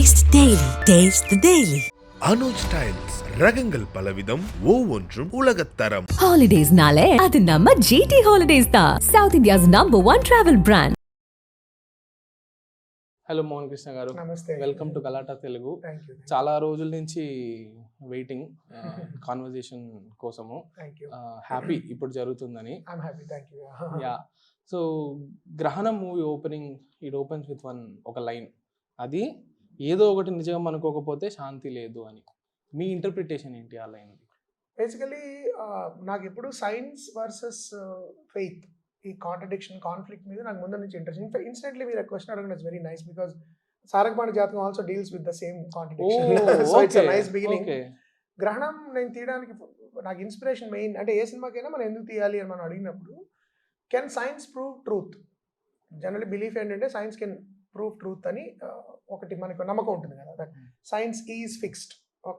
Taste the Daily. Taste the Daily. Anuj styles ரகங்கள் பலவிதம் ஒவ்வொன்றும் உலகத்தரம். Holidays nale adu namma GT Holidays da, South India's #1 travel brand. Hello Mohan Krishna garu, నమస్తే. Welcome to Galatta Telugu. Thank you. చాలా రోజుల నుంచి waiting conversation కోసము. Thank you. Happy ఇప్పుడు జరుగుతుందని. I'm happy. Thank you. Yeah, so Grahanam movie opening, it opens with ఒక line, అది ఏదో ఒకటి నిజంగా అనుకోకపోతే శాంతి లేదు అని. మీ ఇంటర్ప్రిటేషన్ ఏంటి ఆ లైన్? బేసికలీ నాకు ఎప్పుడు సైన్స్ వర్సెస్ ఫెయిత్, ఈ కాంట్రడిక్షన్ మీద నాకు ముందు నుంచి ఇంట్రెస్ట్. ఇన్స్టెంట్లీ మీరు క్వశ్చన్ అడగడం it's very nice because Sarangapani Jatakam also deals with the same contradiction. So it's nice beginning. Grahanam నేను తీయడానికి నాకు ఇన్స్పిరేషన్ మెయిన్ అంటే ఏ సినిమాకైనా మనం ఎందుకు తీయాలి అని మనం అడిగినప్పుడు, can science prove truth? Generally belief ఏంటంటే సైన్స్ కెన్ ప్రూవ్ ట్రూత్ అని ఒకటి మనకు నమ్మకం ఉంటుంది కదా, దట్ సైన్స్ ఈజ్ ఫిక్స్డ్.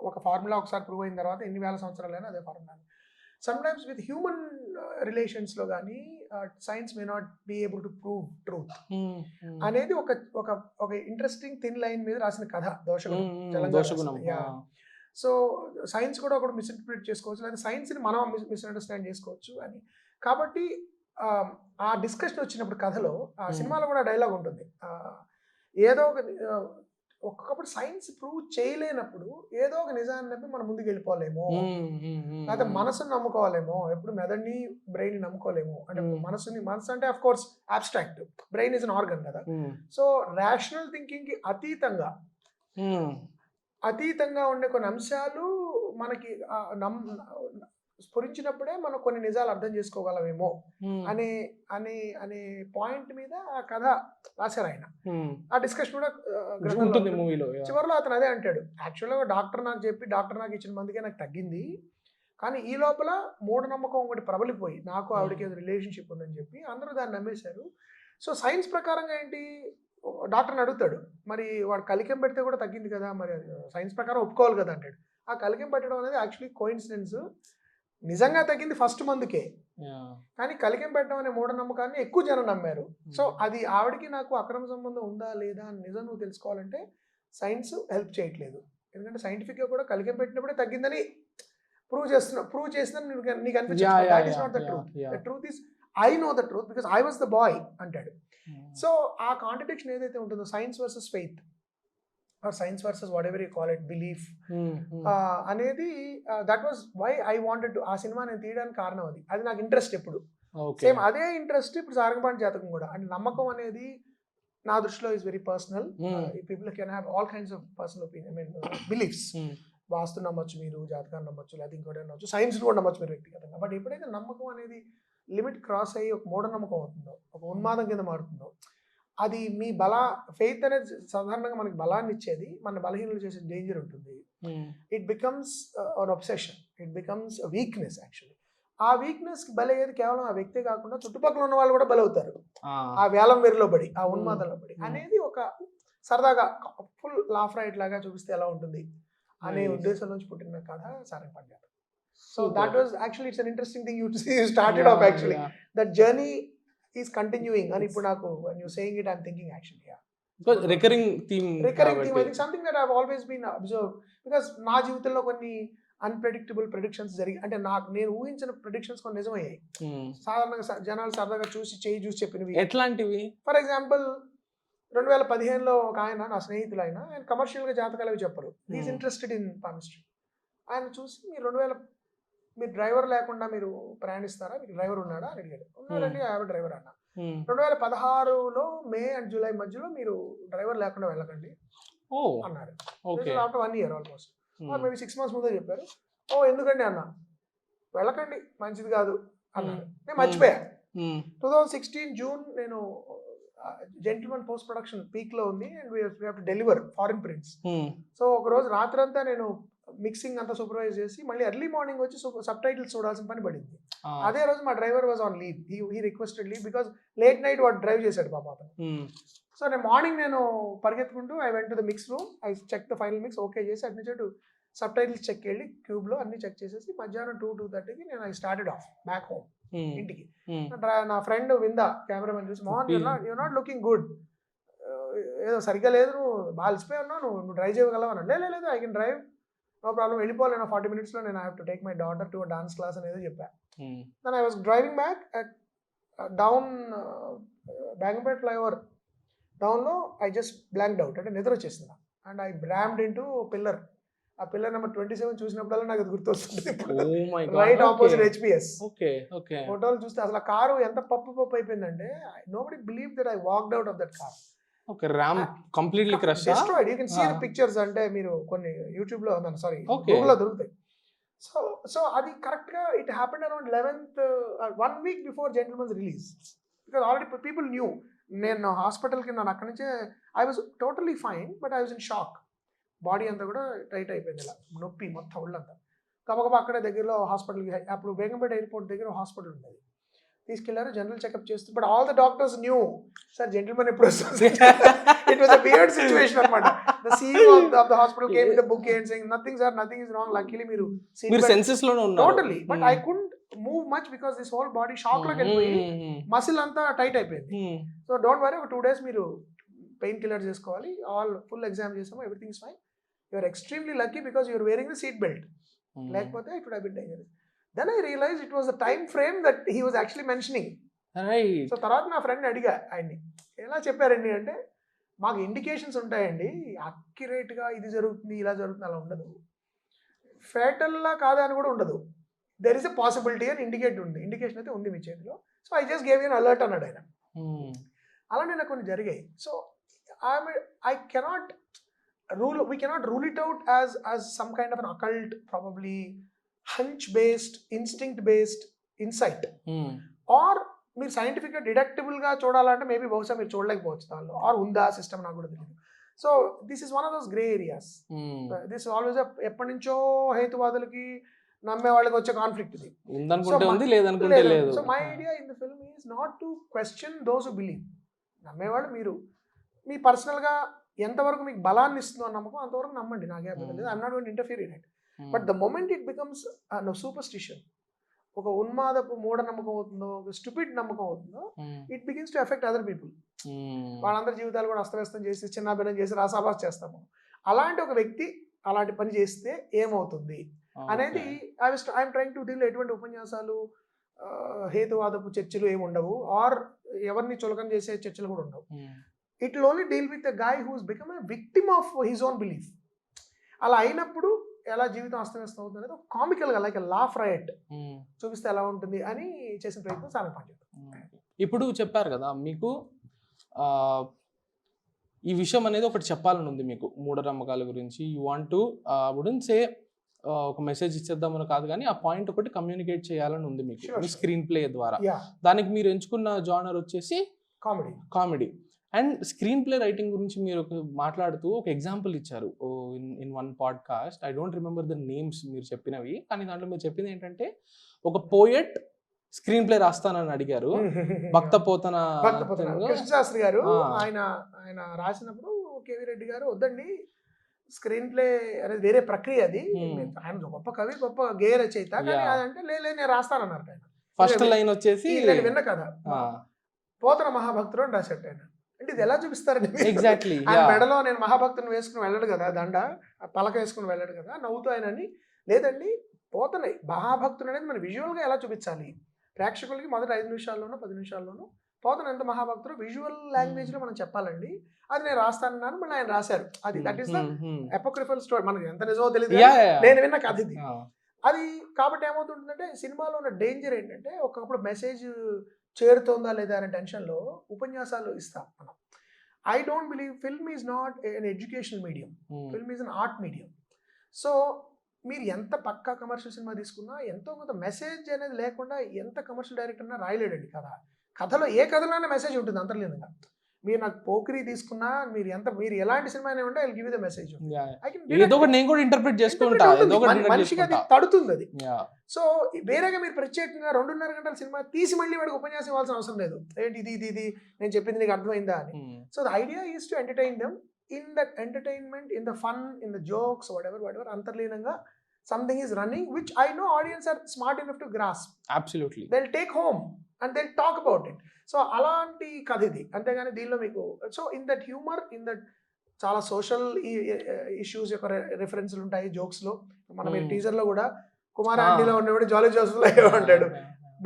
ఒక ఫార్ములా ఒకసారి ప్రూవ్ అయిన తర్వాత ఎన్ని వేల సంవత్సరాలైనా అదే ఫార్ములా. సమ్టైమ్స్ విత్ హ్యూమన్ రిలేషన్స్లో కానీ science may not be able to prove truth అనేది ఒక ఇంట్రెస్టింగ్ థిన్ లైన్ మీద రాసిన కథ దోషగుణం. సో సైన్స్ కూడా ఒకటి మిస్ఇంటర్ప్రిట్ చేసుకోవచ్చు, లేదా సైన్స్ని మనం మిస్అండర్స్టాండ్ చేసుకోవచ్చు అని. కాబట్టి ఆ డిస్కషన్ వచ్చినప్పుడు కథలో, ఆ సినిమాలో కూడా డైలాగ్ ఉంటుంది, ఏదో ఒక్కొక్కప్పుడు సైన్స్ ప్రూవ్ చేయలేనప్పుడు ఏదో ఒక నిజాన్ని నమ్మి మనం ముందుకు వెళ్ళిపోలేమో, లేకపోతే మనసుని నమ్ముకోవాలేమో. ఎప్పుడు మెదడుని బ్రెయిన్ నమ్ముకోలేము. అంటే మనసు అంటే of course abstract, brain is an organ కదా. సో రేషనల్ థింకింగ్ కి అతీతంగా ఉండే కొన్ని అంశాలు మనకి స్ఫురించినప్పుడే మనం కొన్ని నిజాలు అర్థం చేసుకోగలమేమో అనే అనే అనే పాయింట్ మీద ఆ కథ రాశారు ఆయన. ఆ డిస్కషన్ కూడా చివరిలో అతను అదే అంటాడు, యాక్చువల్గా డాక్టర్ నాకు ఇచ్చిన మందుకే నాకు తగ్గింది, కానీ ఈ లోపల మూఢనమ్మకం ఒకటి ప్రబలిపోయి నాకు ఆవిడకి ఏదో రిలేషన్షిప్ ఉందని చెప్పి అందరూ దాన్ని నమ్మేశారు. సో సైన్స్ ప్రకారంగా ఏంటి, డాక్టర్ని అడుగుతాడు, మరి వాడు కలికెం పెడితే కూడా తగ్గింది కదా, మరి సైన్స్ ప్రకారం ఒప్పుకోవాలి కదా అంటాడు. ఆ కలికెం పెట్టడం అనేది యాక్చువల్లీ కోయిన్సిడెన్స్. నిజంగా తగ్గింది ఫస్ట్ మందుకే, కానీ కలికెం పెట్టడం అనే మూఢనమ్మకాన్ని ఎక్కువ జనం నమ్మారు. సో అది ఆవిడకి నాకు అక్రమ సంబంధం ఉందా లేదా అని నిజం నువ్వు తెలుసుకోవాలంటే సైన్స్ హెల్ప్ చేయట్లేదు. ఎందుకంటే సైంటిఫిక్గా కూడా కలికెం పెట్టినప్పుడే తగ్గిందని ప్రూవ్ చేసిన నీకు అనిపించింది. That is not the truth. The truth is I know the truth because I was the boy అంటాడు. సో ఆ కాంట్రడిక్షన్ ఏదైతే ఉంటుందో, science versus faith or science versus whatever you call it, belief అనేది, that was why I wanted to. ఆ cinema నేను తీయడానికి కారణం అది నాకు ఇంట్రెస్ట్. ఎప్పుడు సేమ్ అదే ఇంట్రెస్ట్ ఇప్పుడు సారంగపాణి జాతకం కూడా. అంటే నమ్మకం అనేది నా దృష్టిలో is very personal. People can have all kinds of personal opinion, I mean beliefs. వాస్తు నమ్మొచ్చు మీరు, జాతకాన్ని నమ్మొచ్చు, లేదా ఇంకోటి నమ్మొచ్చు, సైన్స్ కూడా నమ్మొచ్చు మీరు వ్యక్తిగతంగా. బట్ ఎప్పుడైతే నమ్మకం అనేది లిమిట్ క్రాస్ అయ్యి ఒక మూఢనమ్మకం అవుతుందో, ఒక ఉన్మాదం కింద మారుతుందో, అది మీ ఫెయిత్ అనేది సాధారణంగా మనకి బలాన్ని ఇచ్చేది, మన బలహీనలు చేసే డేంజర్ ఉంటుంది. It becomes an obsession, it becomes weakness. Actually ఆ వీక్నెస్ కి బలయ్యేది కేవలం ఆ వ్యక్తే కాకుండా చుట్టుపక్కల ఉన్న వాళ్ళు కూడా బలవుతారు, ఆ వేలం వెరిలో పడి, ఆ ఉన్మాదంలో పడి. అనేది ఒక సరదాగా ఫుల్ లాఫ్ రైట్ లాగా చూపిస్తే ఎలా ఉంటుంది అనే ఉద్దేశం నుంచి పుట్టిన కథ సారంగపాణి జాతకం. So that was actually it's an interesting thing you started off. Actually that journey is continuing and ఇప్పుడు నాకు when you saying it I'm thinking actually because recurring theme I think something that I've always been observed because నా జీవితంలో కొన్ని unpredictable predictions జరిగి, అంటే నేను ఊహించిన predictions కొన్ని నిజమయ్యాయి. సాధారణంగా జనాలు సరదాగా చూసి చెప్పినవి. ఎట్లాంటివి? ఫర్ ఎగ్జాంపుల్ 2015లో ఒక ఆయన, నా స్నేహితులు, ఆయన కమర్షియల్గా జాతకాలు అవి చెప్పరు, ఈజ్ ఇంట్రెస్టెడ్ ఇన్ పామిస్ట్రీ. ఆయన చూసి మీరు డ్రైవర్ లేకుండా మీరు ప్రయాణిస్తారా, మీకు డ్రైవర్ ఉన్నాడా అని అడిగాడు. ఉన్నాడండి, ఐ హావ్ ఎ డ్రైవర్ అన్న. 2016లో మే అండ్ జూలై మధ్యలో మీరు డ్రైవర్ లేకుండా వెళ్ళకండి అన్నారు. After 1 year almost, maybe 6 months ముందే చెప్పారు. ఎందుకండి అన్న? వెళ్ళకండి, మంచిది కాదు అన్నారు. నేను మర్చిపోయా. 2016 జూన్ నేను జెంటిల్మెన్ పోస్ట్ ప్రొడక్షన్ పీక్ లో ఉంది and we have to deliver foreign prints. So ఒక రోజు రాత్రంతా నేను మిక్సింగ్ అంతా సూపర్వైజ్ చేసి మళ్ళీ ఎర్లీ మార్నింగ్ వచ్చి సబ్ టైటిల్స్ చూడాల్సిన పని పడింది. అదే రోజు మా driver was on leave. He requested leave because late night వాడు డ్రైవ్ చేశాడు పాప అతను. సో మార్నింగ్ నేను పరిగెత్తుకుంటూ I went to the mix room, I check the final mix, okay చేసి అటు నుంచి సబ్ టైటిల్స్ చెక్ వెళ్ళి క్యూబ్లో అన్ని చెక్ చేసేసి మధ్యాహ్నం 2-2:30కి నేను I started off back home ఇంటికి. నా ఫ్రెండ్ విందా కెమెరామెన్ చూసి, Mohan you're not looking good, ఏదో సరిగ్గా లేదు, నువ్వు బాగా అలసిపోయి ఉన్నావు, నువ్వు డ్రైవ్ చేయగలవు అన్నాడు. లేదు I can drive, no problem, వెళ్ళిపోలేను 40 minutesలో, నేను I have to take my daughter to dance class అనేది చెప్పా. Then I was driving back down Begumpet flyover డౌన్లో ఐ జస్ట్ బ్లాంక్డ్ అవుట్, అంటే నిద్ర వచ్చేసింది. And I rammed into pillar. ఆ పిల్లర్ నెంబర్ 27 చూసినప్పుడల్లా నాకు అది గుర్తొస్తుంది. Right opposite HPS. ఫోటోలు చూస్తే అసలు ఆ కారు ఎంత పప్పు అయిపోయిందంటే nobody believe that I walked out of that car. Okay, RAM completely crush destroyed. You can see the pictures, అంటే మీరు కొన్ని యూట్యూబ్ లో గూగుల్ లో దొరుకుతాయి. సో అది కరెక్ట్ గా it happened around 11th, 1 week before Gentleman's release, because already people knew. నేను హాస్పిటల్కి నన్ను అక్కడి నుంచే I was totally fine, but I was in shock. Body అంతా కూడా టైట్ అయిపోయింది, ఇలా నొప్పి మొత్తం ఒళ్ళంతా. గబగబా అక్కడే దగ్గరలో హాస్పిటల్కి, అప్పుడు బేగంపేట ఎయిర్పోర్ట్ దగ్గర హాస్పిటల్ ఉండేది, తీసుకెళ్లారు. జనరల్ చెకప్ చేస్తూ, but all the doctors knew sir gentleman ఎప్పుడు వస్తుంది. It was a weird situation అన్నమాట. The CEO of the hospital came with the book and saying nothing sir, nothing is wrong, luckily మీరు senses లోనే ఉన్నారు totally. But I couldn't move much because this whole body shock లోకి వెళ్ళిపోయి muscle అంతా tight అయిపోయింది. So don't worry, ఒక 2 days మీరు pain killer చేసుకోవాలి. ఆల్ ఫుల్ ఎగ్జామ్ చేసాము, everything is fine. You are extremely lucky because you are wearing the seat belt, లేకపోతే it would have been dangerous. Then I realized it was the time frame that he was actually mentioning. Right. So తర్వాత నా friend అడిగా ఆయన్ని, ఎలా చెప్పారండి అంటే, మాకు indications ఉంటాయండి, అక్యురేట్గా ఇది జరుగుతుంది ఇలా జరుగుతుంది అలా ఉండదు, ఫేటల్లా కాదా అని కూడా ఉండదు, దెర్ ఇస్ ఎ పాసిబిలిటీ అని ఇండికేషన్ అయితే ఉంది మీ చేతిలో. So I just gave you an alert అన్నాడు ఆయన. అలానే నాకు కొన్ని జరిగాయి. So I cannot we cannot rule it out as some kind of an occult, probably hunch based, instinct based insight. Or మీరు సైంటిఫిక్గా డిడక్టబుల్గా చూడాలంటే మేబీ బహుశా మీరు చూడలేకపోవచ్చు దానిలో, ఆర్ ఉందా సిస్టమ్ నాకు కూడా తెలియదు. So this is one of those grey areas. This always ఎప్పటి నుంచో హేతువాదులకి నమ్మే వాళ్ళకి వచ్చే కాన్ఫ్లిక్ట్ ఇది. So my idea in the film is not to question those who believe. నమ్మేవాళ్ళు మీరు మీ పర్సనల్గా ఎంతవరకు మీకు బలాన్ని ఇస్తుందో నమ్మకం అంతవరకు నమ్మండి, నాకే అర్థం లేదు. I'm not going to interfere in it. But the moment it becomes superstition, ఒక ఉన్మాదపు మూఢ నమ్మకం అవుతుందో, ఒక స్టూపిడ్ నమ్మకం అవుతుందో, it begins to effect other people. వాళ్ళందరి జీవితాలు కూడా అస్తవ్యస్తం చేసి చిన్నాభిన్నం చేసి రాసాబాస్ చేస్తాము. అలాంటి ఒక వ్యక్తి అలాంటి పని చేస్తే ఏమవుతుంది అనేది ఐఎమ్ ట్రైంగ్ టు డీల్. ఎటువంటి ఉపన్యాసాలు, హేతువాదపు చర్చలు ఏమి ఉండవు, ఆర్ ఎవరిని చులకన చేసే చర్చలు కూడా ఉండవు. It will only deal with the guy who has become a victim of his own belief. అలా అయినప్పుడు ఎలా జీవితం అస్తవ్యస్తం అవుతుంది అనేది కామికల్గా, లైక్ లాఫ్ రైట్ చూపిస్తే ఎలా ఉంటుంది అని చేసిన ప్రయత్నం చాలా పనిచేస్తుంది. ఇప్పుడు చెప్పారు కదా మీకు ఈ విషయం అనేది ఒకటి చెప్పాలని ఉంది మీకు, మూఢనమ్మకాల గురించి. You want to wouldn't say ఒక మెసేజ్ ఇచ్చేద్దామని కాదు, కానీ ఆ పాయింట్ ఒకటి కమ్యూనికేట్ చేయాలని ఉంది మీకు మీ స్క్రీన్ ప్లే ద్వారా. దానికి మీరు ఎంచుకున్న జానర్ వచ్చేసి comedy. And screen play writing గురించి మీరు మాట్లాడుతూ ఒక ఎగ్జాంపుల్ ఇచ్చారు in one podcast. I don't remember the names మీరు చెప్పినవి, కానీ దాంట్లో మీరు చెప్పింది ఏంటంటే, ఒక పోయెట్ స్క్రీన్ ప్లే రాస్తానని అడిగారు. భక్తపోతన కృష్ణశాస్త్రి గారు ఆయన రాసినప్పుడు కేవీ రెడ్డి గారు వద్దండి, స్క్రీన్ ప్లే అనేది వేరే ప్రక్రియ, అది ఆయన గొప్ప కవి, గొప్ప గేయ రచయిత, కానీ అదంటే లేదు నేను రాస్తానన్నారు ఆయన. ఫస్ట్ లైన్ వచ్చేసి నేను విన్న కదా, పోతన మహాభక్తుడు అని రాశాడు ఆయన. అంటే ఇది ఎలా చూపిస్తారండి? ఎగ్జాక్ట్లీ. ఆయన మెడలో నేను మహాభక్తుని వేసుకుని వెళ్ళాడు కదా, దండ పలక వేసుకుని వెళ్ళాడు కదా, నవ్వుతూ ఆయనని. లేదండి, పోతన మహాభక్తుడు అనేది మనం విజువల్గా ఎలా చూపించాలి ప్రేక్షకులకి, మొదటి 5 నిమిషాల్లోనూ 10 నిమిషాల్లోనూ పోతన ఎంత మహాభక్తుడు విజువల్ లాంగ్వేజ్లో మనం చెప్పాలండి. అది నేను రాస్తానన్నాను, మళ్ళీ ఆయన రాశారు. అది that is the apocryphal story. మనకి ఎంత నిజమో తెలియదు, నేను విన్న కథ ఇది. అది కాబట్టి ఏమవుతుంటుందంటే, సినిమాలో ఉన్న డేంజర్ ఏంటంటే, ఒకప్పుడు మెసేజ్ చేరుతోందా లేదా అనే టెన్షన్లో ఉపన్యాసాలు ఇస్తాం మనం. I don't believe film is not an educational medium, film is an art medium. So మీరు ఎంత పక్కా కమర్షియల్ సినిమా తీసుకున్నా, ఎంతో కొంత మెసేజ్ అనేది లేకుండా ఎంత కమర్షియల్ డైరెక్టర్ అన్నా రాయలేడండి కథలో. ఏ కథలోనే మెసేజ్ ఉంటుంది అంతర్లీనంగా. మీరు నాకు పోకిరి తీసుకున్నా, మీరు ఎలాంటి సినిమా అయినా ఉంటే I will give you the message. మనిషికి అది తడుతుంది అది. సో వేరేగా మీరు ప్రత్యేకంగా 2.5 గంటల సినిమా తీసి మళ్ళీ వాడికి ఉపన్యాసం ఇవ్వాల్సిన అవసరం లేదు. ఏంటి ఇది నేను చెప్పింది నీకు అర్థమైందా అని. So the idea is to entertain them in that entertainment, in the fun, in the jokes, whatever అంతర్లీనంగా something is running which I know audience are smart enough to grasp. Absolutely. They'll take home and they'll talk about it. So అలాంటి కథ ఇది, అంతేగాని దీనిలో మీకు so in that humour, in that చాలా social issues యొక్క రిఫరెన్స్లు ఉంటాయి జోక్స్లో. మనం మీరు టీజర్లో కూడా కుమార్ ఆంటీలో ఉన్నప్పుడు జాలీ జోసెఫ్లో ఉంటాడు,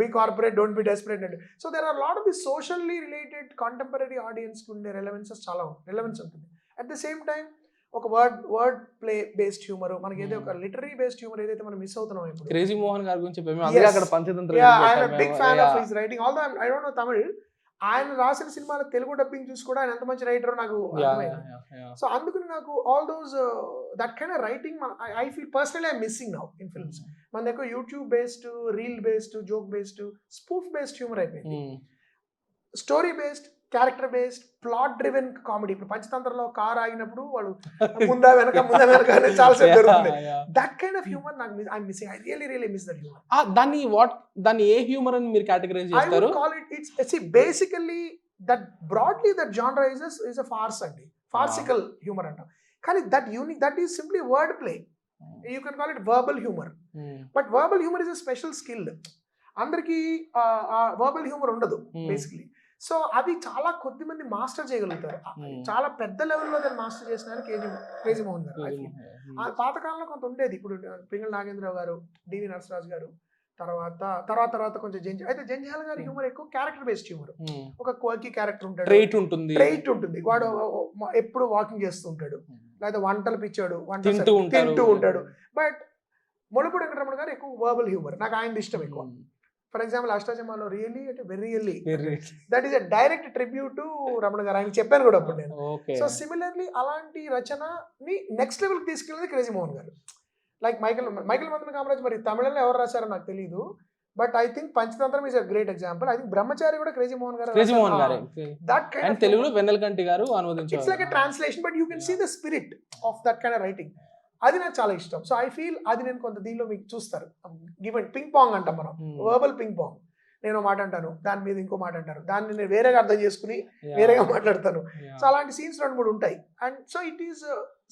be corporate don't be desperate అంటే. So there are lot of the socially related contemporary ఆడియన్స్కి ఉండే రిలవెన్సెస్ చాలా రిలవెన్స్ ఉంటుంది. అట్ ద సేమ్ టైం ఒక వర్డ్ ప్లే బేస్డ్ హ్యూమర్, మనకి ఏదో ఒక లిటరీ బేస్డ్ హ్యూమర్ ఏదైతే మనం మిస్ అవుతున్నాం ఇప్పుడు. క్రేజీ మోహన్ గారి గురించి అక్కడ Panchatantra, big fan of his writing. Although I don't know Tamil, ఆయన రాసిన సినిమాల తెలుగు డబ్బింగ్ చూసి కూడా ఆయన ఎంత మంచి రైటర్ నాకు అర్థమైంది. సో అందుకని నాకు all those that kind of writing I feel personally I missing now in films. మన దగ్గర YouTube based, reel based, joke based, spoof based humour అయిపోయింది. Story based, character based, plot driven comedy. ఇప్పుడు పంచతంత్రంలో car ఆగినప్పుడు వాళ్ళు ముందా వెనక చాలా సేపు జరుగుతుంది. దట్ కైండ్ ఆఫ్ హ్యూమర్ నాకు I'm missing. I really miss that humour. దాన్ని ఏ హ్యూమర్ అని మీరు కేటగరైజ్ చేస్తారు? I would call it, it's basically that broadly that genre is a farce అండి, farcical humor అంటాం. కానీ that is simply word play. You can call it verbal humor. But verbal humor is a special skill. అందరికీ verbal humor ఉండదు basically. So అది చాలా కొద్ది మంది master చేయగలుగుతారు. చాలా పెద్ద లెవెల్లో దాన్ని మాస్టర్ చేసినారు క్రేజీ మోహన్ గారు. ఆ పాతకాలంలో కొంత ఉండేది. ఇప్పుడు పింగళ నాగేంద్రరావు గారు, డివి నరసరాజు గారు, తర్వాత కొంచెం అయితే జంజాల గారి హ్యూమర్ ఎక్కువ క్యారెక్టర్ బేస్డ్ హ్యూమర్. ఒక క్వర్కీ క్యారెక్టర్ ఉంటాడు, ట్రైట్ ఉంటుంది, వాడు ఎప్పుడు వాకింగ్ చేస్తూ ఉంటాడు, లేదా వంటలు పిచ్చాడు, తింటూ ఉంటాడు. బట్ ములపూడి వెంకటరమణ గారు ఎక్కువ వర్బల్ హ్యూమర్, నాకు ఆయన ఇష్టం ఎక్కువ. ఫర్ ఎగ్జాంపుల్ అష్టాచమ్మాలో రియల్లీ అంటే very that is a direct tribute to Ramana గారు, ఆయన చెప్పాను కూడా అప్పుడు నేను. సో సిమిలర్లీ అలాంటి రచనని నెక్స్ట్ లెవెల్కి తీసుకెళ్ళేది క్రేజీ మోహన్ గారు. లైక్ మైకల్ మదన్ కామరాజ్, మరి తమిళంలో ఎవరు రాశారో నాకు తెలియదు, but I think Panchathantram is a great example. I think Brahmachari కూడా క్రేజీ మోహన్ గారు. దట్ కైండ్ ఆఫ్ తెలుగులో వెన్నెలకంటి గారు అనువదించారు. It's like a translation, but you can see the spirit of that kind of writing. అది నాకు చాలా ఇష్టం. సో ఐ ఫీల్ అది నేను కొంత దీనిలో మీకు చూస్తారు. గివెన్ పింగ్ పాంగ్ అంటాం మనం, వర్బల్ పింగ్ పాంగ్. నేను మాట అంటాను, దాని మీద ఇంకో మాట అంటారు, దాన్ని నేను వేరేగా అర్థం చేసుకుని వేరేగా మాట్లాడతాను. సో అలాంటి సీన్స్ 2-3 ఉంటాయి. And so it is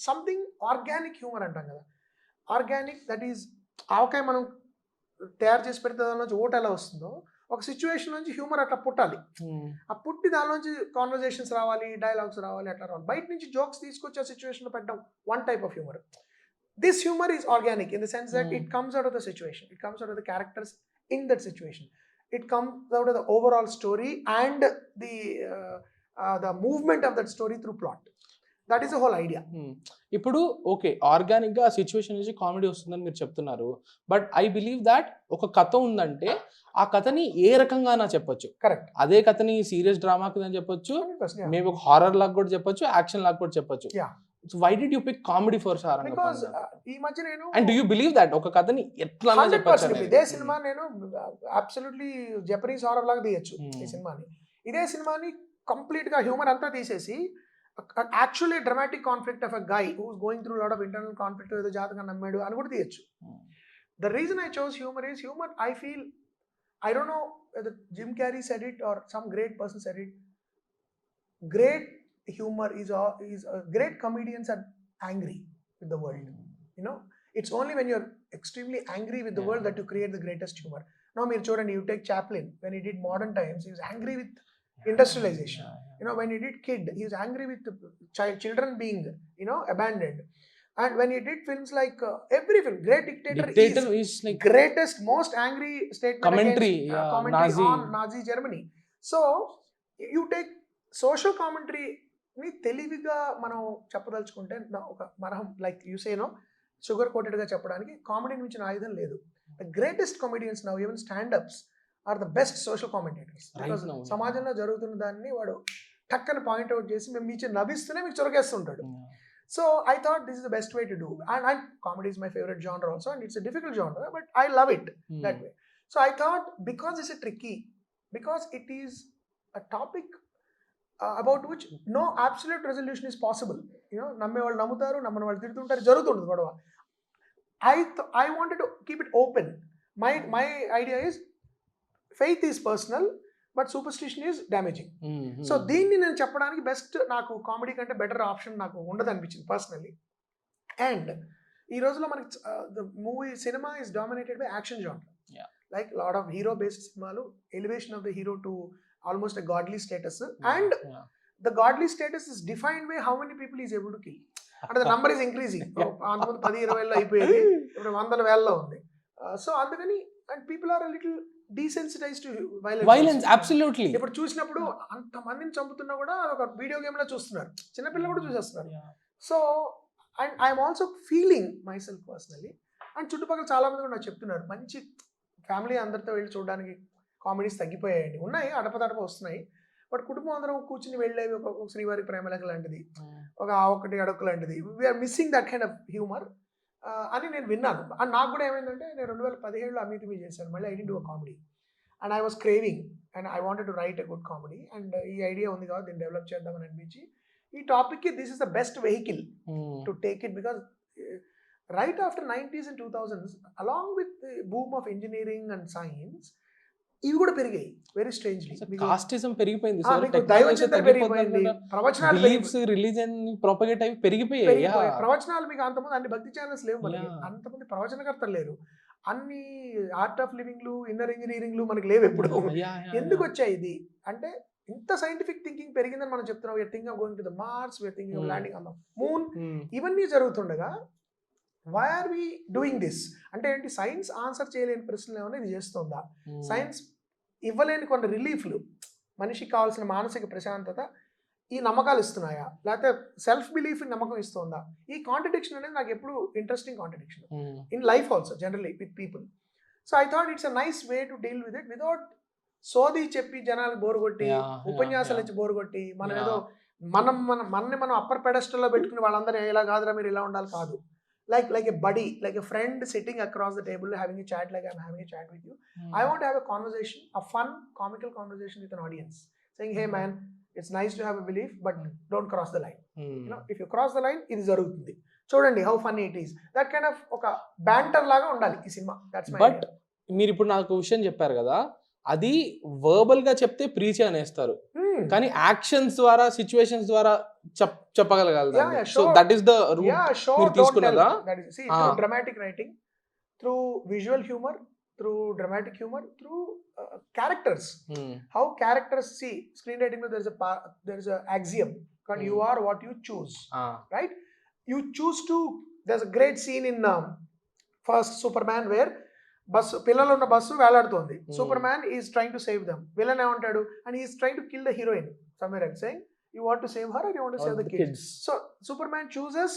something organic humour అంటాం కదా. ఆర్గానిక్, దట్ ఈస్ ఆవకాయ మనం తయారు చేసి పెడితే దాని నుంచి ఓట ఎలా వస్తుందో, ఒక సిచ్యువేషన్ నుంచి హ్యూమర్ అట్లా పుట్టాలి. ఆ పుట్టి దానిలోంచి కాన్వర్జేషన్స్ రావాలి, డైలాగ్స్ రావాలి, అట్లా రావాలి. బయట నుంచి జోక్స్ తీసుకొచ్చి ఆ సిచ్యువేషన్లో పెట్టడం one type of humour. This humor is organic in the sense that it comes out of the situation, it comes out of the characters in that situation, it comes out of the overall story and the movement of that story through plot. That is the whole idea. ఇప్పుడు okay, organic గా situation నుంచి comedy వస్తుందని మీరు చెప్తున్నారు. But I believe that ఒక కథ ఉందంటే ఆ కథని ఏ రకంగా చెప్పొచ్చు. కరెక్ట్. అదే కథని సీరియస్ డ్రామా కింద చెప్పొచ్చు, మేబీ ఒక హారర్ లాగా కూడా చెప్పొచ్చు, యాక్షన్ లాగా కూడా చెప్పొచ్చు. So why did you pick comedy for Saranga? Because ఈ మధ్య నేను, and do you believe that ఒక కథని ఎట్లా చెప్పొచ్చు? ఇదే సినిమా నేను అబ్సల్యూట్లీ జపనీస్ హారర్ లాగా తీయచ్చు ఈ సినిమాని. ఇదే సినిమాని కంప్లీట్ గా హ్యూమర్ అంతా తీసేసి actually dramatic conflict of a guy who is going through lot of internal conflict, ఏదో జాతకం నమ్మాడు అని కూడా తీయచ్చు. The reason I chose humour is humour I feel, I don't know whether Jim Carrey said it or some great person said it, great humor is great comedians are angry with the world. You know, it's only when you're extremely angry with the world that you create the greatest humor. Now meer chodandi, you take Chaplin, when he did Modern Times, he was angry with industrialization. You know, when he did Kid, he was angry with children being, you know, abandoned. And when he did films like every film, Great Dictator is like greatest, most angry statement commentary on Nazi Germany. So you take social commentary ని తెలివిగా మనం చెప్పదలుచుకుంటే ఒక మనం like you say no sugar కోటెడ్గా చెప్పడానికి కామెడీని మించిన ఆయుధం లేదు. The greatest comedians now, even standups are the best social commentators. Because సమాజంలో జరుగుతున్న దాన్ని వాడు టక్కని పాయింట్అవుట్ చేసి మేము మీకు నవ్విస్తూనే మీకు చొరగేస్తుంటాడు. So I thought this is the best way to do, and comedy is my favourite genre also, and it's a difficult genre, but I love it that way. So I thought because it's a tricky, because it is a topic about which no absolute resolution is possible. You know, నమ్మే వాళ్ళు నమ్ముతారు, నమ్మని వాళ్ళు తిడుతుంటారు, జరుగుతుంటుంది గొడవ. I wanted to keep it open. My idea is faith is personal but superstition is damaging. So దీన్ని నేను చెప్పడానికి బెస్ట్, నాకు కామెడీ కంటే బెటర్ ఆప్షన్ నాకు ఉండదు అనిపించింది పర్సనల్లీ. అండ్ ఈ రోజులో మనకి movie cinema is dominated by action genre. Like lot of hero based సినిమాలు, elevation of the hero to almost a godly status, and the godly status is defined by how many people he is able to kill. అంటే the number is increasing. అంతకుముందు 10-20 అయిపోయేది, ఇప్పుడు 100,000లో ఉంది. So అందుకని and people are little desensitize to violence. Absolutely. ఇప్పుడు చూసినప్పుడు అంత మందిని చంపుతున్నా కూడా ఒక వీడియో గేమ్ లో చూస్తున్నారు, చిన్నపిల్లలు కూడా చూసేస్తున్నారు. So and I'm also feeling my self personally, and చుట్టుపక్కల చాలా మంది కూడా నాకు చెప్తున్నారు, మంచి ఫ్యామిలీ అందరితో వెళ్ళి చూడడానికి కామెడీస్ తగ్గిపోయాయండి. ఉన్నాయి, అడపదడప వస్తున్నాయి, బట్ కుటుంబం అందరం కూర్చుని వెళ్ళేవి ఒక శ్రీవారి ప్రేమలేఖ లాంటిది, ఒక ఒకటి అడొక్క లాంటిది, we're missing that kind of humour అని నేను విన్నాను. అండ్ నాకు కూడా ఏమైందంటే, నేను 2017లో అమితమి చేశాను, మళ్ళీ I did do a comedy and I was craving and I wanted to write a good comedy, and ఈ ఐడియా ఉంది కాబట్టి దీన్ని డెవలప్ చేద్దామని అనిపించి ఈ టాపిక్కి this is the best vehicle to take it, because right after 90s and 2000s, along with the boom of engineering and science, ఇవి కూడా పెరిగాయి వెరీ స్ట్రేంజ్లీ. కాస్టిజం పెరిగిపోయింది, ప్రవచనాలు రిలీజన్ ప్రొపగేట్ అయి పెరిగిపోయాయి. ప్రవచనాలు మీకు అంతమంది అన్ని భక్తి ఛానల్స్ లేవు మనకి, అంతమంది ప్రవచనకర్తలు లేరు, అన్ని ఆర్ట్ ఆఫ్ లివింగ్లు ఇన్నర్ ఇంజనీరింగ్లు మనకి లేవు ఎప్పుడు. ఎందుకు వచ్చాయి ఇది అంటే, ఇంత సైంటిఫిక్ థింకింగ్ పెరిగిందని మనం చెప్తున్నాం. We're thinking of going to the Mars, we're thinking of landing on the moon, ఇవన్నీ జరుగుతుండగా why are we doing this అంటే ఏంటి, సైన్స్ ఆన్సర్ చేయలేని ప్రశ్నలు ఏమైనా ఇది చేస్తుందా, సైన్స్ ఇవ్వలేని కొన్ని రిలీఫ్లు, మనిషికి కావాల్సిన మానసిక ప్రశాంతత ఈ నమ్మకాలు ఇస్తున్నాయా, లేకపోతే సెల్ఫ్ బిలీఫ్ నమ్మకం ఇస్తుందా? ఈ కాంట్రడిక్షన్ అనేది నాకు ఎప్పుడు interesting contradiction in life also generally with people. So I thought it's a nice way to deal with it without సోది చెప్పి జనాలకు బోరు కొట్టి, ఉపన్యాసాలు ఇచ్చి బోరు కొట్టి, మనం ఏదో మనం అప్పర్ పెడస్టల్లో పెట్టుకుని వాళ్ళందరూ ఇలా కాదురా మీరు ఇలా ఉండాలి కాదు. Like a buddy, like a friend sitting across the table having a chat, like I'm having a chat with you. I want to have a conversation, a fun, comical conversation with an audience, saying, hey man, it's nice to have a belief, but don't cross the line. You know, if you cross the line, ఇది జరుగుతుంది. చూడండి how funny it is. That kind of ఒక banter లాగా ఉండాలి ఈ cinema. That's my but మీరు ఇప్పుడు నాకు విషయం చెప్పారు కదా, అది వర్బల్ గా చెప్తే ప్రీచ్ అనేస్తారు, కానీ యాక్షన్స్ ద్వారా సిచ్యువేషన్స్ ద్వారా చెప్పగలగాలి. So that is the route మీరు తీసుకున్నదా? through dramatic writing, through visual humor, through dramatic humor, through characters. How characters see screen writing, there is a axiom called you are what you choose. Right, you choose to, there's a great scene in first Superman where bus పిల్లలు ఉన్న bus వేలాడుతోంది, Superman is trying to save them, villain ఏమంటాడు and is trying to kill the heroine somewhere and saying you want to save her or you want to save the kids. So Superman chooses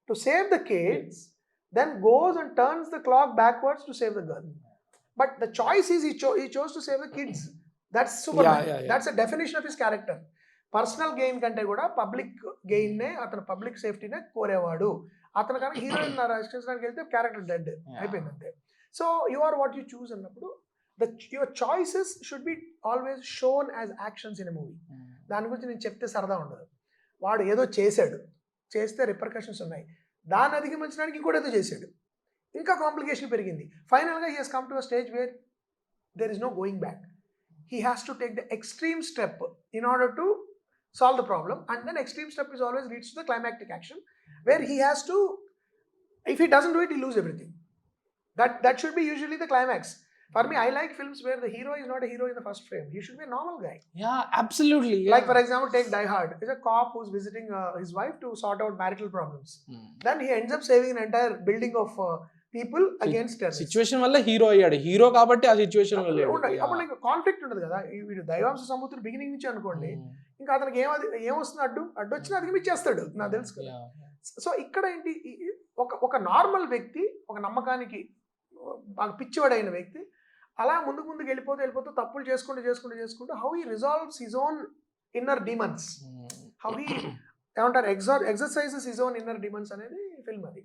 to save the kids, then goes and turns the clock backwards to save the girl, but the choice is he chose to save the kids. That's Superman. That's a definition of his character. Personal gain కంటే కూడా public gain నే, అతను public సేఫ్టీనే కోరేవాడు. అతను కనుక heroine రక్షించడానికి వెళ్తే character dead అయిపోయింది అంతే. So you are what you choose అన్నప్పుడు your choices should be always shown as actions in a movie. దాని గురించి నేను చెప్తే సరదా ఉండదు. వాడు ఏదో చేశాడు, చేస్తే రిపర్కషన్స్ ఉన్నాయి, దాన్ని అధిగమించడానికి ఇంకోటి ఏదో చేశాడు, ఇంకా కాంప్లికేషన్ పెరిగింది. ఫైనల్గా he has come to a stage where there is no going back. He has to take the extreme step in order to solve the problem, and then extreme step is always leads to the climactic action where he has to, if he doesn't do it, he lose everything. That should be usually the climax. For me, I like films where the hero is not a hero in the first frame. He should be a normal guy. Yeah, absolutely. Yeah. Like for example, take Die Hard. He's a cop who's visiting his wife to sort out marital problems. Then he ends up saving an entire building of people against terrorists. Situation వల్ల hero అయ్యాడు, hero కాబట్టి ఆ situation వల్ల అప్పుడు నీకు conflict ఉండదు కదా. వీడు దైవాంశ సముద్రం బిగినింగ్ నుంచి అనుకోండి, ఇంకా అతనికి ఏమొస్తుంది, అడ్డు వచ్చినా అధిగమించేస్తాడు, నాకు తెలుసు కదా. సో ఇక్కడ ఏంటి, ఒక నార్మల్ వ్యక్తి, ఒక నమ్మకానికి బాగా పిచ్చివాడైన వ్యక్తి అలా ముందుకు వెళ్ళిపోతూ తప్పులు చేసుకుంటూ how he resolves his own inner demons, how he ఏమంటారు exercises his own inner demons అనేది ఫిల్మ్ అది.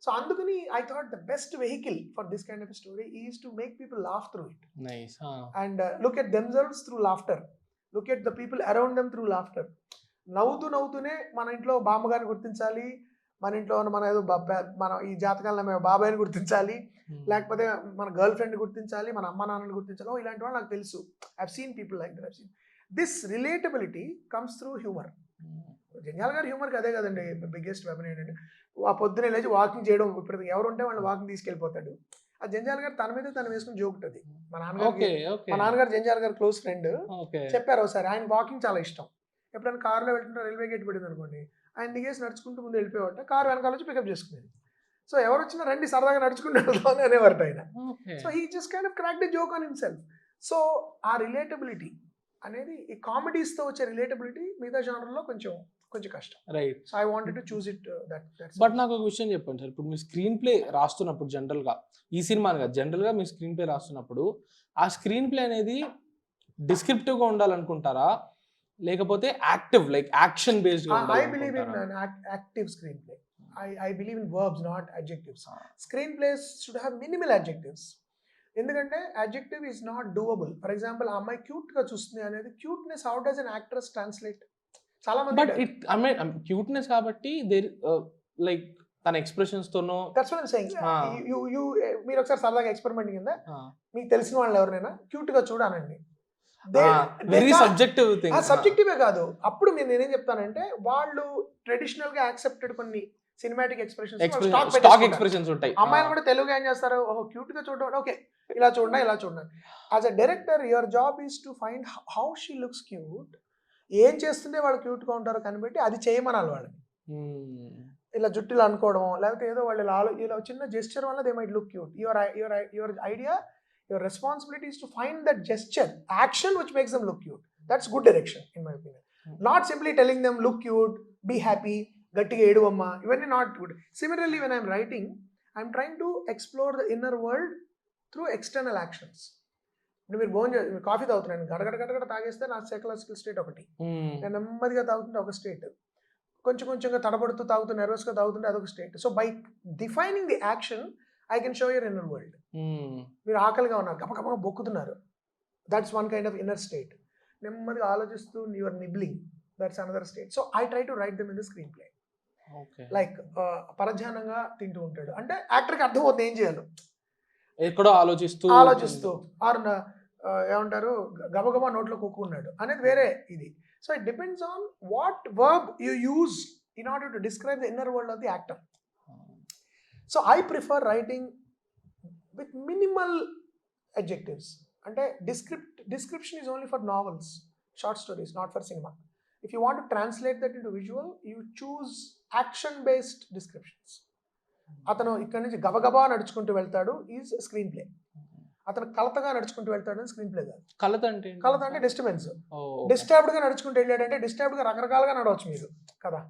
సో అందుకని I thought the best vehicle for this kind of story is to make people laugh through it and look at themselves through laughter, look at the people around them through laughter. నవ్వుతూనే మన ఇంట్లో బామ్మగారిని గుర్తించాలి, మన ఇంట్లో మన ఏదో మన ఈ జాతకాలను మేము బాబాయ్ని గుర్తించాలి, లేకపోతే మన గర్ల్ ఫ్రెండ్ గుర్తించాలి, మన అమ్మ నాన్నని గుర్తించాలి. ఇలాంటి వాళ్ళు నాకు తెలుసు. I've seen people like that. I've seen this relatability comes through humour. జంజాల్ గారి హ్యూమర్కి అదే కదండి బిగ్గెస్ట్ వెపన్. ఏంటంటే ఆ పొద్దునే లేచి వాకింగ్ చేయడం, ఇప్పుడు ఎవరుంటే వాళ్ళు వాకింగ్ తీసుకెళ్ళిపోతాడు. ఆ జంజాల్ గారు తన మీద తను వేసుకుని జోక్ అది. మా నాన్నగారు ఓకే ఓకే మా నాన్నగారు జంజాల్ గారు క్లోజ్ ఫ్రెండ్ ఓకే చెప్పారు ఒకసారి. ఆయన వాకింగ్ చాలా ఇష్టం. ఎప్పుడైనా కార్లో వెళ్తుంటే రైల్వే గేట్ పడింది అనుకోండి, ఆయన దిగేసి నడుచుకుంటూ ముందు వెళ్ళిపోయేవాట, కారు వెనకాల వచ్చి పికప్ చేసుకునేది. సో ఎవరు వచ్చినా రండి సరదాగా నడుచుకుంటూ వెళ్దాం అని అనేవారు ఆయన. Okay so he just kind of cracked a joke on himself. So ఆ రిలేటబిలిటీ అనేది ఈ కామెడీస్తో వచ్చే రిలేటబిలిటీ మిగతా జానర్లో కొంచెం కష్టం. Right. So I wanted to choose it that. But నాకు ఒక విషయం చెప్పండి సార్, ఇప్పుడు మీ స్క్రీన్ ప్లే రాస్తున్నప్పుడు జనరల్గా ఈ సినిమాని కాదు జనరల్గా మీ స్క్రీన్ ప్లే రాస్తున్నప్పుడు ఆ స్క్రీన్ ప్లే అనేది డిస్క్రిప్టివ్గా ఉండాలనుకుంటారా లేకపోతే active like action based? I believe in an active screenplay. I believe in verbs, not adjectives. Screenplays should have minimal adjectives. ఎందుకంటే adjective is not doable. For example, ఆ అమ్మాయి cute గా చూస్తుంది అనేది cuteness how does an actress translate? చాలా మంది but it I mean cuteness కాబట్టి there like తన ఎక్స్ప్రెషన్స్ తోనో. That's what I am saying. You మీరు ఒకసారి సరదాగా ఎక్స్పెరిమెంట్ కింద మీకు తెలిసిన వాళ్ళు ఎవరైనా క్యూట్ గా చూడాలండి, వెరీ సబ్జెక్టివ్ థింగ్. సబ్జెక్టివే కాదు, అప్పుడు నేనేం చెప్తానంటే వాళ్ళు ట్రెడిషనల్ గా యాక్సెప్టెడ్ కొన్ని సినిమాటిక్ ఎక్స్ప్రెషన్స్ స్టాక్ ఎక్స్ప్రెషన్స్ ఉంటాయి. అమ్మాయిలు కూడా తెలుగు ఏం చేస్తారు, ఓహో క్యూట్ గా చూడడం, ఓకే ఇలా చూడండి ఇలా చూడండి. As a director your job is to find how she looks cute, ఏం చేస్తుంటే వాళ్ళు క్యూట్ గా ఉంటారో కనిపెట్టి అది చేయమనాలి వాళ్ళని. ఇలా జుట్టులు అనుకోవడం లేకపోతే ఏదో వాళ్ళు ఇలా చిన్న జెస్చర్ వల్ల they might look cute. Your idea, your responsibility is to find that gesture, action which makes them look cute. That's good direction in my opinion. Not simply telling them look cute, be happy, gattiga edu amma, even not good. Similarly, when I'm writing, I'm trying to explore the inner world through external actions. ఇప్పుడు మీరు మీరు coffee తాగుతున్నాను, గడగడ తాగేస్తే నా psychological state ఒకటి, నేను నెమ్మదిగా తాగుతుంటే ఒక స్టేట్, కొంచెంగా తడబడుతూ తాగుతూ నర్వస్గా తాగుతుంటే అదొక state. So by defining the action I can show your inner world. మీరు ఆకలిగా ఉన్నారు, గబగబా బొక్కుతున్నారు, that's one kind of inner state. నెమ్మదిగా ఆలోచిస్తూ your nibbling, that's another state. So I try to write them in the screenplay. Like పరధ్యానంగా తింటూ ఉంటాడు అంటే యాక్టర్కి అర్థమవుతుంది ఏం చేయాలి, ఎక్కడో ఆలోచిస్తూ ఆర్ ఏమంటారు గబగబా నోట్లో కుక్కున్నాడు అనేది వేరే ఇది. So it depends on what verb you use in order to describe the inner world of the actor. So I prefer writing with minimal adjectives. And description is only for novels, short stories, not for cinema. If you want to translate that into visual, you choose action-based descriptions. అతను ఇక్కడ నుంచి గబగబా నడుచుకుంటూ వెళ్తాడు is screen play. అతను కలతగా నడుచుకుంటూ వెళ్తాడు అని స్క్రీన్ ప్లే కాదు. కలత అంటే డిస్టర్బెన్స్. డిస్టర్బ్డ్ గా నడుచుకుంటూ వెళ్ళాడంటే డిస్టర్బ్డ్ గా రకరకాలుగా నడవచ్చు మీరు కదా,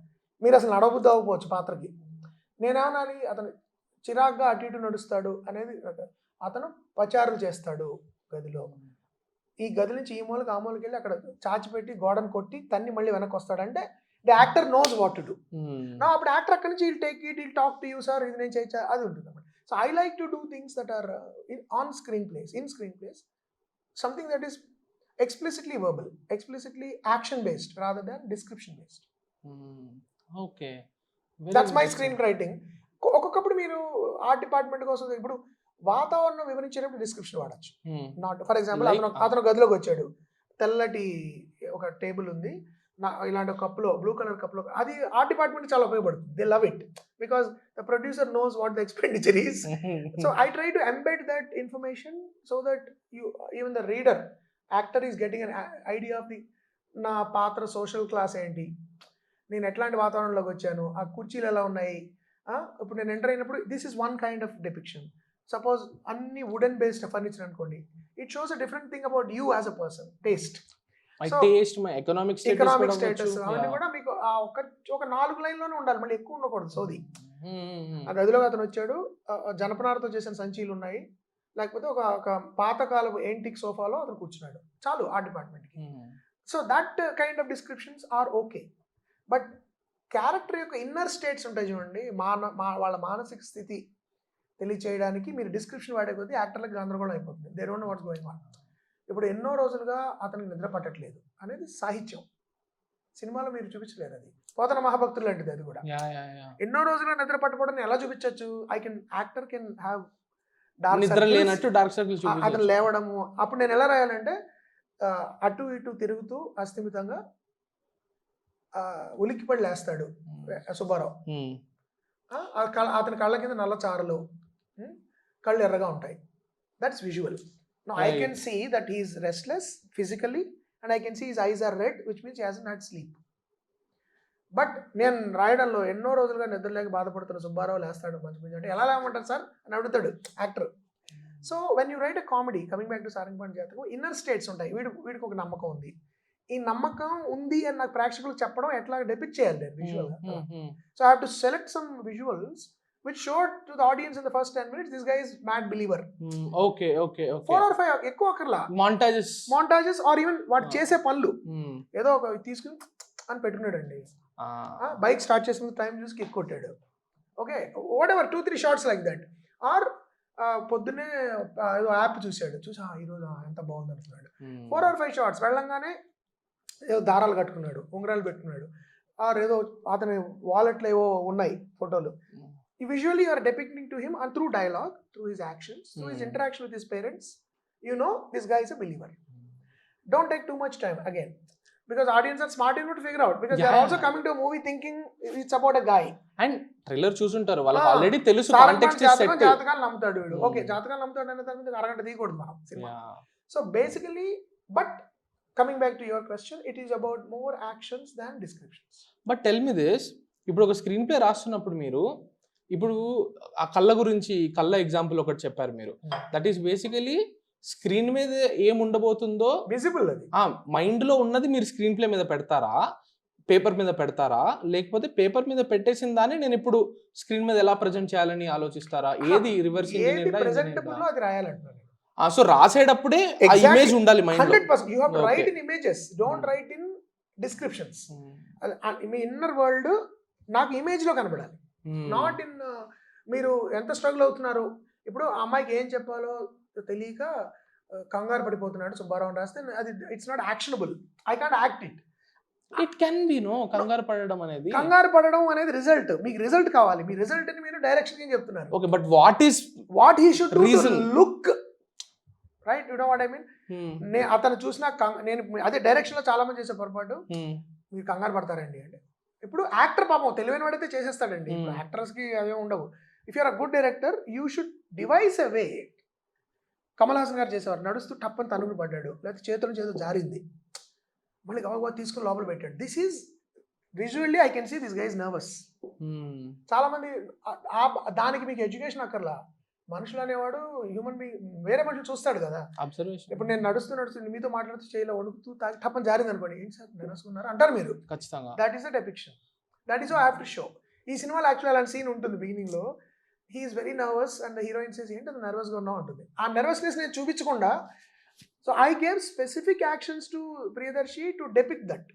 మీరు అసలు నడవబుద్ధి అవ్వకపోవచ్చు పాత్రకి. నేనేమనాలి, అతను చిరాగ్గా అటు ఇటు నడుస్తాడు అనేది, అతను పచారులు చేస్తాడు గదిలో, ఈ గది నుంచి ఈ మూలకి ఆ మూలకి వెళ్ళి అక్కడ చాచి పెట్టి గోడను కొట్టి తన్ని మళ్ళీ వెనక్కి వస్తాడు అంటే the actor knows what to do. అప్పుడు యాక్టర్ అక్కడి నుంచి will talk to you sir, ఇది నేను చేయొచ్చా, అది ఉంటుంది అన్నమాట. So I like to do things that are on screen plays, in screen plays, something that is explicitly verbal, explicitly action based rather than description based. Okay, that's my screenwriting. ఒక్కొక్కప్పుడు మీరు art department కోసం ఇప్పుడు వాతావరణం వివరించేటప్పుడు description వాడచ్చు. Not for example అతను గదిలోకి వచ్చాడు, తెల్లటి ఒక టేబుల్ ఉంది, ఇలాంటి కప్లో బ్లూ కలర్ కప్లో, అది ఆర్ట్ డిపార్ట్మెంట్ చాలా ఉపయోగపడుతుంది. They love it because the producer knows what the expenditure is. So I try to embed that information so that you even the reader actor is getting an idea of the నా పాత్ర social class ఏంటి, నేను ఎట్లాంటి వాతావరణంలోకి వచ్చాను, ఆ కుర్చీలు ఎలా ఉన్నాయి. ఇప్పుడు నేను ఎంటర్ అయినప్పుడు this is one kind of depiction. Suppose అన్ని వుడెన్ బేస్డ్ ఫర్నిచర్ అనుకోండి, it shows a different thing about you as a person. Taste, economic status అవన్నీ కూడా మీకు ఒక 4 లైన్లోనే ఉండాలి, మళ్ళీ ఎక్కువ ఉండకూడదు సోది. ఆ గదిలో అతను వచ్చాడు, జనపనారతో చేసిన సంచీలు ఉన్నాయి, లేకపోతే ఒక పాతకాలపు ఏంటిక్ సోఫాలో అతను కూర్చున్నాడు, చాలు ఆ డిపార్ట్మెంట్కి. So that kind of descriptions are okay. But character యొక్క ఇన్నర్ స్టేట్స్ ఉంటాయి చూడండి, వాళ్ళ మానసిక స్థితి తెలియచేయడానికి మీరు డిస్క్రిప్షన్ వాడే కొద్దీ యాక్టర్లకు గందరగోళం అయిపోతుంది. They don't know what's going on. ఇప్పుడు ఎన్నో రోజులుగా అతనికి నిద్ర పట్టట్లేదు అనేది సాహిత్యం, సినిమాలో మీరు చూపించలేరు. అది పోతన మహాభక్తులు లాంటిది. అది కూడా ఎన్నో రోజులుగా నిద్ర పట్టకపోవడం ఎలా చూపించవచ్చు? Actor can have dark circles, అతను లేవడము. అప్పుడు నేను ఎలా రాయాలంటే అటు ఇటు తిరుగుతూ అస్థిమితంగా ఉలిక్కిపడి లేస్తాడు సుబ్బారావు, అతని కళ్ళ కింద నల్ల చారలు, కళ్ళు ఎర్రగా ఉంటాయి. That's visual. No I Right. Can see that he's restless physically and I can see his eyes are red which means he hasn't had sleep. But నేను రాయడంలో ఎన్నో రోజులుగా నిద్రలేక బాధపడుతున్న సుబ్బారావు లేస్తాడు మంచి మంచి అంటే ఎలా లేమంటారు సార్ అని అడుగుతాడు actor. So when you right a comedy, coming back to Sarangapani జాతకం, ఇన్నర్ స్టేట్స్ ఉంటాయి. వీడికి ఒక నమ్మకం ఉంది, ఈ నమ్మకం ఉంది అని నాకు ప్రేక్షకులకు చెప్పడం ఎట్లా డెపిక్ట్ చేయాలి నేను విజువల్గా. So I have to select some visuals which showed to the audience in the first 10 minutes this guy is mad believer. Okay. 4 or 5 ఎక్కువ అక్కర్లా, montages or even వాడు చేసే పనులు ఏదో ఒక తీసుకుని అని పెట్టుకున్నాడండి. బైక్ స్టార్ట్ చేసిన టైం చూసి కిక్ కొట్టాడు. Okay, whatever 2-3 shots like that. Or పొద్దున్నే ఏదో యాప్ చూసాడు, చూసి ఈరోజు ఎంత బాగుంది అనుకున్నాడు. 4 or 5 షార్ట్స్ వెళ్ళంగానే ఏదో దారాలు కట్టుకున్నాడు, ఉంగరాలు పెట్టుకున్నాడు, ఆర్ ఏదో అతని వాలెట్లో ఏవో ఉన్నాయి ఫోటోలు. Visually you are depicting to him and through dialogue, through his actions, through his interaction with his parents, you know this guy is a believer. Don't take too much time again, because audience are smart enough to figure out, because they are also coming to a movie thinking it's about a guy. And trailer చూసుంటారు వాళ్ళకి already తెలుసు context is set. జాతకాలు నమ్ముతాడు వీడు. Okay, జాతకాలు నమ్ముతాడు అనే దాని మీద అరగంట తీయకూడదు మనం cinema. So basically, but coming back to your question, it is about more actions than descriptions. But tell me this, ఇప్పుడు ఒక స్క్రీన్ ప్లే రాస్తున్నప్పుడు మీరు ఇప్పుడు ఆ కళ్ళ గురించి, కళ్ళ ఎగ్జాంపుల్ ఒకటి చెప్పారు మీరు. దట్ ఈస్ బేసికలీ స్క్రీన్ మీద ఏముండబోతుందో విజిబుల్, అది మైండ్ లో ఉన్నది మీరు స్క్రీన్ ప్లే మీద పెడతారా, పేపర్ మీద పెడతారా, లేకపోతే పేపర్ మీద పెట్టేసిన దాన్ని నేను ఇప్పుడు స్క్రీన్ మీద ఎలా ప్రజెంట్ చేయాలని ఆలోచిస్తారా? ఏది రివర్స్ ప్రెజెంటబుల్ అది రాయాలంటారు. సో రాసేటప్పుడే ఆ ఇమేజ్ ఉండాలి మైండ్ లో. 100% you have to right in images, don't write in descriptions. Me inner world నాకు ఇమేజ్ లో కనబడాలి, నాట్ ఇన్ మీరు ఎంత స్ట్రగుల్ అవుతున్నారు. ఇప్పుడు ఆ అమ్మాయికి ఏం చెప్పాలో తెలియక కంగారు పడిపోతున్నాడు సుబ్బారావు రాస్తే, అది it's not actionable. I can't act it. It can be no కంగారు పడడం అనేది రిజల్ట్. మీకు రిజల్ట్ కావాలి, మీ రిజల్ట్ ని మీరు డైరెక్షన్ ఏం చెప్తున్నారు. Okay, but what he should look right, you know what I mean. అతను చూసిన నేను అదే డైరెక్షన్ లో చాలా మంది చేసే పొరపాటు, మీరు కంగారు పడతారండి అంటే. ఇప్పుడు యాక్టర్ పాపం తెలివైన వాడైతే చేసేస్తాడండి. ఇప్పుడు యాక్టర్స్ కి అవే ఉండవు. If you're a good director you should devise a way. Kamal Haasan గారు చేసేవారు, నడుస్తూ టప్పని తనుగులు పడ్డాడు, లేకపోతే చేతుల చేతులు జారింది, మళ్ళీ గబగబా తీసుకుని లోపల పెట్టాడు. This is visually I can see this guy is nervous. చాలా మంది దానికి మీకు ఎడ్యుకేషన్ అక్కర్లా. మనుషులు అనేవాడు హ్యూమన్ బీయింగ్, వేరే మనుషులు చూస్తాడు కదా. ఇప్పుడు నేను నడుస్తూ మీతో మాట్లాడుతూ చేయలో వణుకుతూ టప్పని జారింది అనుకోండి, ఏంటి సార్ నడుస్తున్నారు అంటారు మీరు. ఖచ్చితంగా that is a depiction, that is have to show. ఈ సినిమాలో యాక్చువల్ అలాంటి సీన్ ఉంటుంది బిగినింగ్ లో. He is very nervous and the heroine says ఏంటి అది నర్వస్గా ఉన్నా ఉంటుంది. ఆ నర్వస్నెస్ నేను చూపించకుండా, so I gave specific actions to Priyadarshi to depict that.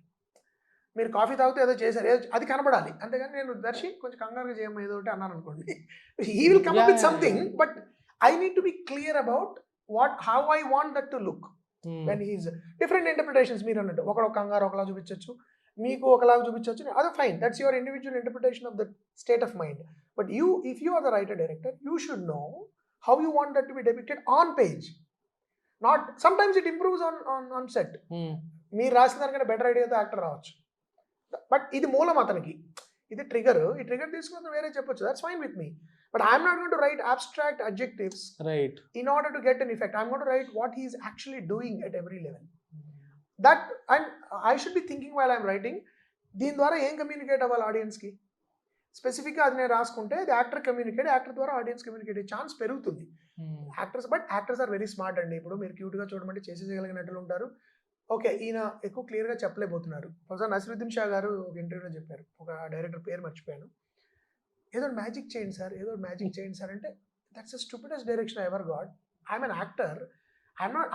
మీరు కాఫీ తాగుతూ ఏదో చేశారు, అది కనబడాలి. అంతేగాని నేను దర్శి కొంచెం కంగారుగా చేయమో ఏదో ఒకటి అన్నాను అనుకోండి, he will come up with something, but I need to be clear about how I want that to look. When he's different interpretations, మీరు అన్నట్టు ఒకడు కంగారు ఒకలా చూపించవచ్చు, మీకు ఒకలాగా చూపించవచ్చు, అది fine, that's your individual interpretation of that state of mind. But you, if you are the writer director, you should know how you want that to be depicted on page. Not sometimes it improves on set. మీరు రాసిన దానికంటే better ఐడియాతో actor రావచ్చు, but ఇది మూలం అతనికి, ఇది trigger. ఈ ట్రిగర్ తీసుకుని వేరే చెప్పొచ్చు, that's fine with me. But I'm not going to write abstract adjectives right in order to get an effect. I'm going to write what he's actually doing at every level. That, and I should be thinking while I'm writing, దీని ద్వారా ఏం communicate అవ్వాలి ఆడియన్స్కి స్పెసిఫిక్గా అది నేను రాసుకుంటే అది యాక్టర్ కమ్యూనికేట్, యాక్టర్ ద్వారా ఆడియన్స్ కమ్యూనికేట్ ఛాన్స్ పెరుగుతుంది. Actors, but actors are very smart అండి. ఇప్పుడు మీరు క్యూట్గా చూడమంటే చేసేయగలిగినట్లు ఉంటారు. ఓకే, ఈయన ఎక్కువ క్లియర్గా చెప్పలేకపోతున్నారు. ఫస్ట్ నసిరుద్దీన్ షా గారు ఒక ఇంటర్వ్యూలో చెప్పారు, ఒక డైరెక్టర్ పేరు మర్చిపోయాను, ఏదో మ్యాజిక్ చేయండి సార్, ఏదో మ్యాజిక్ చేయండి సార్ అంటే, that's the stupidest direction I ever got. I'm an actor,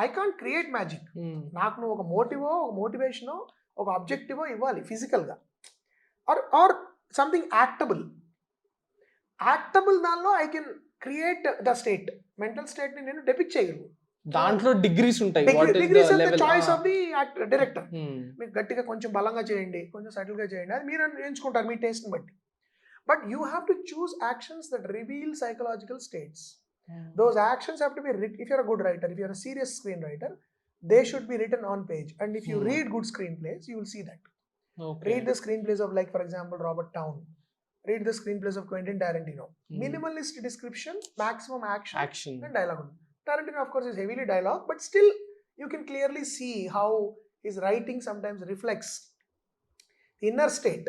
I can't create magic. నాకు నువ్వు ఒక మోటివో, ఒక మోటివేషనో, ఒక ఆబ్జెక్టివో ఇవ్వాలి ఫిజికల్గా, ఆర్ సంథింగ్ యాక్టబుల్. దానిలో I can create the state, mental స్టేట్ని నేను డెపిక్ట్ చేయగలను. దాంట్లో డిగ్రీస్ ఉంటాయి, degrees of the choice of the director. మీకు గట్టిగా కొంచెం బలంగా చేయండి, కొంచెం సటిల్గా చేయండి, అది మీరు ఎంచుకుంటారు మీ టేస్ట్ని బట్టి. But you have to choose actions that reveal psychological states. Those actions have to be written. If you're a good writer, if you're a serious screenwriter, they should be written on page. And if you read good screenplays, you will see that. Okay. Read the screenplays of, like, for example, Robert Town. read the screenplays of Quentin Tarantino. Minimalist description, maximum action and dialogue. Tarantino of course is heavily dialogue, but still you can clearly see how his writing sometimes reflects the inner state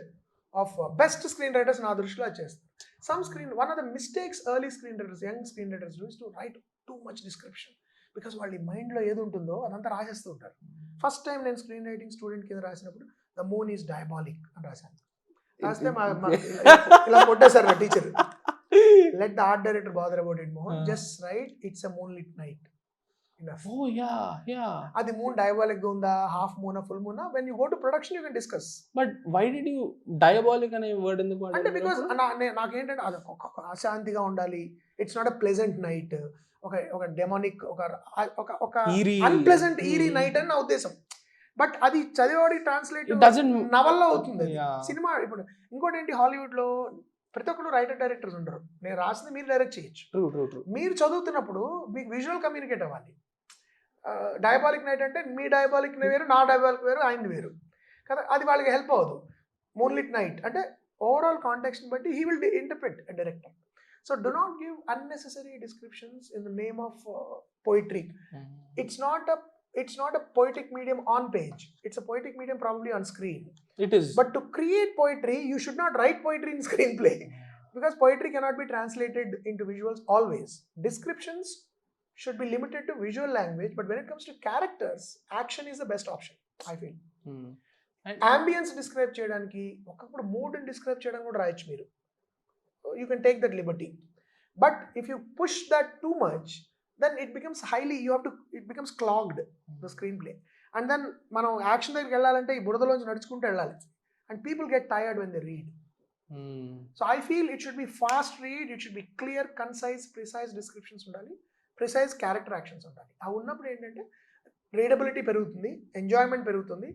of best screenwriters na దృష్టిలో వచ్చేస్తారు. One of the mistakes early screenwriters, young screenwriters do is to write too much description, because వాళ్ళ మైండ్లో ఏది ఉంటుందో అదంతా రాసేస్తూ ఉంటారు. First time నేను screen writing student కింద రాసినప్పుడు ద మూన్ ఈజ్ డయాబాలిక్ అని రాశాను. రాస్తే ఇలా కొట్టేశారు నా teacher. Let the art director bother about it Mohan, just write it's a moonlit night. అది మూన్ డయాబాలిక్ గా ఉందా, హాఫ్ మూనా, ఫుల్ మూనా, when you go to production you can discuss. But why did you diabolic అనే word ఎందుకు వాడారు? అంటే because నాకేంటంటే అది అశాంతిగా ఉండాలి, it's not a pleasant night, ఒక డెమోనిక్, ఒక అన్ప్లెజెంట్ ఈరీ నైట్ అని నా ఉద్దేశం. బట్ అది చదివేవాడి ట్రాన్స్లేట్ నవల్లో అవుతుంది సినిమా. ఇప్పుడు ఇంకోటి ఏంటి, హాలీవుడ్ లో ప్రతి ఒక్కరు రైటర్ డైరెక్టర్స్ ఉంటారు. నేను రాసింది మీరు డైరెక్ట్ చేయొచ్చు. మీరు చదువుతున్నప్పుడు మీకు విజువల్ కమ్యూనికేట్ అవ్వాలి. డయాబాలిక్ నైట్ అంటే మీ డయాబాలిక్ వేరు, నా డయాబాలిక్ వేరు, ఆయనది వేరు కదా, అది వాళ్ళకి హెల్ప్ అవ్వదు. మూన్లిట్ నైట్ అంటే ఓవరాల్ కాంటెక్స్ట్ బట్టి he will interpret a director. So do not give unnecessary descriptions in the name of poetry. It's not a poetic medium on page. It's a poetic medium probably on screen. It is. But to create poetry, you should not write poetry in screenplay, because poetry cannot be translated into visuals always. Descriptions should be limited to visual language, but when it comes to characters, action is the best option, I feel. Ambience describe cheyadaniki okappudu mood ni describe cheyadan kuda rayochu meeru. You can take that liberty, but if you push that too much, then it becomes it becomes clogged, the screenplay. And then మనం action దగ్గరికి వెళ్ళాలంటే ఈ బురదలోంచి నడుచుకుంటూ వెళ్ళాలి, and people get tired when they read. So I feel it should be fast read, it should be clear, concise, precise descriptions ఉండాలి, precise character actions ఉండాలి. అవి ఉన్నప్పుడు ఏంటంటే రీడబిలిటీ పెరుగుతుంది, ఎంజాయ్మెంట్ పెరుగుతుంది,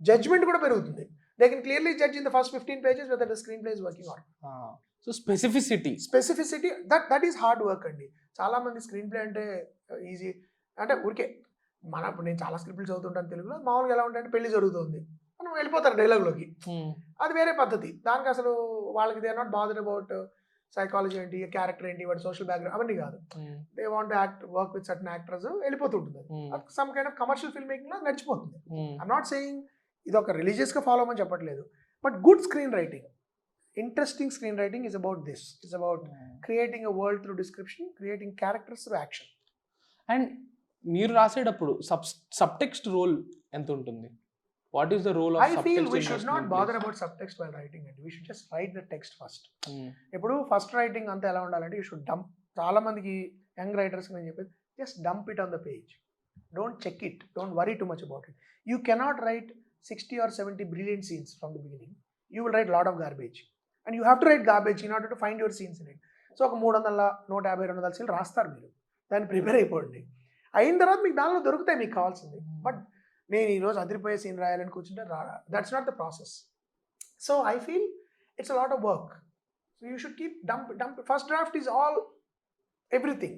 జడ్జ్మెంట్ కూడా పెరుగుతుంది. They can clearly judge in the first 15 pages whether the screenplay is working or not. So specificity that is hard work అండి. చాలా మంది స్క్రీన్ ప్లే అంటే ఈజీ అంటే ఊరికే ఇప్పుడు నేను చాలా స్క్రిప్ట్లు చదువుతుంటాను తెలుగులో. మామూలుగా ఎలా ఉంటాయంటే పెళ్లి జరుగుతుంది, మనం వెళ్ళిపోతారు డైలాగ్లోకి, అది వేరే పద్ధతి. దానికి అసలు వాళ్ళకి they are not bothered about psychology ఏంటి, క్యారెక్టర్ ఏంటి, వాటి సోషల్ బ్యాక్గ్రౌండ్ అవన్నీ కాదు. They want work with certain actors, వెళ్ళిపోతుంటుంది. Some kind of commercial film making లో నడిచిపోతుంది. ఐఎమ్ నాట్ సేయింగ్ ఇది ఒక రిలీజియస్గా ఫాలో అవ్వమని చెప్పట్లేదు, but good screen writing, interesting screenwriting is about this. It's about creating a world through description, creating characters through action. And మీరు రాసేటప్పుడు subtext role ఎంత ఉంటుంది? What is the role of subtext? I feel we should not bother about subtext while writing it. We should just write the text first. ఇప్పుడు first writing అంతా ఎలా ఉండాలంటే you should dump. చాలా మందికి young writers నేను చెప్పేది, just dump it on the page. Don't check it. Don't worry too much about it. You cannot write 60 or 70 brilliant scenes from the beginning. You will write a lot of garbage. And you have to write garbage in order to find your scenes in it. So ఒక 300, 150, 200 సీన్లు రాస్తారు మీరు, దాన్ని prepare అయిపోండి. అయిన తర్వాత మీకు దానిలో దొరుకుతాయి మీకు కావాల్సింది. బట్ నేను ఈరోజు అదిరిపోయే సీన్ రాయాలని కూర్చుంటే that's not the process. So I feel it's a lot of work. So you should keep dump. First draft is all everything.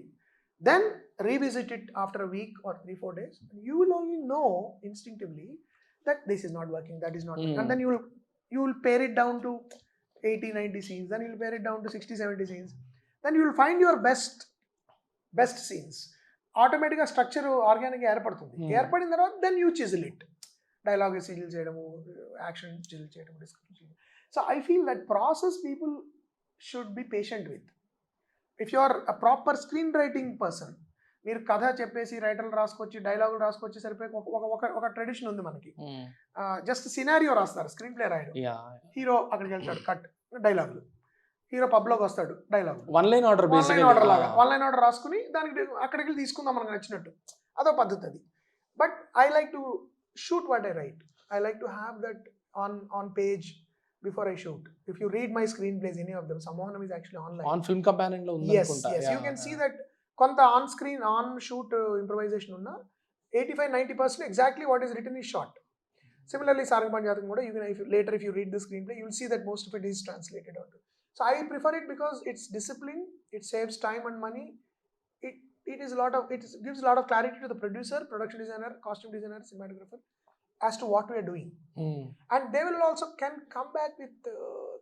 Then revisit it after a week or 3-4 days. You will only know instinctively that this is not working, that is not working. And then you will pare it down to 80-90 scenes, then you'll pare it down to 60-70 scenes, then you will find your best scenes. Automatically structure organic ఏర్పడుతుంది. ఏర్పడిన తర్వాత then you chisel it, dialogue chisel చేయడము, action chisel చేయడము, description. So I feel that process people should be patient with. If you are a proper screenwriting person, మీరు కథ చెప్పేసి రైటర్లు రాసుకొచ్చి డైలాగులు రాసుకొచ్చి సరిపోయి ఒక ట్రెడిషన్ ఉంది మనకి. జస్ట్ సినారియో రాస్తారు, స్క్రీన్ ప్లే రాయడం. హీరో అక్కడికి వెళ్తాడు, కట్ డైలాగులు. హీరో పబ్లోకి వస్తాడు, డైలాగులు. వన్ లైన్ ఆర్డర్ లాగా వన్ లైన్ ఆర్డర్ రాసుకుని దానికి అక్కడికి వెళ్ళి తీసుకుందాం మనకు నచ్చినట్టు, అదో పద్ధతి అది. But I like to shoot what I right. I like to have that on page before I shoot. If you read my screenplays, any of them, Sammohanam is actually online. On Film Companion lo undi anukunta. Yes, you can see that కొంత on screen on shoot improvisation ఉన్న 85-90% exactly what is written is shot. Similarly, Sarangapani Jathakam kuda, you can if you read the screenplay, you will see that most of it is translated onto. So I prefer it because it's discipline, it saves time and money. It gives a lot of clarity to the producer, production designer, costume designer, cinematographer as to what we are doing. And they will also can come back with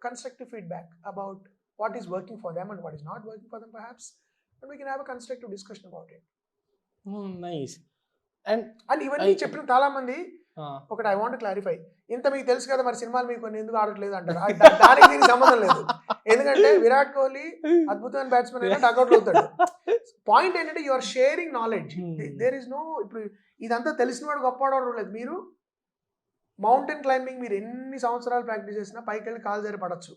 constructive feedback about what is working for them and what is not working for them perhaps, and we can have a constructive discussion about it. Nice. And and ఇవన్నీ చెప్పిన చాలా మంది ఒకటి I want clarify, ఇంత మీకు తెలుసు కదా మరి సినిమాలు మీకు కొన్ని ఎందుకు ఆడట్లేదు అంటారు. దానికి దీనికి సంబంధం లేదు. ఎందుకంటే విరాట్ కోహ్లీ అద్భుతమైన బ్యాట్స్మెన్ అయినా డక్అవుట్ అవుతాడు. పాయింట్ ఏంటంటే you are sharing knowledge. There is no, ఇప్పుడు ఇదంతా తెలిసిన వాడు గొప్పవాడు లేదు. మీరు మౌంటైన్ క్లైంబింగ్ మీరు ఎన్ని సంవత్సరాలు ప్రాక్టీస్ చేసినా పైకి వెళ్ళి కాలు జారి పడచ్చు.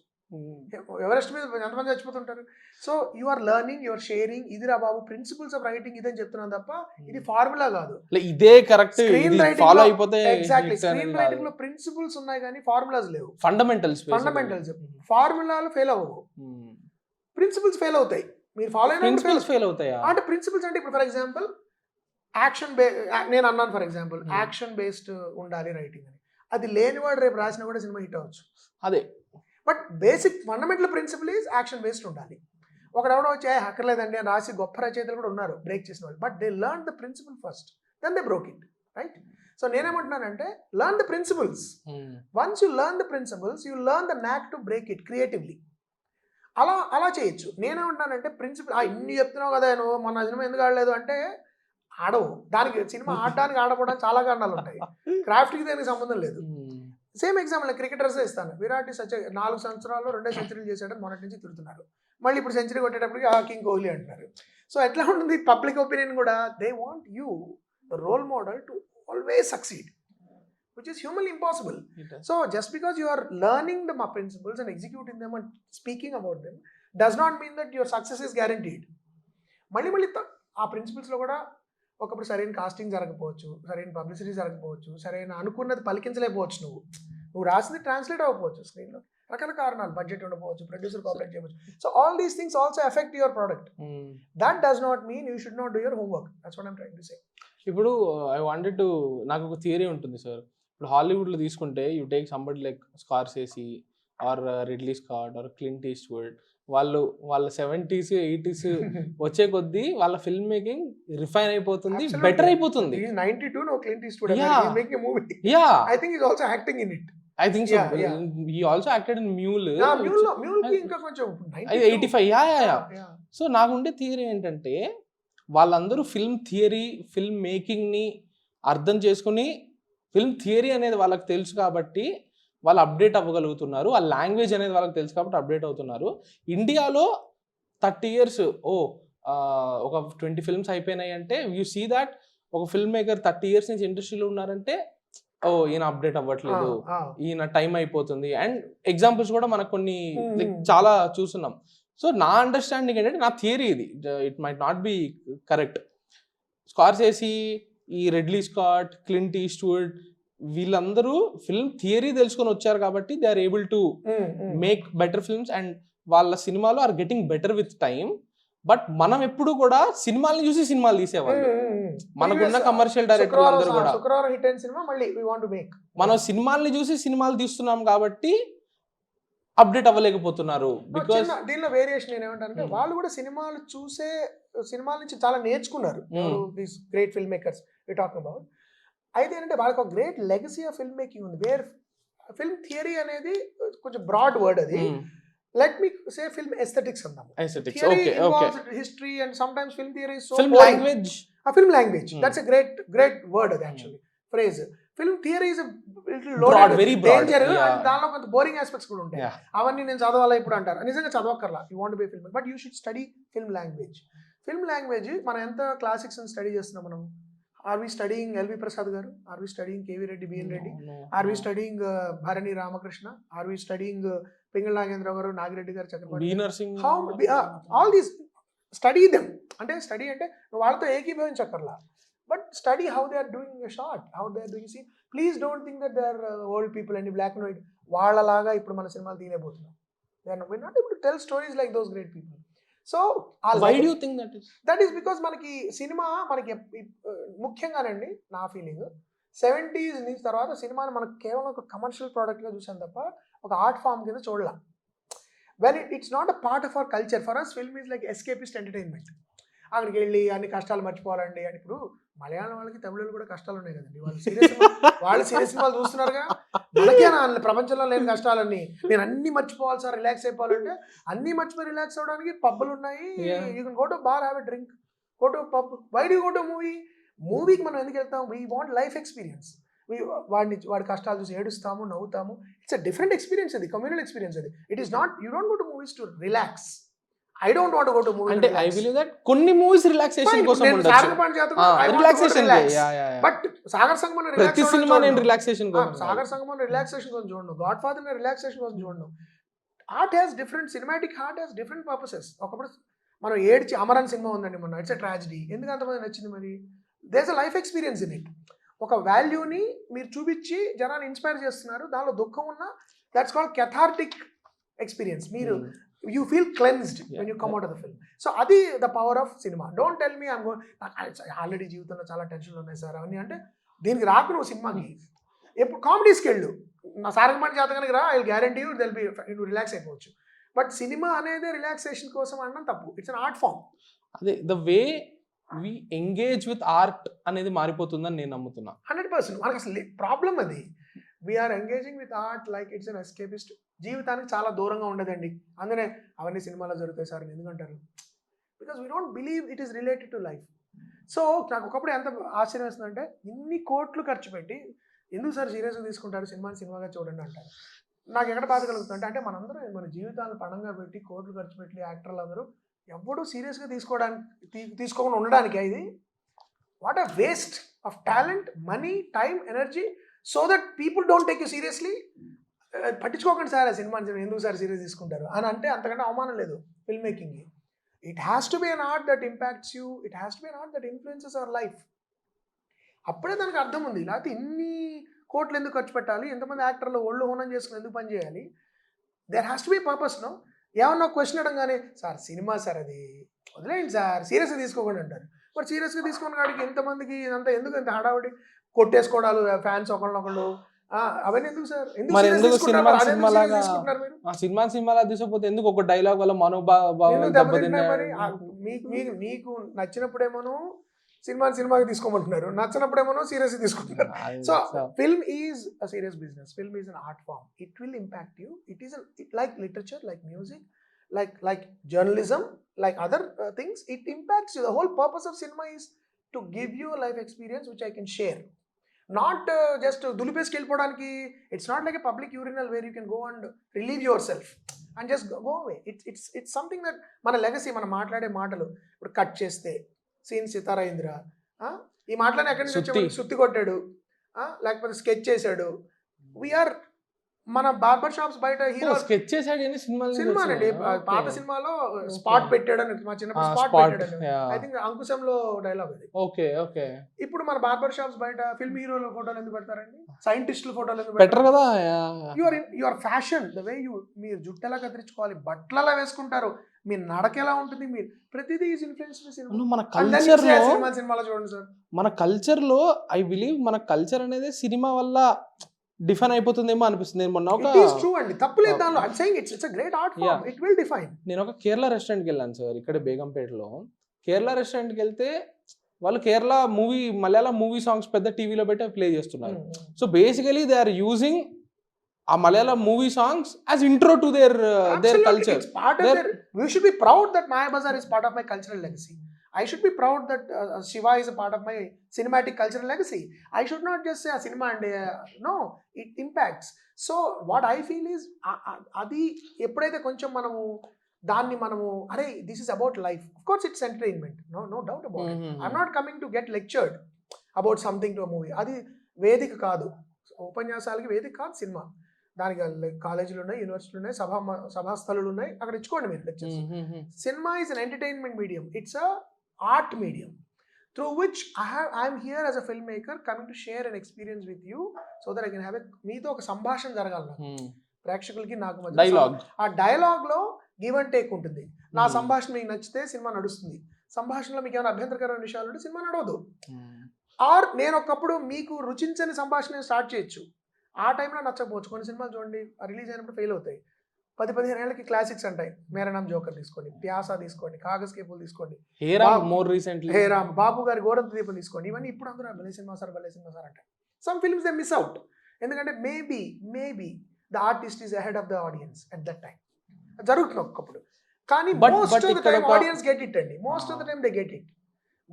ఎవరెస్ట్ మీద ఎంతమంది చచ్చిపోతుంటారు. So you are learning, you are sharing. ఇదిరా బాబు ప్రిన్సిపల్స్ ఆఫ్ రైటింగ్ ఇదని చెప్తున్నాను తప్ప ఇది ఫార్ములా కాదు. ఇదే కరెక్ట్ ఫాలో అయిపోతే ఎగ్జాక్ట్లీ స్క్రీన్ రైటింగ్ లో ప్రిన్సిపల్స్ ఉన్నాయి కానీ ఫార్ములాస్ లేవు. ఫండమెంటల్స్ ఫార్ములాలు ఫెయిల్ అవ్వవు, ప్రిన్సిపల్స్ ఫెయిల్ అవుతాయి. మీరు ఫాలో అయిన ఫెయిల్ అవుతాయా అంటే ప్రిన్సిపల్స్ అంటే ఇప్పుడు ఫర్ ఎగ్జాంపుల్ యాక్షన్ నేను అన్నాను ఫర్ ఎగ్జాంపుల్ యాక్షన్ బేస్డ్ ఉండాలి రైటింగ్ అని. అది లేనివాడు రేపు రాసినా కూడా సినిమా హిట్ అవ్వచ్చు. అదే but basic fundamental principle is action based ఉండాలి. ఒకడెవడో వచ్చి అక్కర్లేదండి అని రాసి గొప్ప రచయితలు కూడా ఉన్నారు బ్రేక్ చేసిన వాళ్ళు. But they learn the principle first, then they broke it, right? So నేనేమంటున్నానంటే learn the principles. Once you learn the principles you learn the knack to break it creatively. అలా చేయొచ్చు. నేనేమంటున్నానంటే ప్రిన్సిపల్ ఇన్ని చెప్తున్నావు కదా నువ్వు మన సినిమా ఎందుకు ఆడలేదు అంటే ఆడవు. దానికి సినిమా ఆడడానికి ఆడకపోవడానికి చాలా కారణాలు ఉంటాయి. క్రాఫ్ట్కి దానికి సంబంధం లేదు. సేమ్ ఎగ్జాంపుల్ క్రికెటర్స్ ఇస్తాను. విరాట్ 4 సంవత్సరాల్లో 2 సెంచరీలు చేశాడని మొన్నటి నుంచి తిరుగుతున్నారు. మళ్ళీ ఇప్పుడు సెంచరీ కొట్టేటప్పటికి కింగ్ కోహ్లీ అంటున్నారు. సో ఎట్లా ఉంటుంది పబ్లిక్ ఒపీనియన్ కూడా, they want you the role model to always succeed, which is humanly impossible. So just because you are learning the principles and executing them and speaking about them does not mean that your success is guaranteed. మళ్ళీ ఆ ప్రిన్సిపల్స్లో కూడా ఒకప్పుడు సరైన casting జరగకపోవచ్చు, సరైన publicity జరగకపోవచ్చు, సరైన అనుకున్నది పలికించలేకపోవచ్చు, నువ్వు రాసింది ట్రాన్స్లేట్ అవ్వకపోవచ్చు స్క్రీన్లో, రకరకాల కారణాలు, బడ్జెట్ ఉండకపోవచ్చు, ప్రొడ్యూసర్ కోఆపరేట్ చేయవచ్చు. So all these things also effect your product. That does not mean you should not do your homework. That's what I'm trying to say. ఇప్పుడు ఐ వాంటెడ్ టు, నాకు ఒక theory ఉంటుంది sir. ఇప్పుడు హాలీవుడ్లో తీసుకుంటే you take somebody like Scorsese or Ridley Scott or Clint Eastwood, వాళ్ళ 70s 80s వచ్చే కొద్దీ వాళ్ళ ఫిల్మ్ మేకింగ్ రిఫైన్ అయిపోతుంది, బెటర్ అయిపోతుంది. 92 no Clint Eastwood making a movie. I think he's also acting in it. I think so. He also acted in Mule. Mule ki inka koncham 85. Yeah. So nakunde theory ఏంటంటే వాళ్ళందరూ film theory, film making ని అర్థం చేసుకుని, film theory అనేది వాళ్ళకి తెలుసు కాబట్టి వాళ్ళు అప్డేట్ అవ్వగలుగుతున్నారు. ఆ లాంగ్వేజ్ అనేది వాళ్ళకి తెలుసు కాబట్టి అప్డేట్ అవుతున్నారు. ఇండియాలో 30 years ఒక 20 films అయిపోయినాయి అంటే యూ సీ దాట్ ఒక ఫిల్మ్ మేకర్ 30 years నుంచి ఇండస్ట్రీలో ఉన్నారంటే ఈయన అప్డేట్ అవ్వట్లేదు, ఈయన టైం అయిపోతుంది. అండ్ ఎగ్జాంపుల్స్ కూడా మనకు కొన్ని చాలా చూస్తున్నాం. సో నా అండర్స్టాండింగ్ ఏంటంటే, నా థియరీ ఇది, it might not be correct. Scorsese, ఈ రిడ్లీ స్కాట్, క్లింట్ ఈస్ట్వుడ్ వీళ్ళందరూ ఫిల్మ్ థియరీ తెలుసుకొని వచ్చారు కాబట్టి they are able to make better films and వాళ్ళ సినిమాలు are getting better with time. But మనం ఎప్పుడు కూడా సినిమాల్ని చూసి సినిమాలు తీసేవాళ్ళు. మనకున్న కమర్షియల్ డైరెక్టర్లు అందరూ కూడా మనం సినిమాల్ని చూసి సినిమాలు తీస్తున్నాం కాబట్టి అప్డేట్ అవ్వలేకపోతున్నారు. బికాస్ దీనిలో వేరియేషన్ ఏమంటారంటే వాళ్ళు కూడా సినిమాలు చూసే సినిమాల నుంచి చాలా నేర్చుకున్నారు. These great film makers we talk about. అయితే ఏంటంటే వాళ్ళకి ఒక great legacy of film making ఉంది. వేర్ ఫిల్మ్ థియరీ అనేది కొంచెం బ్రాడ్ వర్డ్ అది. Let me say film aesthetics అందాము. History and some times film theory is so film language. Film language, that's a great word అది actually phrase. Film theory is loaded, very danger. దానిలో కొంత boring aspects కూడా ఉంటాయి. అవన్నీ నేను చదవాలా ఇప్పుడు అంటారు. నిజంగా చదవక్కర్లా, you want be film, but you should study film language. Film language మనం ఎంత క్లాసిక్స్ స్టడీ చేస్తున్నాం మనం. Are we studying L.V. Prasad garu? Are we studying K.V. Reddy, B.N. Reddy? Are we studying Bharani Ramakrishna? Are we studying Pingal Nagendra garu, Nagireddy garu, Chakrabarti? B. Nursing. How all these study them. Ante study ante వాళ్ళతో ఏకీభవించక్కర్లా, but study how they are doing a shot, how they are doing scene. Please don't think that they are old people and black and white. వాళ్ళలాగా ఇప్పుడు మన సినిమాలు తీయలేకపోతున్నాం. We're not able to tell stories like those great people. So why do you think that is because మనకి cinema మనకి ముఖ్యంగానండి నా feeling 70s నుంచి తర్వాత సినిమాని మనకు కేవలం ఒక కమర్షియల్ ప్రోడక్ట్గా చూసాం తప్ప ఒక ఆర్ట్ ఫామ్ కింద చూడలా. When it's not a part of our culture. For us film is like escapist entertainment. అక్కడికి వెళ్ళి అన్ని కష్టాలు మర్చిపోవాలండి అని. ఇప్పుడు మలయాళం వాళ్ళకి తమిళ కూడా కష్టాలు ఉన్నాయి కదండి. వాళ్ళు సీరియస్ సినిమాలు చూస్తున్నారుగా. మనకేనా ప్రపంచంలో లేని కష్టాలన్నీ. నేను అన్ని మర్చిపోవాలి సార్, రిలాక్స్ అయిపోవాలంటే అన్ని మర్చిపోయి రిలాక్స్ అవ్వడానికి పబ్బులు ఉన్నాయి. You can go to bar, have a drink, go to pub. Why do you go to మూవీకి మనం ఎందుకు వెళ్తాం? We want life experience. వాడి కష్టాలు చూసి ఏడుస్తాము, నవ్వుతాము. ఇట్స్ అ డిఫరెంట్ ఎక్స్పీరియన్స్, అది కమ్యూనల్ ఎక్స్పీరియన్స్. అది it is not, you don't go to movies to relax. I don't want to go to movie అంటే ఐ బిలీవ్ దట్ కొన్ని మూవీస్ రిలాక్సేషన్ కోసం ఉండొచ్చు. రిలాక్సేషన్ బట్ సాగర్ సంగమం ప్రతి సినిమా నేను relaxation కోసం, సాగర్ సంగమం relaxation కోసం చూడను, గాడ్ ఫాదర్ రిలాక్సేషన్ కోసం చూడను. Art has different, cinematic art has different purposes. ఒకప్పుడు మనం ఏడ్చి అమరన్ సినిమా ఉందండి మొన్న, ఇట్స్ ఎ ట్రాజడీ. ఎందుకు అంతమంది నచ్చింది? మరి there is a life experience in it. ఒక వాల్యూని మీరు చూపించి జనాన్ని ఇన్స్పైర్ చేస్తున్నారు, దానిలో దుఃఖం ఉన్న, దట్స్ కాల్డ్ కెథార్టిక్ ఎక్స్పీరియన్స్. మీరు you feel cleansed when you come out of the film. So adi the power of cinema. Don't tell me I'm going already జీవితంలో చాలా టెన్షన్లు ఉన్నాయి సార్ అవన్నీ అంటే దీనికి రాకు నువ్వు సినిమాకి. ఎప్పుడు కామెడీస్కి వెళ్ళు, నా సారంగమణి జాతకానికి రా, I will guarantee you they'll be, నువ్వు రిలాక్స్ అయిపోవచ్చు. బట్ సినిమా అనేది రిలాక్సేషన్ కోసం అనడం తప్పు. It's an art form. అదే the way we engage with art అనేది మారిపోతుందని నేను నమ్ముతున్నా. 100%. మనకు అసలు ప్రాబ్లం అది. We're engaging with art like it's an escapist. జీవితానికి చాలా దూరంగా ఉండదండి. అందుకనే అవన్నీ సినిమాలో జరుగుతాయి సార్ అని ఎందుకంటారు? Because we don't believe it is related to life. So నాకు ఒకప్పుడు ఎంత ఆశ్చర్యం వేస్తుందంటే, ఇన్ని కోట్లు ఖర్చు పెట్టి ఎందుకు సార్ సీరియస్గా తీసుకుంటారు, సినిమాని సినిమాగా చూడండి అంటారు. నాకు ఎక్కడ బాధ కలుగుతుందంటే, అంటే మనందరం మన జీవితాలను పణంగా పెట్టి కోట్లు ఖర్చు పెట్టి యాక్టర్లు అందరూ ఎవడూ సీరియస్గా తీసుకోకుండా ఉండడానికి ఇది what a waste of talent, money, time, energy, so that people don't take you seriously. పట్టించుకోకండి సార్ ఆ సినిమాని ఎందుకు సార్ సీరియస్ తీసుకుంటారు అని అంటే అంతకంటే అవమానం లేదు ఫిల్మ్ మేకింగ్కి. It has to be an art that impacts you, it has to be an art that influences our life. అప్పుడే దానికి అర్థం ఉంది. లేకపోతే ఇన్ని కోట్లు ఎందుకు ఖర్చు పెట్టాలి, ఎంతమంది యాక్టర్లు ఒళ్ళు హోనం చేసుకుని ఎందుకు పని చేయాలి? There has to be purpose. No ఏమన్నా క్వశ్చన్ అడగానే సార్ సినిమా సార్ అది వదిలేయండి సార్ సీరియస్గా తీసుకోకండి అంటారు. మరి సీరియస్గా తీసుకున్న కాడికి ఎంతమందికి ఇదంతా ఎందుకు ఇంత హడావుడి, కొట్టేసుకోవడాలు ఫ్యాన్స్ ఒకళ్ళొకళ్ళు, అవన్నీ ఎందుకు సార్? మరి ఎందుకు సినిమాలా తీసుకోకపోతే ఎందుకు ఒక డైలాగ్ వల్ల మనోభావం మీకు నచ్చినప్పుడేమో సినిమాకి తీసుకోమంటున్నారు, నచ్చినప్పుడేమో సీరియస్ తీసుకుంటున్నారు. So film is a serious business. Film is an art form. It will impact you. It is like literature, like music, like journalism, like other things. It impacts you. The whole purpose of cinema is to give you a life experience which I can share. Not just dulipeski vellipodaniki. It's not like a public urinal where you can go and relieve yourself and just go away. It's something that mana legacy, mana maatlade maatalu ippudu cut cheste scene Sitara Indra ee maatlane ekkadi nunchi sutti kottadu lekapothe sketch chesadu. We are మన barber shops బయట hero sketch చేసాడు cinema అండి. పాత సినిమాలో spot పెట్టాడని, మా చిన్నప్పుడు spot పెట్టాడని, I think అంకుశంలో dialogue అది. Okay okay. ఇప్పుడు మన బార్బర్ షాప్స్ బయట ఫిల్మ్ హీరోల ఫోటోలు ఎందుకు పెడతారండి? సైంటిస్టుల ఫోటోలు ఎందుకు పెట్టరు కదా? యువర్ ఫ్యాషన్, ద వే మీరు జుట్టు ఎలా కత్తిరించుకోవాలి, బట్టలు ఎలా వేసుకుంటారు, మీ నడక ఎలా ఉంటుంది, మీరు ప్రతిదీ ఈజ్ ఇన్ఫ్లుయెన్స్. మన కల్చర్ లో సినిమాలో చూడండి సార్, మన కల్చర్ లో ఐ బిలీవ్ మన కల్చర్ అనేది సినిమా వల్ల డిఫైన్ అయిపోతుందేమో అనిపిస్తుంది. మొన్న నేను ఒక కేరళ రెస్టారెంట్కి వెళ్ళాను సార్, ఇక్కడ బేగంపేటలో. కేరళ రెస్టారెంట్కి వెళ్తే వాళ్ళు Kerala movie, Malayalam movie songs పెద్ద టీవీలో పెట్టి ప్లే చేస్తున్నారు. So basically they are using a Malayalam movie songs as intro to their culture. We should be proud that Maya Bazaar is part of my cultural legacy. I should be proud that Shiva is a part of my cinematic cultural legacy. I should not just say a cinema and no, it impacts. So what I feel is adi eppudaithe koncham manamu danni manamu are this is about life. Of course it's entertainment, no doubt about it. I'm not coming to get lectured about something to a movie. Adi vedika kaadu, ఉపన్యాసాలకి వేదిక కాదు cinema. దానికి కాలేజీలు ఉన్నాయి, యూనివర్సిటీలు ఉన్నాయి, సభాస్థలు ఉన్నాయి, అక్కడ ఇచ్చుకోండి మీరు lectures. Cinema is an entertainment medium. It's a art medium through which I am here as a filmmaker coming to share an experience with you so that I can have meeto oka sambhashana jaragalna ప్రేక్షకులకి నాకు మధ్య dialogue. ఆ dialogue లో give and take ఉంటుంది. నా సంభాషణ మీకు నచ్చితే సినిమా నడుస్తుంది, సంభాషణలో మీకు ఏమైనా అభ్యంతరకరమైన విషయాలు ఉంటే సినిమా నడవదు. ఆర్ నేను ఒకప్పుడు మీకు రుచించని సంభాషణ స్టార్ట్ చేయొచ్చు, ఆ టైంలో నచ్చకపోవచ్చు. కొన్ని సినిమాలు చూడండి రిలీజ్ అయినప్పుడు ఫెయిల్ అవుతాయి. 10-15 ఏళ్ళకి క్లాసిక్స్ అంటాయి. మేరా నామ్ జోకర్ తీసుకోండి, ప్యాసా తీసుకోండి, కాగజ్ కే పూల్ తీసుకోండి, మోర్ రీసెంట్లీ హేరామ్, బాబు గారి గోరంత దీపం తీసుకోండి. ఇవన్నీ ఇప్పుడు అందరూ భలే సినిమా సార్ అంటారు. Some films they miss out, ఎందుకంటే maybe the artist is ahead of the audience at that time. జరుగుతుంది ఒక్కప్పుడు. కానీ most of the time audience get it అండి. Most of the time they get it.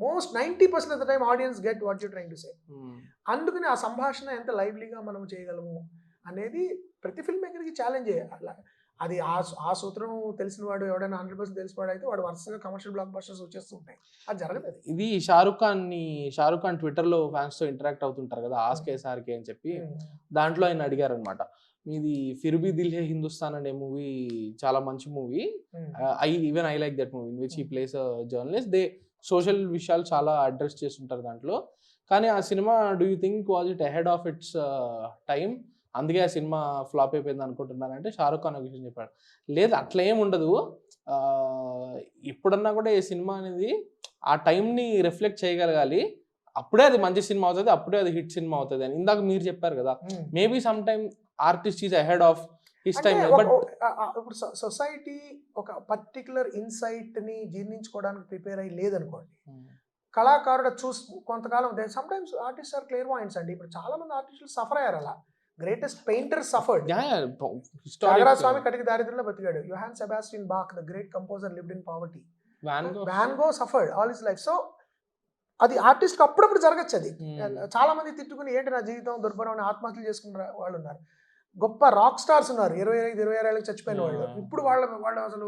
Most 90% of the time audience get what you trying to సే. అందుకని ఆ సంభాషణ ఎంత లైవ్లీగా మనం చేయగలము అనేది ప్రతి ఫిల్మ్ మేకర్కి ఛాలెంజ్. అది ఆ సూత్రం తెలిసిన వాడు ఎవడైనా 100% తెలిసినవాడు అయితే వాడు వరుసగా కమర్షియల్ బ్లాక్ బస్టర్స్ వచ్చేస్తూ ఉంటాయి. అది జరగదు. ఇది షారుఖ్ ఖాన్ ట్విట్టర్లో ఫ్యాన్స్ తో ఇంటరాక్ట్ అవుతుంటారు కదా, ఆస్కే సార్కే అని చెప్పి. దాంట్లో ఆయన అడిగారు అనమాట, మీది ఫిర్ భీ దిల్ హే హిందుస్థాన్ అనే మూవీ చాలా మంచి movie, I like that movie in which he plays journalist. They social విషయాలు చాలా అడ్రస్ చేస్తుంటారు దాంట్లో. కానీ ఆ cinema do you think was it ahead of it's time, అందుకే ఆ సినిమా ఫ్లాప్ అయిపోయింది అనుకుంటున్నారంటే షారుఖ్ ఖాన్ ఒక విషయం చెప్పాడు, లేదు అట్లా ఏం ఉండదు, ఎప్పుడన్నా కూడా ఈ సినిమా అనేది ఆ టైంని రిఫ్లెక్ట్ చేయగలగాలి, అప్పుడే అది మంచి సినిమా అవుతుంది, అప్పుడే అది హిట్ సినిమా అవుతుంది అని ఇందాక మీరు చెప్పారు కదా. Maybe some time artist is ahead of his time. But ఇప్పుడు సొసైటీ ఒక పర్టికులర్ ఇన్సైట్ ని జీర్ణించుకోవడానికి ప్రిపేర్ అయ్యి లేదనుకోండి, కళాకారుడు చూసి కొంతకాలం sometimes artist are clear points అండి. ఇప్పుడు చాలా మంది ఆర్టిస్టులు సఫర్ అయ్యారు. అలా గ్రేటెస్ట్ పెయింటర్ సఫర్డ్. త్యాగరాజస్వామి కటిక దారిద్ర్యంలో బతికాడు. Johann Sebastian Bach the great composer lived in poverty. Van Gogh suffered all his life. So అది ఆర్టిస్ట్ అప్పుడప్పుడు జరగచ్చు. అది చాలా మంది తిట్టుకుని ఏంటి నా జీవితం దుర్భరం అని ఆత్మహత్యలు చేసుకున్న వాళ్ళు ఉన్నారు. గొప్ప రాక్ స్టార్స్ ఉన్నారు 25-26 ఏళ్ళకి చచ్చిపోయిన వాళ్ళు. ఇప్పుడు వాళ్ళు అసలు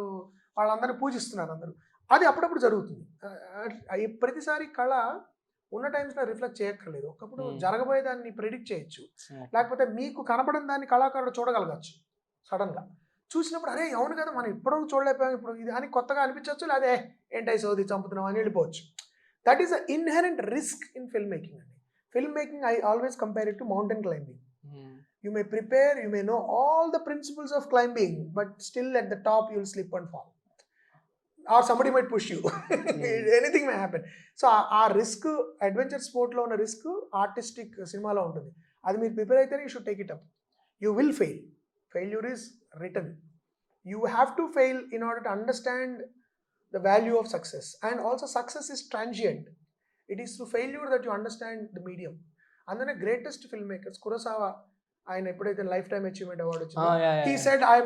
వాళ్ళందరినీ పూజిస్తున్నారు అందరూ. అది అప్పుడప్పుడు జరుగుతుంది. ప్రతిసారి కళ ఉన్న టైమ్స్లో రిఫ్లెక్ట్ చేయక్కర్లేదు. ఒకప్పుడు జరగబోయే దాన్ని ప్రిడిక్ట్ చేయొచ్చు, లేకపోతే మీకు కనపడిన దాన్ని కళాకారుడు చూడగలగచ్చు. సడన్గా చూసినప్పుడు అరే అవును కదా మనం ఇప్పుడు చూడలేకపోయాం, ఇప్పుడు ఇది అని కొత్తగా అనిపించవచ్చు, లేదా ఏంటై సోది చంపుతున్నాం అని వెళ్ళిపోవచ్చు. That is a inherent risk in film making అండి. Film making I always compare it to mountain climbing. You may prepare, you may know all the principles of climbing, but still at the top you'll slip and fall. Or somebody might push you. Anything may happen. So our risk, adventure sport lo una risk, artistic cinema lo untundi. Adi meer prepare aithe you should take it up. You will fail. Failure is written. You have to fail in order to understand the value of success. And also success is transient. It is through failure that you understand the medium. Andane greatest filmmakers, Kurosawa, ఆయన ఎప్పుడైతే life time achievement award వచ్చిందో, he said I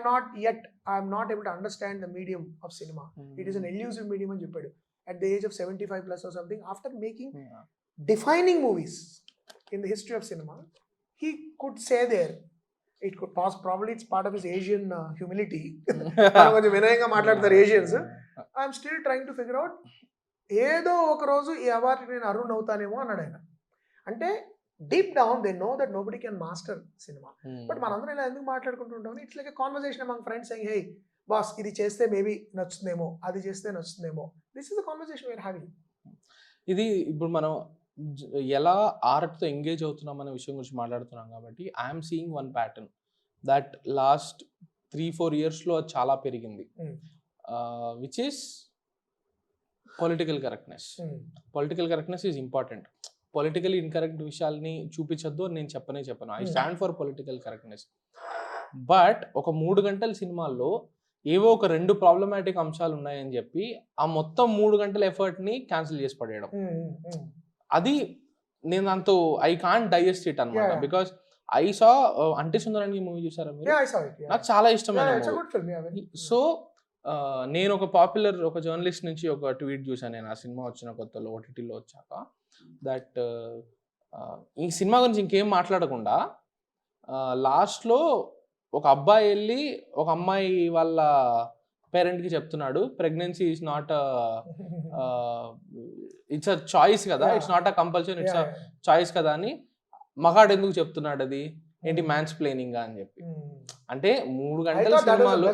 am not able to understand the medium of cinema. It is an elusive medium అని చెప్పాడు. At the age of 75 plus or something, after making defining movies in the history of cinema, he could say there, it could probably it's part of his Asian humility. కొంచెం వినయంగా మాట్లాడతారు Asians. I am still trying to figure out ఏదో ఒక రోజు ఈ award నేను అరుణ్ అవుతానేమో అన్నాడు ఆయన. అంటే deep down they know that nobody can master cinema. But మనందరం ఇలా ఎందుకు మాట్లాడుకుంటుంటాం? It's like a conversation among friends saying hey boss ఇది చేస్తే మేబీ నచ్చుతుందేమో, అది చేస్తే నచ్చుతుందేమో. This is the conversation we're having. ఇది ఇప్పుడు మనం ఎలా ఆర్ట్తో ఎంగేజ్ అవుతున్నాం అనే విషయం గురించి మాట్లాడుతున్నాం కాబట్టి I'm seeing one pattern that last 3-4 yearsలో చాలా పెరిగింది, which is political correctness. Political correctness is important. Politically incorrect విషయాల్ని చూపించద్దు అని నేను చెప్పను. I stand for political correctness. But ఒక 3 గంటల సినిమాల్లో ఏవో ఒక 2 ప్రాబ్లమాటిక్ అంశాలు ఉన్నాయని చెప్పి ఆ మొత్తం 3 గంటల ఎఫర్ట్ని క్యాన్సిల్ చేసి పడేయడం, అది నేను దాంతో ఐ కాంట్ డైజెస్ట్ ఇట్ అనమాట. బికాస్ ఐ సా అంటే సుందరానికి మూవీ చూసారా మీరు? నాకు చాలా ఇష్టమైన మూవీ. సో నేను ఒక జర్నలిస్ట్ నుంచి ఒక ట్వీట్ చూసాను నేను ఆ సినిమా వచ్చిన కొత్తలో ఓటీటీలో వచ్చాక, దట్ ఈ సినిమా గురించి ఇంకేం మాట్లాడకుండా లాస్ట్లో ఒక అబ్బాయి వెళ్ళి ఒక అమ్మాయి వాళ్ళ పేరెంట్కి చెప్తున్నాడు pregnancy is not it's a choice కదా, it's not a compulsory, it's a choice కదా అని. మగాడు ఎందుకు చెప్తున్నాడు అది ఏంటి మ్యాన్స్ ప్లేనింగ్ అని చెప్పి. అంటే 3 గంటల సినిమాలో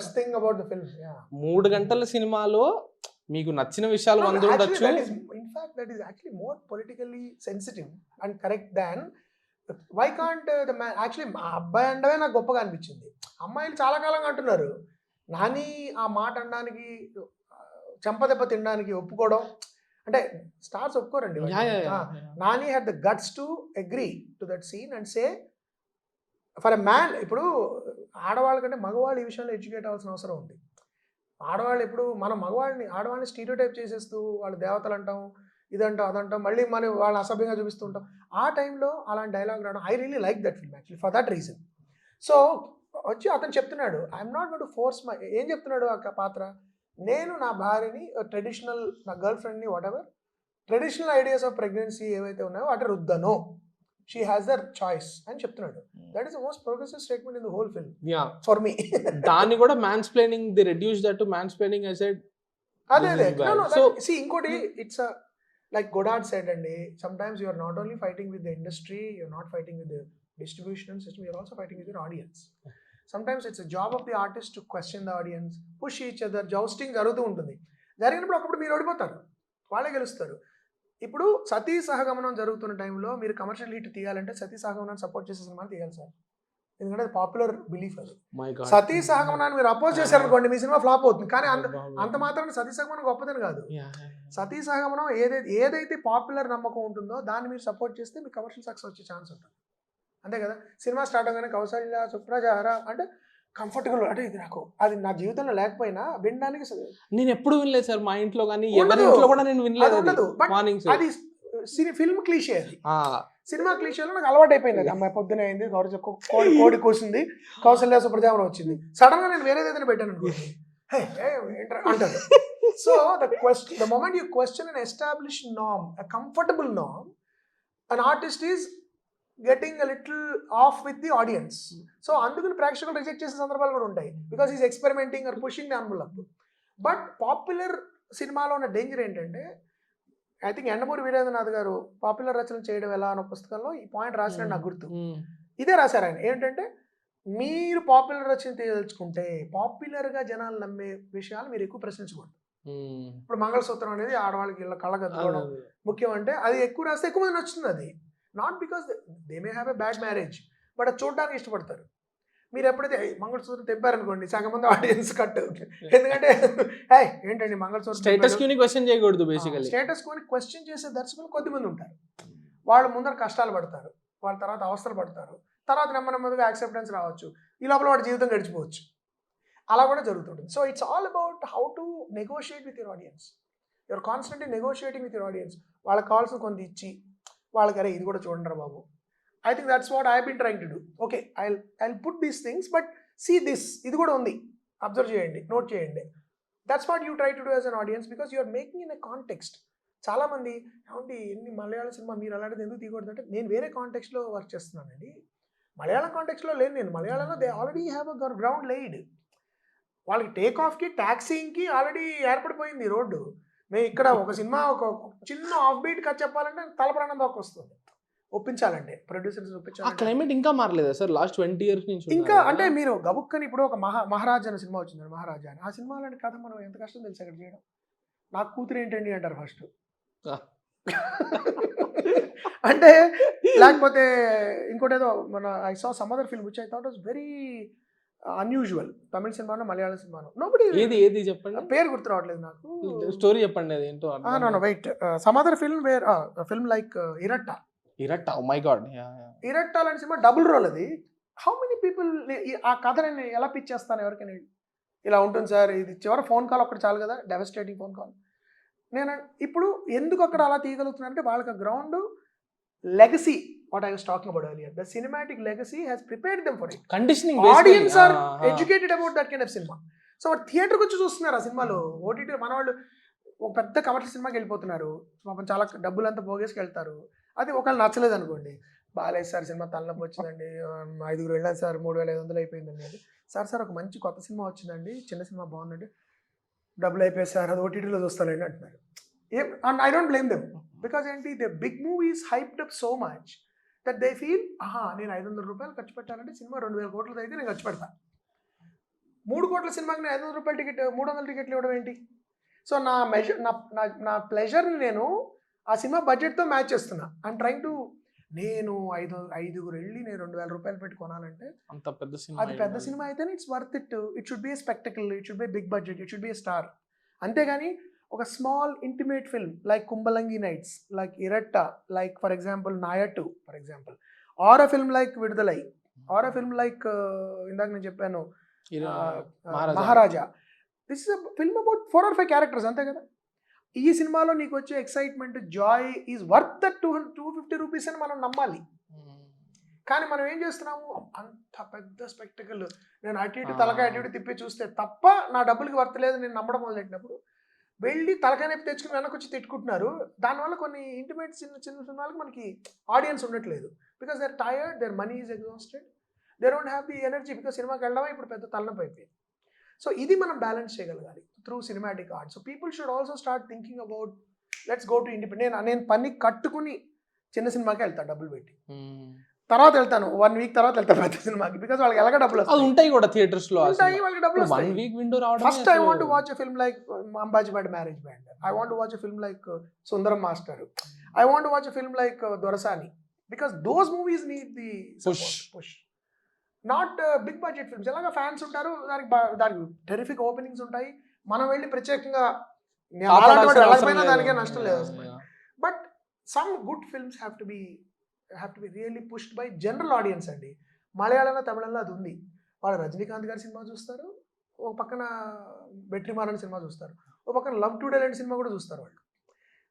3 గంటల సినిమాలో మీకు నచ్చిన విషయాలు వంద ఉండొచ్చు. In fact that is actually more politically sensitive and correct than why can't the man. Actually మా అబ్బాయి అండవే నాకు గొప్పగా అనిపించింది. అమ్మాయిలు చాలా కాలంగా అంటున్నారు నాని ఆ మాట అనడానికి, చెంపదెబ్బ తినడానికి ఒప్పుకోవడం. అంటే స్టార్స్ ఒప్పుకోరండి. Nani had the guts to agree to that scene and say for a man ఇప్పుడు ఆడవాళ్ళ కంటే మగవాళ్ళు ఈ విషయంలో ఎడ్యుకేట్ అవ్వాల్సిన అవసరం ఉంది. ఆడవాళ్ళు ఇప్పుడు మనం ఆడవాళ్ళని స్టీరియోటైప్ చేసేస్తూ వాళ్ళు దేవతలు అంటాం, ఇదంటాం అదంటాం, మళ్ళీ మనం వాళ్ళని అసభ్యంగా చూపిస్తూ ఉంటాం. ఆ టైంలో అలాంటి డైలాగ్ రావడం I really like that film actually for that reason. So వచ్చి అతను చెప్తున్నాడు I'm not going to force my, ఏం చెప్తున్నాడు ఆ పాత్ర, నేను నా భార్యని ట్రెడిషనల్, నా గర్ల్ ఫ్రెండ్ని whatever traditional ideas of pregnancy ఏవైతే ఉన్నాయో వాటి రుద్దను, షీ హ్యాస్ దర్ చాయిస్ అని చెప్తున్నాడు. That is the most progressive statement in the whole film for me. దాన్ని కూడా mansplaining, the reduce that to mansplaining I said. అదే సో ఇంకోటి ఇట్స్ like Godard said అండి, sometimes you are not only fighting with the industry, you are not fighting with the distribution system, you are also fighting with your audience. Sometimes it's a job of the artist to question the audience, push each other, jousting జరుగుతూ ఉంటుంది. జరిగినప్పుడు ఒకప్పుడు మీరు ఓడిపోతారు, వాళ్ళే గెలుస్తారు. ఇప్పుడు సతీ సహగమనం జరుగుతున్న టైంలో మీరు కమర్షియల్ హిట్ తీయాలంటే సతీ సహగమనాన్ని సపోర్ట్ చేసే సినిమాలు తీయాలి సార్, ఎందుకంటే అది పాపులర్ బిలీఫ్. అది సతీ సహగమనాన్ని మీరు అపోజ్ చేశారనుకోండి మీ సినిమా ఫ్లాప్ అవుతుంది. కానీ అంత మాత్రాన్ని సతీ సహగమనం గొప్పదని కాదు. సతీ సహగమనం ఏదైతే పాపులర్ నమ్మకం ఉంటుందో దాన్ని మీరు సపోర్ట్ చేస్తే మీకు కమర్షియల్ సక్సెస్ వచ్చే ఛాన్స్ ఉంటుంది. అంతే కదా, సినిమా స్టార్ట్ అవగానే కౌసల్య సుప్రజారా అంటే కంఫర్టబుల్, అంటే ఇది నాకు అది నా జీవితంలో లేకపోయినా వినడానికి నేను ఎప్పుడు వినలేదు సార్, మా ఇంట్లో కానీ ఎవరి ఇంట్లో కూడా నేను వినలేదు. అది ఫిల్మ్ క్లీషే, అది సినిమా క్లీషేలో నాకు అలవాటు అయిపోయింది. అది అమ్మాయి పొద్దున అయింది, కోడి కూసింది, కౌసల్య సుప్రజావరం వచ్చింది, సడన్ గా నేను వేరేది ఏదైనా పెట్టాను అనుకోండి అంటారు. So the moment you question an established norm, a comfortable norm, an artist is getting a little off with the audience. So అందుకని ప్రేక్షకులు రిజెక్ట్ చేసే సందర్భాలు కూడా ఉంటాయి, because is experimenting or pushing the envelope. But popular సినిమాలో ఉన్న danger ఏంటంటే, I think Yandamuri Veerendranath గారు పాపులర్ రచనలు చేయడం ఎలా అన్న పుస్తకంలో ఈ పాయింట్ రాసినట్టు నాకు గుర్తు. ఇదే రాశారు ఆయన, ఏంటంటే మీరు పాపులర్ రచన తెలుసుకుంటే పాపులర్గా జనాలు నమ్మే విషయాలు మీరు ఎక్కువ ప్రశ్నించకూడదు. ఇప్పుడు మంగళసూత్రం అనేది ఆడవాళ్ళకి ఇలా కళ్ళగద్దుకోవడం ముఖ్యం అంటే అది ఎక్కువ రాస్తే ఎక్కువ మంది నచ్చుతుంది. అది not because they may have a bad marriage, but అది చూడడానికి ఇష్టపడతారు. మీరు ఎప్పుడైతే మంగళసూత్రం తెంపారనుకోండి సగం మంది ఆడియన్స్ కట్, ఎందుకంటే ఏంటండి మంగళసూత్రం స్టేటస్ కోని క్వశ్చన్ చేయకూడదు. బేసికల్లీ స్టేటస్ కోని క్వశ్చన్ చేసే దర్శకులు కొద్దిమంది ఉంటారు. వాళ్ళు ముందర కష్టాలు పడతారు, వాళ్ళ తర్వాత అవస్థలు పడతారు, తర్వాత నెమ్మదిగా యాక్సెప్టెన్స్ రావచ్చు, ఈ లోపల వాడి జీవితం గడిచిపోవచ్చు. అలా కూడా జరుగుతుంటుంది. So it's all about how to negotiate with your audience. Your constantly negotiating with your audience. వాళ్ళకి కావాల్సిన కొంత ఇచ్చి వాళ్ళకి అరే ఇది కూడా చూడండి బాబు. I think that's what I been trying to do. Okay I put these things but see this, ఇది కూడా ఉంది, అబ్జర్వ్ చేయండి, నోట్ చేయండి. That's what you try to do as an audience, because you're making in a context. చాలామంది ఏమంటే ఎన్ని మలయాళ cinema మీరు అలాంటిది ఎందుకు తీయకూడదు అంటే, నేను వేరే కాంటెక్స్ట్లో వర్క్ చేస్తున్నానండి, మలయాళం కాంటెక్స్లో లేను నేను. మలయాళంలో they already have a ground laid. వాళ్ళకి టేక్ ఆఫ్కి ట్యాక్సీకి ఆల్రెడీ ఏర్పడిపోయింది రోడ్డు. మేము ఇక్కడ ఒక సినిమా ఒక చిన్న ఆఫ్ బీట్ కథ చెప్పాలంటే తల ప్రాణం దాకా వస్తుంది, ఒప్పించాలంటే ప్రొడ్యూసర్స్ ఒప్పించాలి. క్లైమేట్ ఇంకా మారలేదా సార్ లాస్ట్ 20 years నుంచి? ఇంకా అంటే మీరు గబుక్కని ఇప్పుడు ఒక మహారాజా అనే సినిమా వచ్చింది, మహారాజా అని. ఆ సినిమా లాంటి కథ మనం ఎంత కష్టం తెలుసు అక్కడ చేయడం. నాకు కూతురు ఏంటండి అంటారు ఫస్ట్, అంటే లేకపోతే ఇంకోటి ఏదో మన I saw some other film which I thought was very unusual. Tamil సినిమానో మలయాళ సినిమానో నోబడి, ఏది చెప్పండి, పేరు గుర్తు రావట్లేదు నాకు, స్టోరీ చెప్పండి అది ఏంటో. Wait, some other film where film like Iratta. Oh my god, Iratta లాంటి సినిమా డబుల్ రోల్. అది హౌ మెనీ పీపుల్ ఆ కథ నేను ఎలా పిచ్ చేస్తాను ఎవరికైనా, ఇలా ఉంటుంది సార్, ఇది చివరి ఫోన్ కాల్ ఒక్కటి చాలు కదా, డెవస్టేటింగ్ ఫోన్ కాల్. నేను ఇప్పుడు ఎందుకు అక్కడ అలా తీయగలుగుతున్నానంటే వాళ్ళకి ground legacy, what I was talking about earlier, the cinematic legacy has prepared them for it. Conditioning, audience are educated about that kind of cinema. So theatre వచ్చి చూస్తున్నారు ఆ సినిమాలు. ఓటీటీ మన వాళ్ళు ఒక పెద్ద కమర్షియల్ సినిమాకి వెళ్ళిపోతున్నారు, పాపం చాలా డబ్బులంతా పోగేసుకు వెళ్తారు. అది ఒకళ్ళు నచ్చలేదు అనుకోండి, బాగాలేదు సార్ సినిమా తలనొప్పి వచ్చిందండి, 5 వెళ్ళాను సార్ 3,500 అయిపోయిందండి. అది సార్ ఒక మంచి కొత్త సినిమా వచ్చిందండి, చిన్న సినిమా బాగుందండి, డబ్బులు అయిపోయాయి సార్, అది ఓటీటీలో చూస్తారండి అంటున్నారు. And I don't blame them, because ఏంటి the big movie is hyped up so much that they feel నేను 500 రూపాయలు ఖర్చు పెట్టాలంటే సినిమా 2,000 కోట్లది అయితే నేను ఖర్చు పెడతాను. 3 కోట్ల సినిమాకి నేను 500 రూపాయల టికెట్ 300 టికెట్లు ఇవ్వడం ఏంటి? సో నా ప్లెజర్ని నేను ఆ సినిమా బడ్జెట్తో మ్యాచ్ చేస్తున్నా. ఐఎమ్ ట్రైంగ్ టు, నేను 5 వెళ్ళి నేను 2,000 రూపాయలు పెట్టి కొనాలంటే అంత పెద్ద సినిమా, అది పెద్ద సినిమా అయితేనే it's worth it. It should be a spectacle, it should be a big budget, it should be a star. అంతేగాని ఒక small intimate film like Kumbalangi Nights, like Iratta, like for example నాయ 2 for example, or a film like Viduthalai, or a film like ఇందాక నేను చెప్పాను Maharaja. Maharaja. This is film about 4 or 5 characters అంతే కదా. ఈ సినిమాలో నీకు వచ్చే excitement, Joy is worth that 250 rupees అని మనం నమ్మాలి. కానీ మనం ఏం చేస్తున్నాము, అంత పెద్ద స్పెక్టికల్ నేను అటు ఇటు తలకాయ అటు ఇటు తిప్పి చూస్తే తప్ప నా డబ్బులకి వర్త్ లేదు నేను నమ్మడం మొదలెట్టినప్పుడు వెళ్ళి తలకాయ నొప్పి తెచ్చుకుని వెనక్కి వచ్చి తిట్టుకుంటున్నారు. దానివల్ల కొన్ని ఇంటిమేట్ చిన్న సినిమాలకు మనకి ఆడియన్స్ ఉండట్లేదు. Because they are tired, their money is exhausted, they don't have the energy. Because సినిమాకి వెళ్ళడమే ఇప్పుడు పెద్ద తలనొప్పి అయిపోయింది. సో ఇది మనం బ్యాలెన్స్ చేయగలగాలి through cinematic art. So people should also start thinking about let's go to independent. నేను పని కట్టుకుని చిన్న సినిమాకి వెళ్తాను డబ్బులు పెట్టి, తర్వాత వెళ్తాను 1 week తర్వాత వెళ్తాను పెద్ద సినిమాకి. బికాస్ వాళ్ళకి ఎలాగ డబ్బులు అది ఉంటాయి కూడా థియేటర్స్ లో, ఉంటాయి, వాళ్ళకి డబ్బులు 1 week విండో రావడం. First I want to watch a film like Ambajipeta marriage band, I want to watch a film like Sundaram master, I want to watch a film like Dorasani. Because those movies need the push, not big budget films. ఎలాగ fans ఉంటారు, దానికి terrific openings ఉంటాయి, మనం వెళ్ళి ప్రత్యేకంగా వెళ్ళకపోయినా దానికే నష్టం లేదు అసలు. But some good films have to be really pushed by general audience అండి. మలయాళంలో తమిళంలో అది ఉంది. వాళ్ళు రజనీకాంత్ గారి సినిమా చూస్తారు, ఒక పక్కన వెట్రిమారన్ సినిమా చూస్తారు, ఒక పక్కన లవ్ టుడే లాంటి సినిమా కూడా చూస్తారు వాళ్ళు.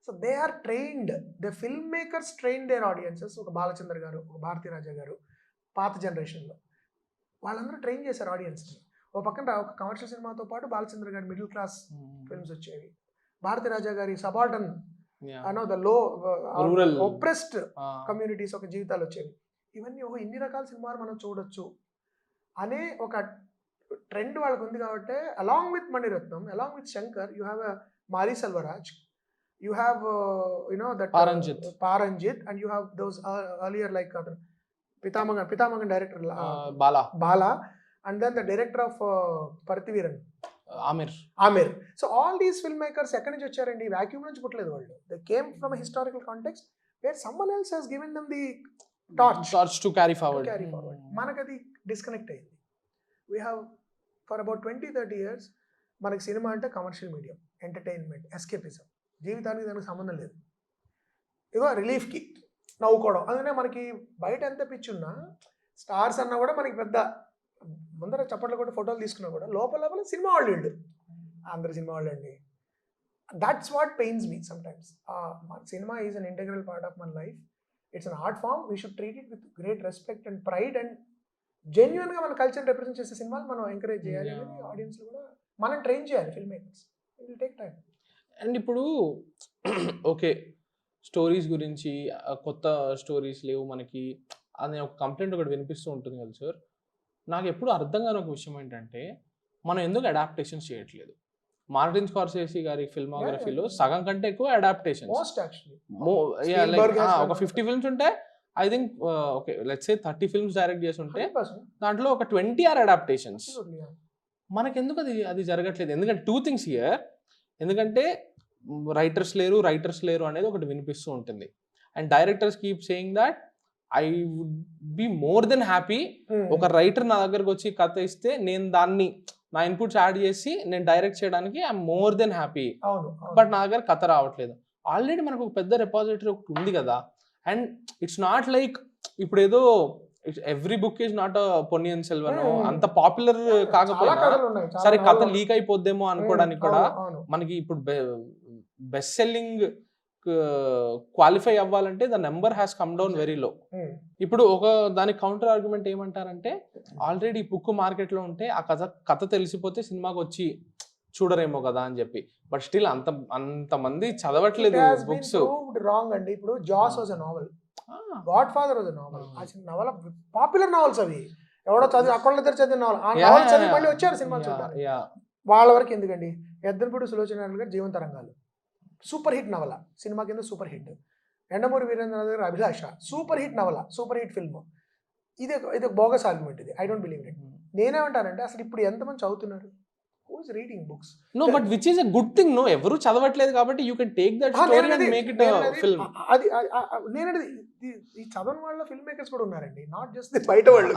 So they are trained, the film makers train their audiences. ఒక బాలచంద్ర గారు, ఒక భారతీ రాజా గారు పాత జనరేషన్లో వాళ్ళందరూ ట్రైన్ చేశారు ఆడియన్స్ని. ఒక పక్కన ఒక కమర్షియల్ సినిమాతో పాటు బాలచంద్ర గారి మిడిల్ క్లాస్ ఫిల్మ్స్ వచ్చేవి, భారతీ రాజా గారి subaltern the low rural oppressed communities ఒక జీవితాలు వచ్చేవి. ఇవన్నీ ఒక ఇన్ని రకాల సినిమాలు మనం చూడొచ్చు అనే ఒక ట్రెండ్ వాళ్ళకు ఉంది. కాబట్టి along with Mani Ratnam, along with Shankar, you have Mari Selvaraj, you have that Paranjit, and you have those earlier like Pitamagan director Bala, and then the director of Parthiviran Amir. So all these filmmakers ekkadi nunchi vacharandi, vacuum nunchi puttaledu vallu. They came from a historical context where someone else has given them the torch to carry forward. Manakadi disconnect ayindi. We have for about 20-30 years మనకి cinema అంటే commercial medium, entertainment, escapism, జీవితానికి దానికి సంబంధం లేదు. ఇగో రిలీఫ్కి నవ్వుకోవడం. అందుకనే మనకి బయట ఎంత పిచ్చున్నా స్టార్స్ అన్నా కూడా మనకి పెద్ద ముందర చప్పట్లు కూడా ఫోటోలు తీసుకున్నా కూడా లోపల సినిమా వాళ్ళు వీళ్ళు అందరు సినిమా వాళ్ళు అండి. That's what pains me sometimes. Cinema is an integral part of my life. It's an art form. We should treat it with great respect and pride, and జెన్యున్గా మన కల్చర్ రిప్రజెంట్ చేసే సినిమాలు మనం ఎంకరేజ్ చేయాలి అని audience కూడా మనం train చేయాలి. Film makers, it will take time. And ఇప్పుడు ఓకే, స్టోరీస్ గురించి కొత్త స్టోరీస్ లేవు మనకి అనే ఒక కంప్లైంట్ ఒకటి వినిపిస్తూ ఉంటుంది కదా సార్. నాకు ఎప్పుడు అర్థం కాని ఒక విషయం ఏంటంటే, మనం ఎందుకు అడాప్టేషన్స్ చేయట్లేదు? మార్టిన్ స్కార్సెసీ గారి ఫిల్మోగ్రఫీలో సగం కంటే ఎక్కువ అడాప్టేషన్స్. ఒక 50 ఫిల్మ్స్ ఉంటే I think okay let's say 30 films direct చేసి ఉంటే దాంట్లో ఒక 20 ఆర్ అడాప్టేషన్స్. మనకెందుకు అది జరగట్లేదు? ఎందుకంటే 2 things హియర్. ఎందుకంటే రైటర్స్ లేరు అనేది ఒకటి వినిపిస్తూ ఉంటుంది. And directors keep saying that I would be more than happy, ఒక రైటర్ నా దగ్గరకు వచ్చి కథ ఇస్తే నేను దాన్ని నా ఇన్పుట్స్ యాడ్ చేసి నేను డైరెక్ట్ చేయడానికి I'm more than happy. But నా దగ్గర కథ రావట్లేదు. ఆల్రెడీ మనకు ఒక పెద్ద రెపాజిటరీ ఒకటి ఉంది కదా. అండ్ ఇట్స్ నాట్ లైక్ ఇప్పుడు ఏదో every book is not Ponniyin Selvan అంత పాపులర్ కాకపోయినా సరే కథ లీక్ అయిపోద్దేమో అనుకోవడానికి కూడా మనకి ఇప్పుడు బెస్ట్ సెల్లింగ్ క్వాలిఫై అవ్వాలంటే the number has come down very low. ఇప్పుడు ఒక దానికి కౌంటర్ ఆర్గ్యుమెంట్ ఏమంటారంటే, ఆల్రెడీ బుక్ మార్కెట్ లో ఉంటే ఆ కథ తెలిసిపోతే సినిమాకి వచ్చి చూడరేమో కదా అని చెప్పి. బట్ స్టిల్ అంత మంది చదవట్లేదు బుక్స్. రాంగ్ అండి. ఇప్పుడు Jaws was a novel, Godfather was a novel. ఆ నవల పాపులర్ నావెల్స్ అవి, ఎవడో చదివి అక్కడ చదివిన నావెల్. ఆ నావెల్ చదివి మళ్ళీ వచ్చారు సినిమా చూడాలి. వాళ్ళ వరకు ఎందుకండి? ఎద్దనపూడి సులోచన గారు జీవన తరంగాలు సూపర్ హిట్ నవల, సినిమా కింద సూపర్ హిట్. ఎండమూరి వీరేంద్రనాథ్ గారి అభిలాష సూపర్ హిట్ నవల, సూపర్ హిట్ ఫిల్మ్. ఇది బోగస్ ఆర్గ్యుమెంట్. ఇది ఐ డోంట్ బిలీవ్ ఇట్. నేనేమంటానంటే అసలు ఇప్పుడు ఎంతమంది చదువుతున్నారు? Who is reading books? No, but which is a good thing. No, ఎవరు చదవట్లేదు కాబట్టి you can take that story and make it a film. అది నేనది ఈ చదవని వాళ్ళ ఫిల్మ్ మేకర్స్ కూడా ఉన్నారండి, నాట్ జస్ట్ బయట వాళ్ళు.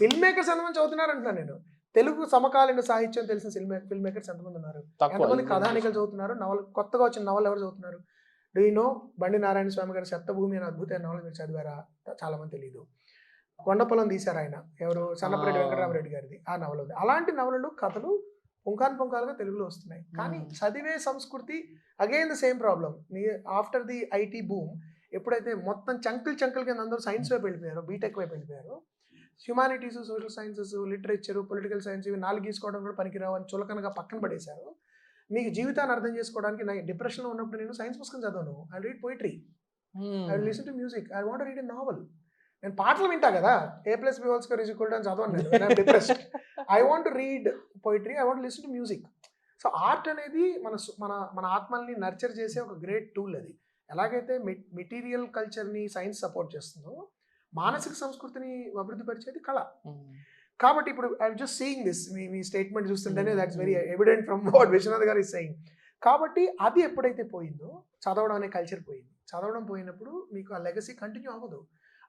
ఫిల్మ్ మేకర్స్ ఎంతమంది చదువుతున్నారు అంటున్నా నేను. తెలుగు సమకాలీన సాహిత్యం తెలిసిన ఫిల్మ్ మేకర్స్ ఎంతమంది ఉన్నారు? ఎంతమంది కథానికలు చదువుతున్నారు? నవల కొత్తగా వచ్చిన నవలు ఎవరు చదువుతున్నారు? డూ యు నో బండి నారాయణ స్వామి గారి సప్తభూమి అనే అద్భుతమైన నవల మీరు చదివారా? చాలా మంది తెలియదు. కొండపొలం తీశారు ఆయన, ఎవరు సన్నపరెడ్డి వెంకటరామరెడ్డి గారిది ఆ నవల ఉంది. అలాంటి నవలలు కథలు పుంకాలుగా తెలుగులో వస్తున్నాయి. కానీ చదివే సంస్కృతి again the same problem. After the IT boom ఎప్పుడైతే మొత్తం చంకులు కింద అందరూ సైన్స్ వైపు వెళ్ళిపోయారు, బీటెక్ వైపు వెళ్ళిపోయారు, humanities, social sciences, literature, political science ఇవి 4 గీసుకోవడం కూడా పనికిరావు అని చులకనగా పక్కన పడేశారు. మీకు జీవితాన్ని అర్థం చేసుకోవడానికి నా డిప్రెషన్లో ఉన్నప్పుడు నేను సైన్స్ పుస్తకం చదవను, I read poetry, I listen to music, I want read a novel. నేను పాటలు వింటా కదా, A+B² అని చదవను నేను, depressed. I want read poetry, I want listen to music. So art అనేది మన ఆత్మల్ని నర్చర్ చేసే ఒక గ్రేట్ టూల్. అది ఎలాగైతే మెటీరియల్ కల్చర్ని సైన్స్ సపోర్ట్ చేస్తుందో, మానసిక సంస్కృతిని అభివృద్ధి పరిచేది కళ. కాబట్టి ఇప్పుడు ఐఎమ్ జస్ట్ సీయింగ్ దిస్, మీ స్టేట్మెంట్ చూస్తుంటేనే that's very evident from what Viswanath garu is saying. కాబట్టి అది ఎప్పుడైతే పోయిందో, చదవడం అనే కల్చర్ పోయింది. చదవడం పోయినప్పుడు మీకు ఆ లెగసీ కంటిన్యూ అవ్వదు.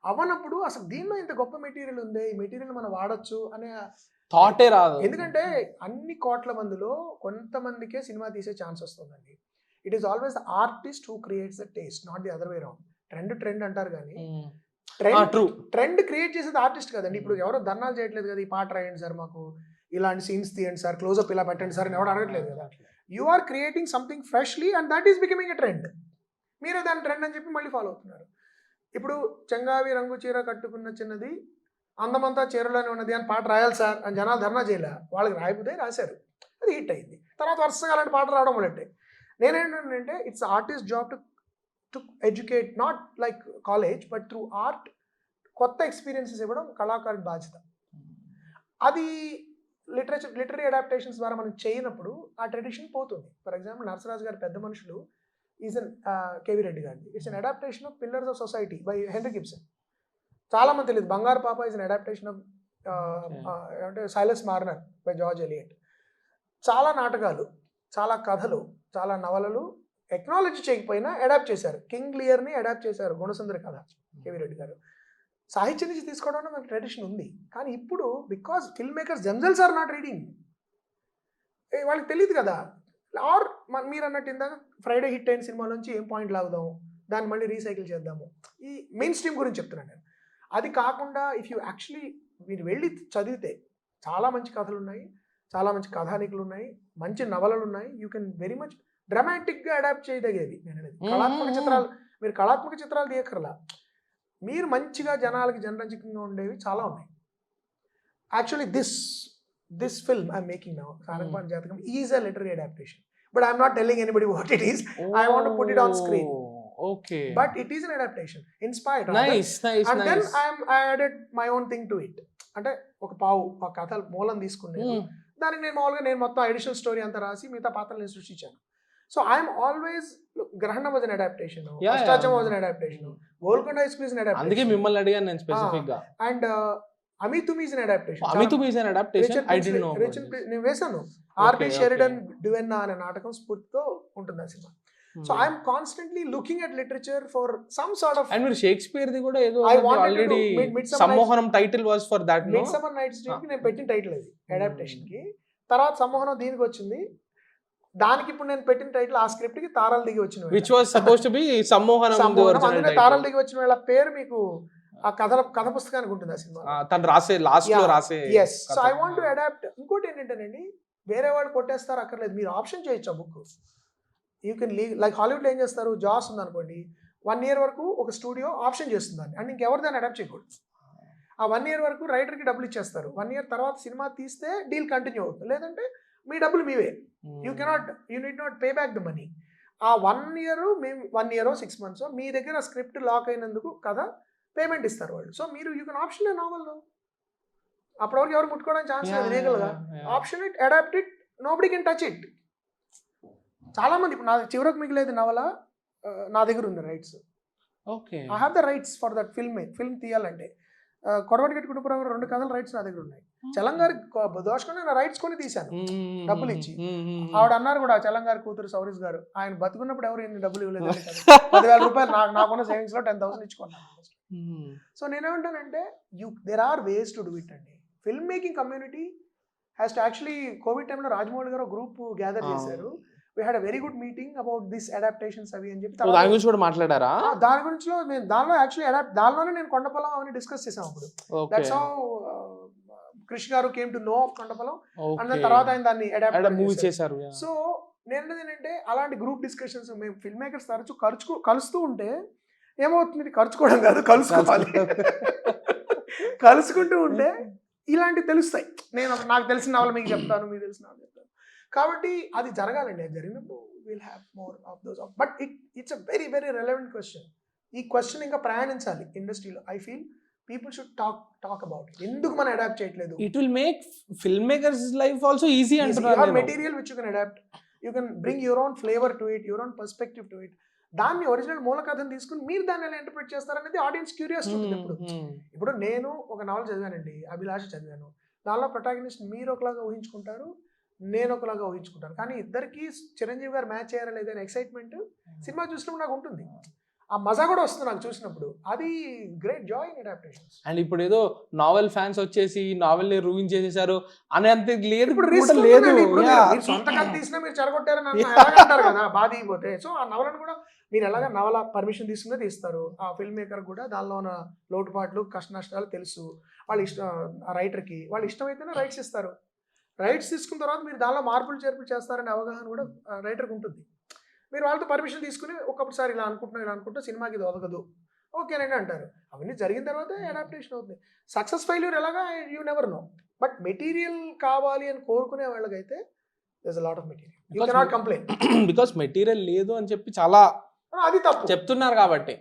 అవ్వనప్పుడు అసలు దీనిలో ఇంత గొప్ప మెటీరియల్ ఉంది, ఈ మెటీరియల్ మనం వాడచ్చు అనే థాటే రాదు. ఎందుకంటే అన్ని కోట్ల మందిలో కొంతమందికే సినిమా తీసే ఛాన్స్ వస్తుందండి. It is always the artist who creates the taste, not the other way round. Trend అంటారు కానీ ట్రెండ్ క్రియేట్ చేసేది ఆర్టిస్ట్ కదండి. ఇప్పుడు ఎవరో ధర్నాలు చేయట్లేదు కదా, ఈ పాట రాయండి సార్, మాకు ఇలాంటి సీన్స్ తీయండి సార్, క్లోజ్అప్ ఇలా పెట్టండి సార్ అని ఎవరు అడగట్లేదు కదా. You are creating something freshly and that is becoming a trend. మీరే దాని ట్రెండ్ అని చెప్పి మళ్ళీ ఫాలో అవుతున్నారు. ఇప్పుడు చెంగావి రంగు చీర కట్టుకున్న చిన్నది, అందమంతా చీరలోనే ఉన్నది అని పాట రాయాలి సార్ అని జనాలు ధర్నా చేయలే, వాళ్ళకి రాయిపోతే రాశారు, అది హిట్ అయింది. తర్వాత వరుసగా అలాంటి పాటలు రావడం మొదలెట్టే. నేనేంటంటే it's artist job to educate, not like college but through art కొత్త ఎక్స్పీరియన్సెస్ ఇవ్వడం కళాకారుడి బాధ్యత. అది లిటరీ అడాప్టేషన్స్ ద్వారా మనం చేయనప్పుడు ఆ ట్రెడిషన్ పోతుంది. ఫర్ ఎగ్జాంపుల్ నరసరాజు గారి పెద్ద మనుషులు ఈజ్ అన్ కేవీ రెడ్డి గారిది, it's an adaptation of pillars of society by henry Gibson. చాలా మంది తెలియదు. బంగారు పాప ఈజ్ అన్ అడాప్టేషన్ ఆఫ్ అంటే సైలస్ మార్నర్ బై జార్జ్ ఎలియట్. చాలా నాటకాలు, చాలా కథలు, చాలా నవలలు ఎక్నాలజీ చేయకపోయినా అడాప్ట్ చేశారు. కింగ్ లియర్ని అడాప్ట్ చేశారు, గుణసుందరి కథ కేవీ రెడ్డి గారు. సాహిత్యం నుంచి తీసుకోవడం మనకు ట్రెడిషన్ ఉంది. కానీ ఇప్పుడు because film makers themselves are not reading, వాళ్ళకి తెలియదు కదా. ఆర్ మీరు అన్నట్టు ఇందాక ఫ్రైడే హిట్ అయిన సినిమాలోంచి ఏం పాయింట్ లాగుదాము, దాన్ని మళ్ళీ రీసైకిల్ చేద్దాము, ఈ మెయిన్ స్ట్రీమ్ గురించి చెప్తున్నాను నేను. అది కాకుండా ఇఫ్ యూ యాక్చువల్లీ మీరు వెళ్ళి చదివితే చాలా మంచి కథలు ఉన్నాయి, చాలా మంచి కథానికులు ఉన్నాయి, మంచి నవలలు ఉన్నాయి. యూ కెన్ వెరీ మచ్ డ్రామాటిక్గా అడాప్ట్ చేయదగేది. నేను అనేది కళాత్మక చిత్రాలు, మీరు కళాత్మక చిత్రాలు తీయక్కర్లా, మీరు మంచిగా జనాలకి జనరంజకంగా ఉండేవి చాలా ఉన్నాయి. Actually this film I'm making now, Sarangapani Jathakam is a literary adaptation, but I'm not telling anybody what it is. I want to put it on screen. Okay. But it is an adaptation, inspired. Nice. And then I added my own thing to it. అంటే ఒక కథ మూలం తీసుకున్నాను, దానికి నేను మొత్తం additional story అంతా రాసి మిగతా పాత్రలు నేను సృష్టించాను. So I'm always, Grahanam was an adaptation, Ashtachamma was an adaptation, Golconda high school is an adaptation. అందుకే మిమ్మల్ని అడిగాను నేను స్పెసిఫిక్ గా. And Amithumi is an adaptation. Amithumi is an adaptation, I didn't know. నేను వేసాను. ఆర్బి షెరిడన్ డ్యువెన్నా అనే నాటకం స్ఫూర్తితో ఉంటుంది ఆ cinema. So I am constantly looking at literature for some sort of. And Shakespeare di kuda edo already Sammohanam title was for that, no? Midsummer Night's Dream ki నేను పెట్టిన title అది adaptation కి. తర్వాత సమ్మోహనం దీనికి వచ్చింది, దానికి ఇప్పుడు నేను పెట్టిన టైటిల్ ఆ స్క్రిప్ట్ కి తారాలు దిగి వచ్చిన, which was supposed to be Sammohanam. అందుకే తారాలు దిగి వచ్చిన వాళ్ళ పేరు మీకు ఆ కథ పుస్తకానికి ఉంటుంది ఆ సినిమా. తను రాసే లాస్ట్ లో రాసే. yes, so I want to adapt. ఇంకోటి ఏంటంటేనండి, వేరే వాళ్ళు కొట్టేస్తారు అక్కర్లేదు, మీరు ఆప్షన్ చేయొచ్చు ఆ book. You can leave. Like హాలీవుడ్లో ఏం చేస్తారు, జాస్ ఉందనుకోండి, 1 year వరకు ఒక స్టూడియో ఆప్షన్ చేస్తుందని, అండ్ ఇంకెవరు దాన్ని అడాప్ట్ చేయకూడదు. ఆ 1 year వరకు రైటర్కి డబ్బులు ఇచ్చేస్తారు. 1 year తర్వాత సినిమా తీస్తే డీల్ కంటిన్యూ అవుతుంది, లేదంటే మీ డబ్బులు మీవే. You need not pay back the money. ఆ 1 year మేము 1 year 6 months మీ దగ్గర స్క్రిప్ట్ లాక్ అయినందుకు కదా పేమెంట్ ఇస్తారు వాళ్ళు. సో మీరు యూ కెన్ ఆప్షన్ నావల్లో, అప్పటివరకు ఎవరు ముట్టుకోవడానికి ఛాన్స్ లేదు లీగల్గా. Option it, adopt it, nobody can touch it. చాలా మంది ఇప్పుడు నా చివరకు మిగిలేదు నవల నా దగ్గర ఉంది rights. Okay, I have the rights for that film తీయాలంటే. కొడవటిగట్టు కుటుంబరావు 2 కథల రైట్స్ నా దగ్గర ఉన్నాయి. చలంగారి దోషకొని నా రైట్స్ కొని తీశాను డబ్బులు ఇచ్చి. ఆవిడ అన్నారు కూడా, చలంగారి కూతురు సౌరీస్ గారు, ఆయన బతుకున్నప్పుడు ఎవరు ఎన్ని డబ్బులు ఇవ్వలేదు, 10,000 రూపాయలు నాకున్న సేవింగ్స్ లో 10,000 ఇచ్చుకున్నాను. సో నేనేమంటానంటే there are ways to do it అండి. Film making community has to actually, Covid టైంలో రాజమౌళి గారు గ్రూప్ గ్యాదర్ చేశారు. We had a very good meeting about this adaptations అవి అని చెప్పి దాని గురించి కూడా మాట్లాడారా? దాని గురించి మేము దానిలో యాక్చువల్లీ దానిలోనే నేను కొండపొలం అవన్నీ డిస్కస్ చేసాం అప్పుడు. దట్స్ హౌ క్రిష్ గారు came to know of Kondapolam and తర్వాత ఆయన దాన్ని అడాప్ట్ మూవీ చేశారు. సో నేను ఏంటంటే అలాంటి గ్రూప్ డిస్కషన్స్ మేము ఫిల్మ్ మేకర్స్ తరచూ కలుస్తూ ఉంటే ఏమవుతుంది, ఖర్చుకోవడం కాదు కలుసుకోవాలి. కలుసుకుంటూ ఉంటే ఇలాంటివి తెలుస్తాయి. నాకు తెలిసిన వాళ్ళు మీకు చెప్తాను, మీకు తెలిసిన వాళ్ళు చెప్తాను. కాబట్టి అది జరగాలండి. అది జరిగినప్పుడు will have more of those. But it's a very very relevant question. ఈ క్వశ్చన్ ఇంకా ప్రయాణించాలి ఇండస్ట్రీలో. I feel people should talk about it. ఎందుకు మనం అడాప్ట్ చేయట్లేదు? It will make film makers life also easy అంటున్నారు. Material which you can adapt, you can bring your own flavour to it, your own perspective to it. దాన్ని original మూల కథను తీసుకుని మీరు దాన్ని ఎలా ఇంటర్ప్రిట్ చేస్తారనేది ఆడియన్స్ క్యూరియాసిటీ ఉంటుంది. ఇప్పుడు నేను ఒక నావల్ చదివానండి, అభిలాష చదివాను. దానిలో ప్రొటాగనిస్ట్ మీరు ఒకలాగా ఊహించుకుంటారు, నేను ఒకలాగా ఊహించుకుంటాను. కానీ ఇద్దరికి చిరంజీవి గారు మ్యాచ్ చేయారా లేదని ఎక్సైట్మెంట్ సినిమా చూసినప్పుడు నాకు ఉంటుంది. ఆ మజా కూడా వస్తుంది నాకు చూసినప్పుడు. అది great Joy in adaptations. And ఇప్పుడు ఏదో నావెల్ ఫ్యాన్స్ వచ్చేసి నావెల్ ని రూయిన్ చేసేసారు అనేంత లేదు. ఇప్పుడు లేదు, మీరు సొంత కథ తీసినా మీరు చెడగొట్టారని అంటారు కదా బాధ అయిపోతే. సో ఆ నవలను కూడా మీరు ఎలాగ నవల పర్మిషన్ తీసుకునే తీస్తారు. ఆ ఫిల్మ్ మేకర్ కూడా దానిలో ఉన్న లోటుపాట్లు కష్ట నష్టాలు తెలుసు. వాళ్ళ ఇష్టం, ఆ రైటర్కి వాళ్ళ ఇష్టమైతేనే రైట్స్ ఇస్తారు. రైట్స్ తీసుకున్న తర్వాత మీరు దానిలో మార్పులు చేర్పులు చేస్తారనే అవగాహన కూడా రైటర్కి ఉంటుంది. మీరు వాళ్ళతో పర్మిషన్ తీసుకుని ఒక్కొక్కసారి ఇలా అనుకుంటున్నా సినిమాకి ఇది ఒదగదు ఓకేనండి అంటారు. అవన్నీ జరిగిన తర్వాత అడాప్టేషన్ అవుతుంది. సక్సెస్ ఫెయిల్యూర్ ఎలాగా you never know. But material కావాలి అని కోరుకునే వాళ్ళకైతే there's a lot of material. You cannot complain. Because material లేదు అని చెప్పి చాలా అది తప్పు చెప్తున్నారు కాబట్టి.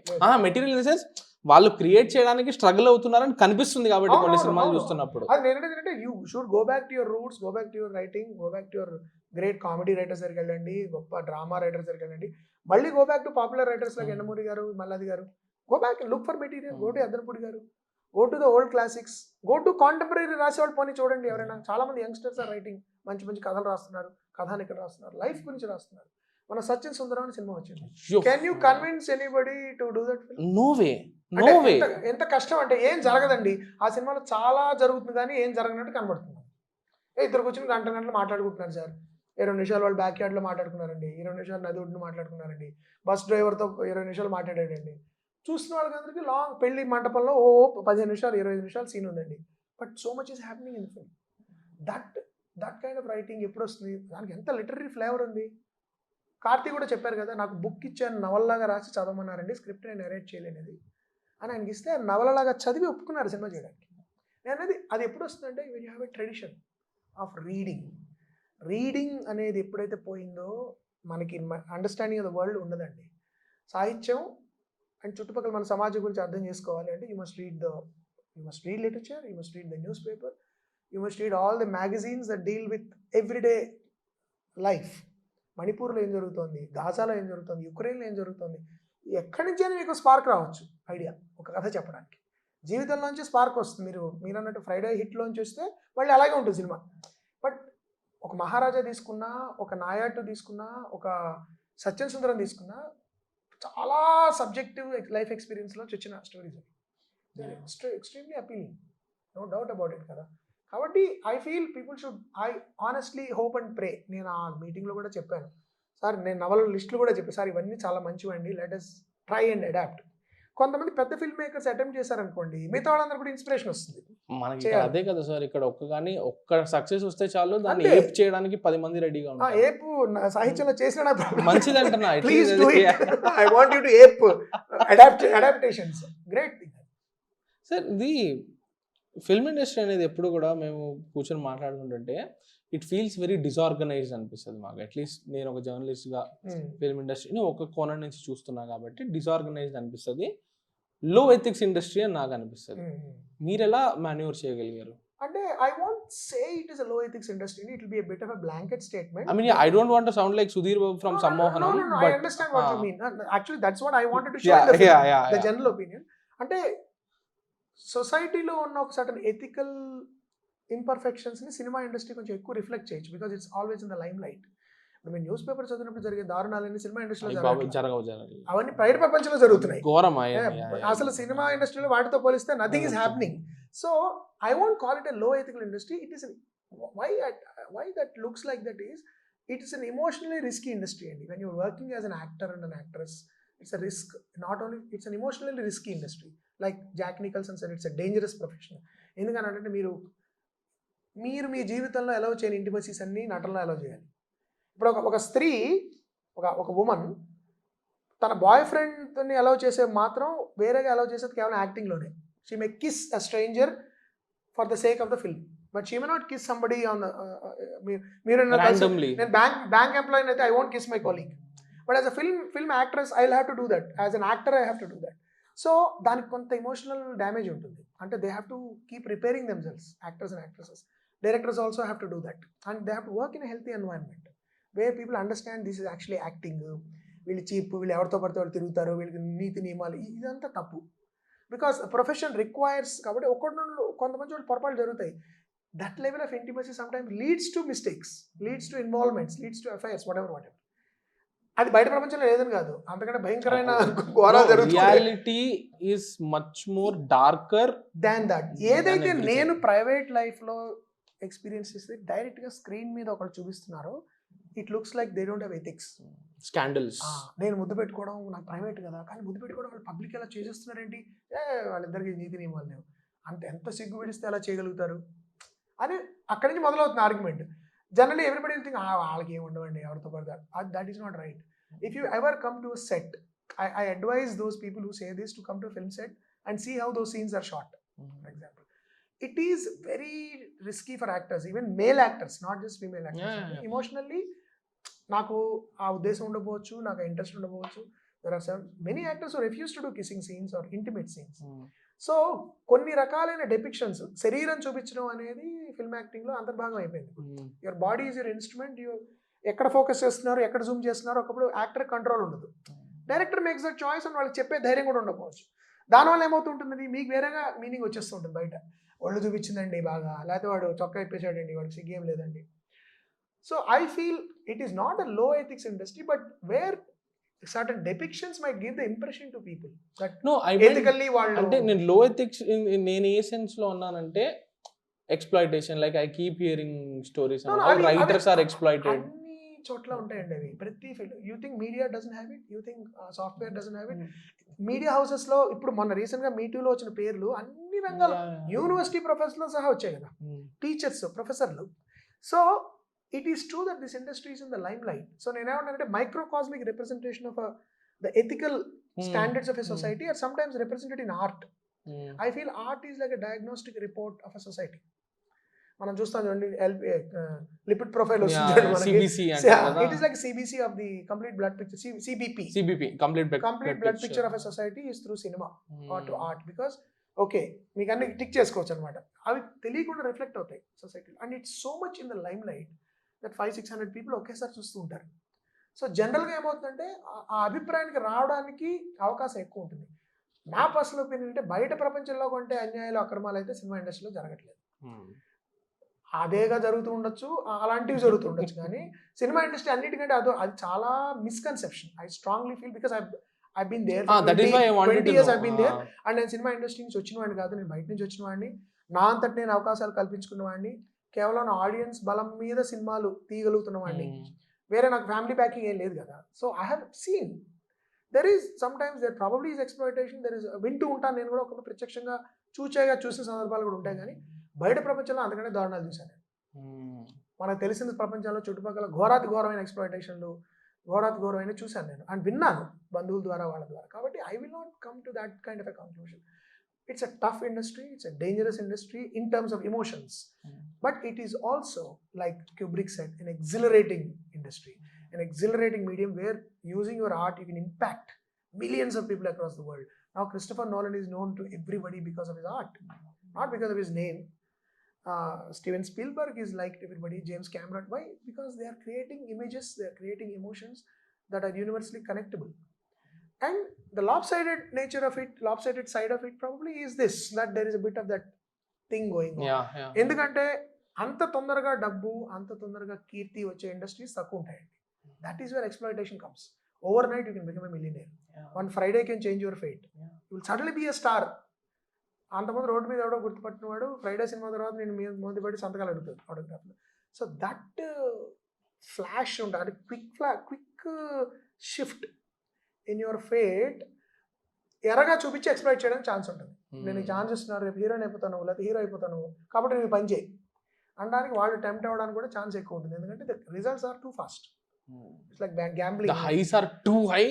మెటీరియల్ ఇన్ ద సెన్స్ వాళ్ళు క్రియేట్ చేయడానికి స్ట్రగుల్ అవుతున్నారని కనిపిస్తుంది కాబట్టి కొన్ని సినిమాలు చూస్తున్నప్పుడు. అది నేనంటే you should go back to your roots, go back to your writing, go back to your great comedy writers దగ్గరికి వెళ్ళండి, గొప్ప డ్రామా రైటర్స్ దగ్గరికి వెళ్ళండి. మళ్ళీ go back to popular writers like Yandamuri గారు, మల్లాది గారు. Go back look for material. Go to అద్దనపూడి గారు, go to the old classics, go to contemporary రాసేవాళ్ళు పోనీ చూడండి. ఎవరైనా చాలా మంది యంగ్స్టర్స్ ఆర్ రైటింగ్, మంచి మంచి కథలు రాస్తున్నారు, కథానికలు రాస్తున్నారు, లైఫ్ గురించి రాస్తున్నారు. మన సచిన్ సుందరం అని సినిమా వచ్చింది. Can you convince anybody to do that film? No way. ఎంత కష్టం అంటే ఏం జరగదండి ఆ సినిమాలో. చాలా జరుగుతుంది కానీ ఏం జరగనట్టు కనబడుతుంది. ఇద్దరు కూర్చొని గంటలు మాట్లాడుకుంటున్నారు సార్. 20 నిమిషాలు వాళ్ళు బ్యాక్ యార్డ్లో మాట్లాడుకున్నారండి, 20 నిమిషాలు నది ఒడ్డును మాట్లాడుకున్నారండి, బస్ డ్రైవర్తో 20 నిమిషాలు మాట్లాడాడండి. చూసిన వాళ్ళకందరికీ లాంగ్ పెళ్లి మంటపంలో 15 నిమిషాలు 25 నిమిషాలు సీన్ ఉందండి. But so much is happening in the film. That kind of writing ఎప్పుడు వస్తుంది? దానికి ఎంత లిటరరీ ఫ్లేవర్ ఉంది. కార్తీ కూడా చెప్పారు కదా, నాకు బుక్ ఇచ్చాను నవల్లాగా రాసి చదవమన్నారండి, స్క్రిప్ట్ నేను నరేట్ చేయలేనిది అని ఆయనకి ఇస్తే నవలలాగా చదివి ఒప్పుకున్నారు సినిమా చేయడానికి. నేను అనేది అది ఎప్పుడు వస్తుందంటే when you have a tradition of reading అనేది ఎప్పుడైతే పోయిందో మనకి అండర్స్టాండింగ్ ఆఫ్ ద వరల్డ్ ఉండదండి. సాహిత్యం అండ్ చుట్టుపక్కల మన సమాజం గురించి అర్థం చేసుకోవాలి అంటే you must read literature, you must read the news paper, you must read all the magazines that deal with everyday life. మణిపూర్లో ఏం జరుగుతుంది, గాజాలో ఏం జరుగుతుంది, యుక్రెయిన్లో ఏం జరుగుతుంది, ఎక్కడి నుంచైనా మీకు స్పార్క్ రావచ్చు ఐడియా ఒక కథ చెప్పడానికి. జీవితంలోంచి స్పార్క్ వస్తుంది. మీరు అన్నట్టు ఫ్రైడే హిట్లోంచి వస్తే మళ్ళీ అలాగే ఉంటుంది సినిమా. బట్ ఒక మహారాజా తీసుకున్నా, ఒక నాయాటు తీసుకున్నా, ఒక సత్యన్ సుందరం తీసుకున్నా, చాలా సబ్జెక్టివ్ లైఫ్ ఎక్స్పీరియన్స్లోంచి వచ్చిన స్టోరీస్ అవి. Extremely appealing, no doubt about it కదా. కాబట్టి I feel people should, I honestly hope and pray. నేను ఆ మీటింగ్లో కూడా చెప్పాను సార్, నేను నవల లిస్టులు కూడా చెప్పాను సార్, ఇవన్నీ చాలా మంచివండి, let us try and adapt. కొంతమంది పెద్ద ఫిల్మ్ మేకర్స్ అటెంప్ట్ చేశారనుకోండి, మిగతా వాళ్ళందరూ కూడా ఇన్స్పిరేషన్ వస్తుంది మనకి. అదే కదా సార్, ఇక్కడ ఒక్క సక్సెస్ వస్తే చాలు, దాన్ని ఏప్ చేయడానికి 10 మంది రెడీగా ఉంటారు. ఏపు సాహిత్యంలో చేసిన మంచిది అంటున్నా. Please do it. I want you to app adaptations. Great thing sir. ఇది ఫిల్మ్ ఇండస్ట్రీ అనేది ఎప్పుడు కూడా మేము కూర్చొని మాట్లాడుకుంటుంటే ఇట్ ఫీల్స్ వెరీ డిసార్గనైజ్డ్ అనిపిస్తుంది మాకు. అట్లీస్ట్ నేను ఒక జర్నలిస్ట్గా ఫిల్మ్ ఇండస్ట్రీని ఒక కోణం నుంచి చూస్తున్నా కాబట్టి డిసార్గనైజ్డ్ అనిపిస్తుంది, లో ఎథిక్స్ ఇండస్ట్రీ అని నాకు అనిపిస్తుంది. మీరు ఎలా మాన్యూవర్ చేయగలిగారు? అంటే I won't say it is a low ethics industry. It will be a bit of a blanket statement. I mean, I don't want to sound like Sudhir Babu from Sammohanam. No, I understand what you mean. Actually, that's what I wanted to show in the film, the general opinion. అంటే సొసైటీలో ఉన్న ఒక certain ethical ఇంపర్ఫెక్షన్స్ని cinema industry కొంచెం ఎక్కువ reflect చేయొచ్చు, because it's always in the lime light. ఇప్పుడు మీరు news paper చదివినప్పుడు జరిగే దారుణాలన్నీ సినిమా ఇండస్ట్రీలో అవన్నీ బయట ప్రపంచంలో జరుగుతున్నాయి. అసలు సినిమా ఇండస్ట్రీలో వాటితో పోలిస్తే nothing is happening. So I won't call it a low ethical industry. It is why that looks like that is it's an emotionally risky industry అండి. When you're working as an actor and an actress, it's a risk. Not only it's an emotionally risky industry. Like Jack Nicholson said, it's a dangerous profession. ఎందుకంటే మీరు మీ జీవితంలో allow చేయని ఇంటిమసీస్ అన్ని నటనలో allow చేయాలి. ఇప్పుడు ఒక స్త్రీ, ఒక ఉమెన్ తన బాయ్ ఫ్రెండ్ని అలౌ చేసే మాత్రం వేరేగా అలౌ చేసేది కేవలం యాక్టింగ్లోనే. She may kiss a stranger for the sake of the film, but she may not kiss somebody on the మీరు నేను బ్యాంక్ ఎంప్లాయీ అయితే I won't kiss my colleague, but as a film actress I will have to do that. As an actor I have to do that. So దానికి కొంత emotional damage ఉంటుంది. అంటే they have to keep repairing themselves, actors and actresses. Directors also have to do that, and they have to work in a healthy environment where people understand this is actually acting. వీళ్ళు cheap, వీళ్ళు ఎవరితో పడితే వాళ్ళు తిరుగుతారు, వీళ్ళకి నీతి నియమాలు, ఇదంతా తప్పు. బికాస్ ప్రొఫెషన్ రిక్వైర్స్ కాబట్టి కొంతమంది వాళ్ళు పొరపాటు జరుగుతాయి. That level of intimacy sometimes leads to mistakes, leads to involvements, leads to affairs, what ever. అది బయట ప్రపంచంలో లేదని కాదు, అంతకంటే భయంకరమైన ఘోరాలు జరుగుతాయి. Reality is much more darker than that. ఏదైతే నేను ప్రైవేట్ లైఫ్లో ఎక్స్పీరియన్స్ చేస్తే డైరెక్ట్గా స్క్రీన్ మీద ఒకళ్ళు చూపిస్తున్నారో, it looks like they don't have ethics. Scandals. నేను ముద్దు పెట్టుకోవడం నాకు ప్రైవేట్ కదా, కానీ ముద్దు పెట్టుకోవడం వాళ్ళు పబ్లిక్ ఎలా చేసేస్తున్నారేంటి, వాళ్ళిద్దరికి నీతి నియమాలు లేవు, ఎంత సిగ్గు విడిస్తే అలా చేయగలుగుతారు అని అక్కడి నుంచి మొదలవుతుంది argument. Generally everybody will think వాళ్ళకి ఏమి ఉండవండి ఎవరితో పడతారు. That is not right. If you ever come to a set, I advise those people who say this to come to a film set and see how those scenes are shot. For example, it is very risky for actors, even male actors, not just female actors. Emotionally నాకు ఆ ఉద్దేశం ఉండకపోవచ్చు, నాకు interest ఉండకపోవచ్చు. There are many actors who refuse to do kissing scenes or intimate scenes. So కొన్ని రకాలైన డెపిక్షన్స్, శరీరం చూపించడం అనేది ఫిల్మ్ యాక్టింగ్లో అంతర్భాగం అయిపోయింది. Your body is your instrument. ఎక్కడ ఫోకస్ చేస్తున్నారు, ఎక్కడ జూమ్ చేస్తున్నారు, ఒకప్పుడు యాక్టర్ కంట్రోల్ ఉండదు. డైరెక్టర్ మేక్స్ దట్ చాయిస్ అని వాళ్ళకి చెప్పే ధైర్యం కూడా ఉండకపోవచ్చు. దానివల్ల ఏమవుతుంటుంది, మీకు వేరేగా మీనింగ్ వచ్చేస్తుంటుంది. బయట ఒళ్ళు చూపించిందండి బాగా, లేకపోతే వాడు చొక్కా ఇప్పేసాడండి, వాడికి సిగ్గేం లేదండి. So I feel it is not a low ethics industry, but where certain depictions might give the impression to people that no I mean ethically వాళ్ళు అంటే నేను లో ఎథిక్స్ నేను ఏ సెన్స్ లో ఉన్నానంటే exploitation. Like I keep hearing stories on writers are exploited. అన్ని చోట్ల ఉంటాయండి అవి. ప్రతి field. You think media doesn't have it, you think software doesn't have it. Media houses లో ఇప్పుడు మొన్న రీసెంట్ గా మీటూలో వచ్చిన పేర్లు అన్ని రంగాల యూనివర్సిటీ ప్రొఫెసర్లు సహా వచ్చాయి కదా, టీచర్స్, ప్రొఫెసర్లు. So it is true that this industry is in the limelight. So nenu ante microcosmic representation of the ethical standards of a society are sometimes represented in art. I feel art is like a diagnostic report of a society. మనం చూస్తాం చూడండి, lipid profile వస్తుంది మనకి, it is like CBC of the complete blood picture. CBP complete blood picture of a society is through cinema or to art, because okay మీకు అన్ని tick చేసుకోవచ్చు అనమాట. అవి తెలియకుండా రిఫ్లెక్ట్ అవుతాయి సొసైటీలో. And it's so much in the lime light that 500-600 people ఒకేసారి చూస్తూ ఉంటారు. సో జనరల్గా ఏమవుతుందంటే ఆ అభిప్రాయానికి రావడానికి అవకాశం ఎక్కువ ఉంటుంది. నా పర్సనల్ ఒపీనియన్ అంటే బయట ప్రపంచంలో కొంటే అన్యాయాలు, అక్రమాలు అయితే సినిమా ఇండస్ట్రీలో జరగట్లేదు. అదేగా జరుగుతూ ఉండొచ్చు, అలాంటివి జరుగుతూ ఉండొచ్చు, కానీ సినిమా ఇండస్ట్రీ అన్నిటికంటే అది చాలా misconception. I strongly feel, because I've been there for 20 years. I've been there, and నేను సినిమా ఇండస్ట్రీ నుంచి వచ్చిన వాడిని కాదు, నేను బయట నుంచి వచ్చిన వాడిని. నా అంతటి నేను అవకాశాలు కల్పించుకున్న వాడిని, కేవలం నా ఆడియన్స్ బలం మీద సినిమాలు తీయగలుగుతున్న వాడిని. వేరే నాకు ఫ్యామిలీ బ్యాకింగ్ ఏం లేదు కదా. So I have seen there is sometimes there probably is exploitation. There is వింటూ ఉంటాను నేను కూడా, ఒక ప్రత్యక్షంగా చూసిన సందర్భాలు కూడా ఉంటాయి, కానీ బయట ప్రపంచంలో అంతకంటే దారుణాలు చూశాను. మనకు తెలిసిన ప్రపంచంలో చుట్టుపక్కల ఘోరాతి ఘోరమైన ఎక్స్‌ప్లాయిటేషన్లు, ఘోరమైన చూశాను నేను, అండ్ విన్నాను బంధువుల ద్వారా, వాళ్ళ ద్వారా. కాబట్టి I will not come to that kind of a conclusion. It's a tough industry, it's a dangerous industry in terms of emotions, but it is also like Kubrick said, an exhilarating industry, an exhilarating medium where using your art you can impact millions of people across the world. Now Christopher Nolan is known to everybody because of his art, not because of his name. Steven Spielberg is liked everybody, James Cameron. Why? Because they are creating images, they are creating emotions that are universally connectable. And the lopsided nature of it, lopsided side of it probably is this, that there is a bit of that thing going on. ఎందుకంటే అంత తొందరగా డబ్బు, అంత తొందరగా కీర్తి వచ్చే industries తక్కువ ఉంటాయండి. That is where exploitation comes. Overnight you can become a millionaire. One Friday can change your fate. You will suddenly be a star. అంతమంది రోడ్డు మీద ఎవడో గుర్తుపట్టినవాడు ఫ్రైడే సినిమా తర్వాత నేను ముందు పడి సంతకాలు అడుగుతాడు ఆటోగ్రాఫ్లో. సో దట్ ఫ్లాష్ ఉంటుంది, అంటే quick shift in your fate ఎరగా చూపించి ఎక్స్ప్లైట్ చేయడానికి ఛాన్స్ ఉంటుంది. నేను ఈ ఛాన్స్ ఇస్తున్నాను, రేపు హీరోయిన్ అయిపోతాను లేకపోతే హీరో అయిపోతాను కాబట్టి నేను పని చేయి అనడానికి వాళ్ళు టెంప్ట్ అవ్వడానికి కూడా ఛాన్స్ ఎక్కువ ఉంటుంది. ఎందుకంటే the results are too fast. It's like gambling. The highs are too high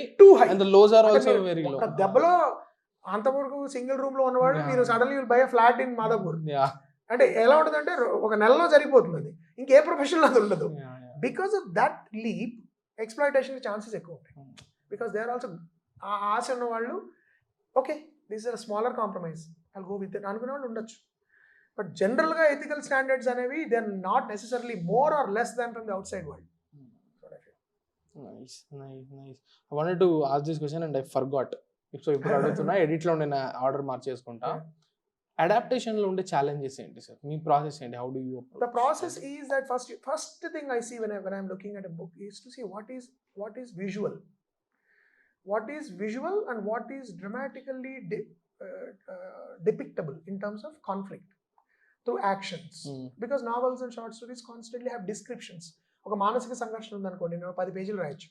and the lows lows are also very low. ఒక దెబ్బలో అంతవరకు సింగిల్ రూమ్ లో ఉన్నవాడు మీరు suddenly will buy flat in Madhapur. అంటే ఎలా ఉంటుంది అంటే ఒక నెలలో జరిగిపోతుంది అది, ఇంకే ప్రొఫెషనల్ అది ఉండదు. Because of that leap exploitation chances ఎక్కువ ఉంటాయి. బికాస్ దే ఆర్ ఆల్సో ఆ ఆశ ఉన్న వాళ్ళు okay this is a smaller compromise I'll go with it అనుకునే వాళ్ళు ఉండొచ్చు. బట్ జనరల్గా ఎథికల్ స్టాండర్డ్స్ అనేవి they are not necessarily more or less than from the outside world. Nice. I wanted to ask this question and I forgot. So ఇప్పుడు అడుగుతున్నా, ఎడిట్లో నేను order మార్చేసుకుంటా. Adaptation లో ఉండే ఛాలెంజెస్ ఏంటి సార్? మీ process ఏంటి? How do you approach? The process is that first thing I see when I'm looking at a book is to see what is visual. What is visual and what is dramatically depictable in terms of conflict through actions. Because novels and short stories constantly have descriptions. ఒక మానసిక సంఘర్షణ ఉందనుకోండి, నేను 10 పేజీలు రాయొచ్చు.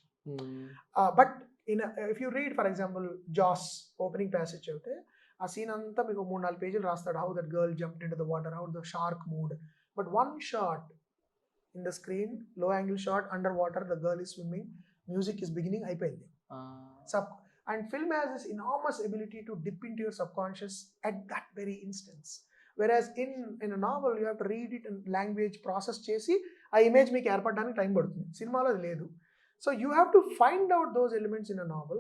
But if you read for example Jaws opening passage చదివితే ఆ scene అంతా మీకు 3-4 పేజీలు రాస్తాడు. How that girl jumped into the water, how the shark moved. But one shot in the screen, low angle shot, under water, the girl is swimming, music is beginning, అయిపోయింది. And film has this enormous ability to dip into your subconscious at that very instance. Whereas in a novel you have to read it in language, process చేసి ఆ image మీకు ఏర్పడడానికి time పడుతుంది. సినిమాలో అది లేదు. So you have to find out those elements in a novel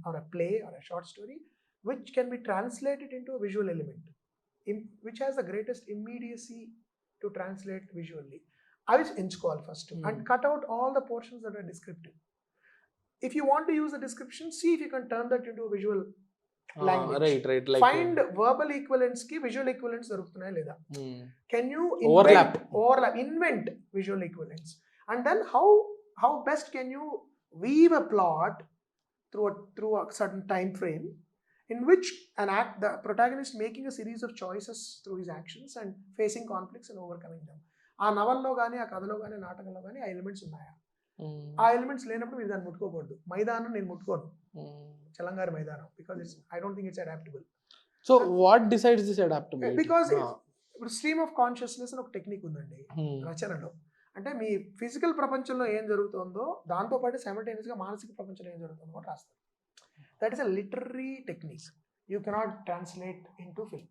or a play or a short story which can be translated into a visual element, which has the greatest immediacy to translate visually. I will enchukoval first and cut out all the portions that are descriptive. If you want to use the description, see if you can turn that into a visual language. Right. Like find verbal equivalents ki visual equivalents darukutunnaya leda. Can you invent visual equivalents? And then how best can you weave a plot through a certain time frame in which the protagonist making a series of choices through his actions and facing conflicts and overcoming them. ఆ నవల్లో కానీ ఆ కథలో కానీ నాటకంలో కానీ ఆ elements ఉన్నాయా? ఆ ఎలిమెంట్స్ లేనప్పుడు మీరు దాన్ని ముట్టుకోకూడదు. మైదానం నేను ముట్టుకోను, చలంగారి మైదానం, because I don't think it's adaptable. So what decides this adaptability? Because ఇప్పుడు స్ట్రీమ్ ఆఫ్ కాన్షియస్నెస్ అని ఒక టెక్నిక్ ఉందండి రచనలో. అంటే మీ ఫిజికల్ ప్రపంచంలో ఏం జరుగుతుందో దాంతోపాటు సైమల్టేనియస్గా మానసిక ప్రపంచంలో ఏం జరుగుతుందో కూడా రాస్తారు. That is a literary technique. You cannot translate in to film.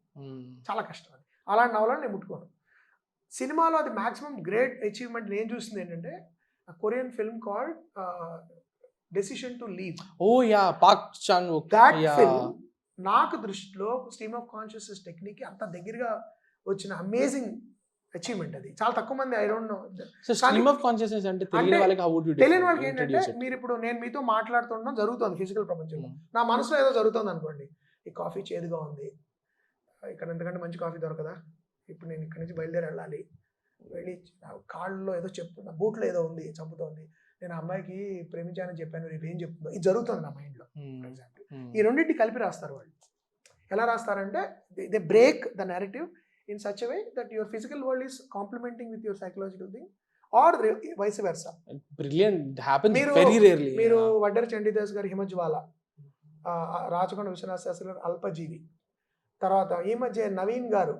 చాలా కష్టం అది. అలాంటి నవలను నేను ముట్టుకోను. సినిమాలో అది మాక్సిమం గ్రేట్ అచీవ్మెంట్ నేను చూసింది ఏంటంటే Korean film called Decision to Leave. Oh yeah, Park Chan wook. That film నాకు దృష్టిలో స్ట్రీమ్ ఆఫ్ కాన్షియస్నెస్ టెక్నిక్ అంత దగ్గరగా వచ్చిన అమేజింగ్ అచీవ్మెంట్. అది చాలా తక్కువ మంది, I don't no. So stream of consciousness అంటే తెలియని వాళ్ళకి హౌ వుడ్ యు తెలియని వాళ్ళకి ఏంటంటే మీరు ఇప్పుడు నేను మీతో మాట్లాడుతుండడం జరుగుతుంది ఫిజికల్ ప్రపంచంలో, నా మనసులో ఏదో జరుగుతుంది అనుకోండి. ఈ కాఫీ చేదుగా ఉంది, ఇక్కడ ఎంతకంటే మంచి కాఫీ దొరకదా, ఇప్పుడు నేను ఇక్కడ నుంచి బయలుదేరి వెళ్ళాలి, వెళ్ళి కాళ్ళలో ఏదో చెప్తున్నా, బూట్లో ఏదో ఉంది చంపుతోంది, నేను అమ్మాయికి ప్రేమించానని చెప్పాను, రేపు ఏం చెప్తుందో, ఇది జరుగుతుంది నా మైండ్లో ఫర్ ఎగ్జాంపుల్. ఈ రెండింటిని కలిపి రాస్తారు వాళ్ళు. ఎలా రాస్తారంటే they break the narrative in such a way that your physical world is complementing with your psychological thing or vice versa. Brilliant. It happens very rarely. మీరు వడ్డెర చండీదాస్ గారి హిమజ్వాల, రాచకొండ విశ్వనాథ శాస్త్రి గారు అల్పజీవి, తర్వాత ఈ మధ్య నవీన్ గారు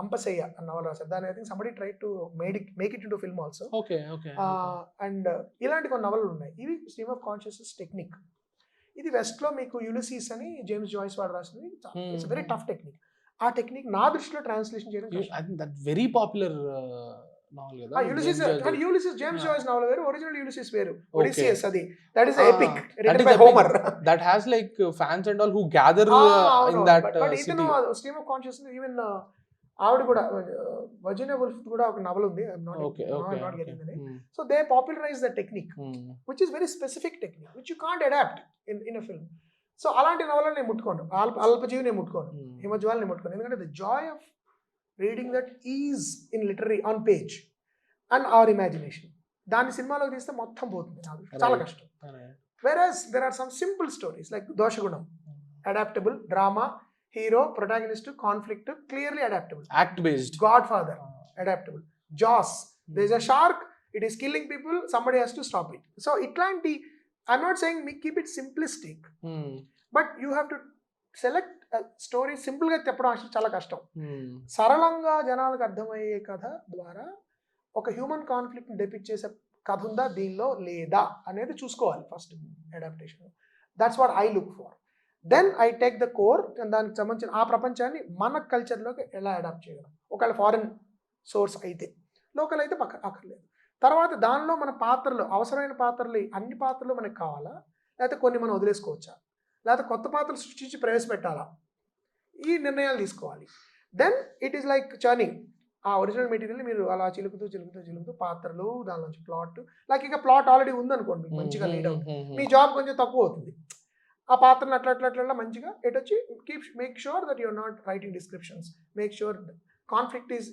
అంపశయ్య అన్న నవల రాశారు. దాని I think somebody try to make it into film also. And ఇలాంటి కొన్ని నవలలు ఉన్నాయి. ఇవి స్ట్రీమ్ ఆఫ్ కాన్షియస్నెస్ టెక్నిక్. ఇది వెస్ట్ లో మీకు యులిసిస్ అని జేమ్స్ జాయిస్ వాడు రాసింది. It's very tough technique. ఆ టెక్నిక్ నా దృష్టిలో ట్రాన్స్లేషన్ చేయడం వెరీ పాపులర్ నావెల్ కదా. యులిసిస్ జేమ్స్ జాయిస్ నావెల్ వేరు, ఒరిజినల్ యులిసిస్ వేరు, ఒడిసియస్. అది that is epic written by Homer. That has like fans and all who gather in that city. Stream of consciousness even ఆవిడ కూడా Virginia Woolf కూడా ఒక నవల ఉంది. I'm not getting the name. So they popularize the technique which is very specific technique which you can't adopt in a film. So అలాంటి నవలను నేను ముట్టుకోను, అల్పజీవి నేను ముట్టుకోను, హిమజ్వాల్ నేను ముట్టుకోను. ఎందుకంటే the joy of reading that is in literary on page and our imagination. దాన్ని సినిమాలోకి తీస్తే మొత్తం పోతుంది, చాలా కష్టం. Whereas there are some simple stories like Doshagunam, adaptable drama, hero protagonist, conflict, clearly adaptable. Act based. Godfather adaptable. Jaws, there is a shark, it is killing people, somebody has to stop it. So ఇట్లాంటి, I'm not saying మీ keep it simplistic, but you have to select story. సింపుల్గా చెప్పడం అసలు చాలా కష్టం. సరళంగా జనాలకు అర్థమయ్యే కథ ద్వారా ఒక హ్యూమన్ కాన్ఫ్లిక్ట్ని డెపిక్ట్ చేసే కథ ఉందా దీనిలో లేదా అనేది చూసుకోవాలి first adaptation. That's what I look for. Then I take the core, దానికి సంబంధించిన ఆ ప్రపంచాన్ని మన కల్చర్లోకి ఎలా అడాప్ట్ చేయగలం. ఒకవేళ ఫారిన్ సోర్స్ అయితే, లోకల్ అయితే అక్కర్లేదు. తర్వాత దానిలో మన పాత్రలు, అవసరమైన పాత్రలు, అన్ని పాత్రలు మనకు కావాలా, లేకపోతే కొన్ని మనం వదిలేసుకోవచ్చా, లేకపోతే కొత్త పాత్రలు సృష్టించి ప్రవేశపెట్టాలా, ఈ నిర్ణయాలు తీసుకోవాలి. Then it is like churning. ఆ ఒరిజినల్ మెటీరియల్ని మీరు అలా చిలుకుతూ పాత్రలు, దాని నుంచి ప్లాట్, లైక్ ఇక ప్లాట్ ఆల్రెడీ ఉందనుకోండి, మంచిగా లీడ్ అవుతుంది, మీ జాబ్ కొంచెం తక్కువ అవుతుంది. ఆ పాత్రను అట్లా మంచిగా ఎటొచ్చి make sure that you're not writing descriptions, make sure conflict is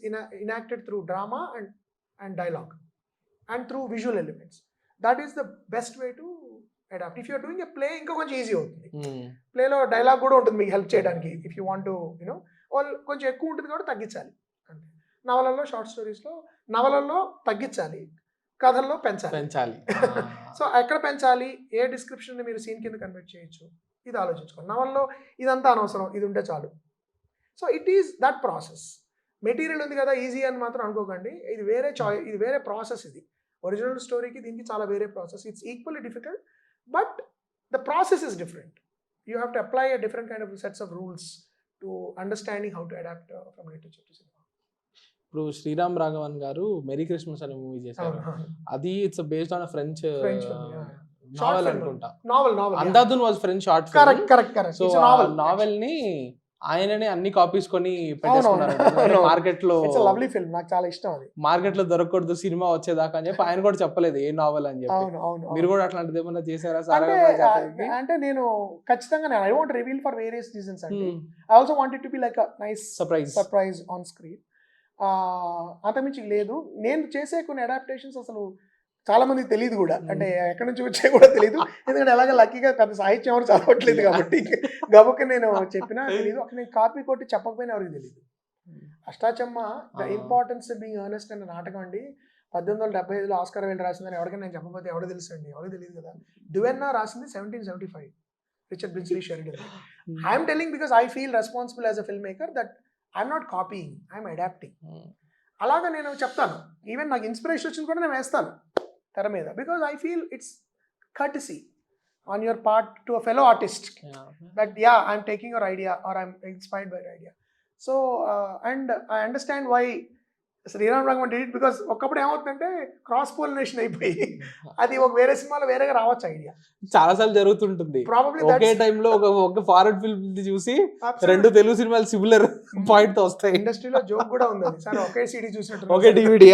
enacted through drama and dialogue and through visual elements. That is the best way to adapt. If you are doing a play, ఇంకా కొంచెం easy అవుతుంది. ప్లేలో dialogue కూడా ఉంటుంది మీకు help చేయడానికి. If you want to వాళ్ళు కొంచెం ఎక్కువ ఉంటుంది కాబట్టి తగ్గించాలి. అంటే నవలల్లో, షార్ట్ స్టోరీస్లో నవలల్లో తగ్గించాలి, కథల్లో పెంచాలి. సో ఎక్కడ పెంచాలి, ఏ డిస్క్రిప్షన్ని మీరు సీన్ కింద కన్వర్ట్ చేయొచ్చు, ఇది ఆలోచించుకోండి. నవల్లో ఇదంతా అనవసరం, ఇది ఉంటే చాలు. So it is that process. Material ఉంది కదా ఈజీ అని మాత్రం అనుకోకండి, ఇది వేరే ప్రాసెస్. ఇది ఒరిజినల్ స్టోరీకి దీనికి చాలా వేరే process. It's equally difficult, but the process is different. You have to apply a different kind of sets of rules to understanding how to adapt from literature to cinema. ఇప్పుడు శ్రీరామ్ రాఘవన్ గారు merry Christmas అనే movie చేశారు. అది it's based on French novel అనుకుంటా. Andhadhun was French short film. Correct. So novel ని ఆయననే అన్ని copies కొని పెట్టేసుకున్నారు మార్కెట్ లో. లవ్లీ ఫిల్మ్, నాకు చాలా ఇష్టం అది. మార్కెట్ లో దొరకకూడదు సినిమా వచ్చేదాకా అని చెప్పి ఆయన కూడా చెప్పలేదు ఏ నావెల్ అని చెప్పి. మీరు కూడా అట్లాంటిది ఏమన్నా చేశారా? అంటే నేను ఖచ్చితంగా I want reveal for various reasons అండి. I also want it to be like a nice surprise on screen. అంతమించి లేదు. నేను చేసే కొన్ని అడాప్టేషన్స్ అసలు చాలా మందికి తెలియదు కూడా, అంటే ఎక్కడి నుంచి వచ్చాయి కూడా తెలియదు. ఎందుకంటే అలాగే లక్కీగా పెద్ద సాహిత్యం ఎవరు చదవట్లేదు కాబట్టి గబుక్క నేను చెప్పినా తెలియదు. అక్కడ నేను కాపీ కొట్టి చెప్పకపోయినా ఎవరికి తెలియదు. Ashta Chamma the importance being earnest అనే నాటకం అండి 1875లో ఆస్కార్ అవార్డు రాసిందని ఎవరికైనా నేను చెప్పకపోతే ఎవరు తెలుసు అండి, ఎవరికి తెలియదు కదా. డువెన్నా రాసింది 1775, Richard Brinsley Sheridan. I'm telling because I feel responsible as a film maker that I'm not copying, I'm adapting. అలాగా నేను చెప్తాను. ఈవెన్ నాకు ఇన్స్పిరేషన్ వచ్చింది కూడా నేను వేస్తాను తెర మీద, because I feel it's courtesy on your part to a fellow artist that I'm taking your idea or I'm inspired by your idea. So and I understand why Sriram Raghavan did it, because ఒకప్పుడు ఏమవుతుందంటే cross pollination అయిపోయి అది ఒక వేరే సినిమాలో వేరేగా రావచ్చు idea. చాలా సార్లు జరుగుతుంటుంది. ప్రాబబ్లీ ఒకే టైంలో ఒక ఫారెన్ ఫిల్మ్ చూసి రెండు తెలుగు సినిమాలు సిమిలర్ పాయింట్ తో వస్తాయి. ఇండస్ట్రీలో జోక్ కూడా ఉంది సార్, ఒకే సిడీ చూసినట్టు ఒకే DVD.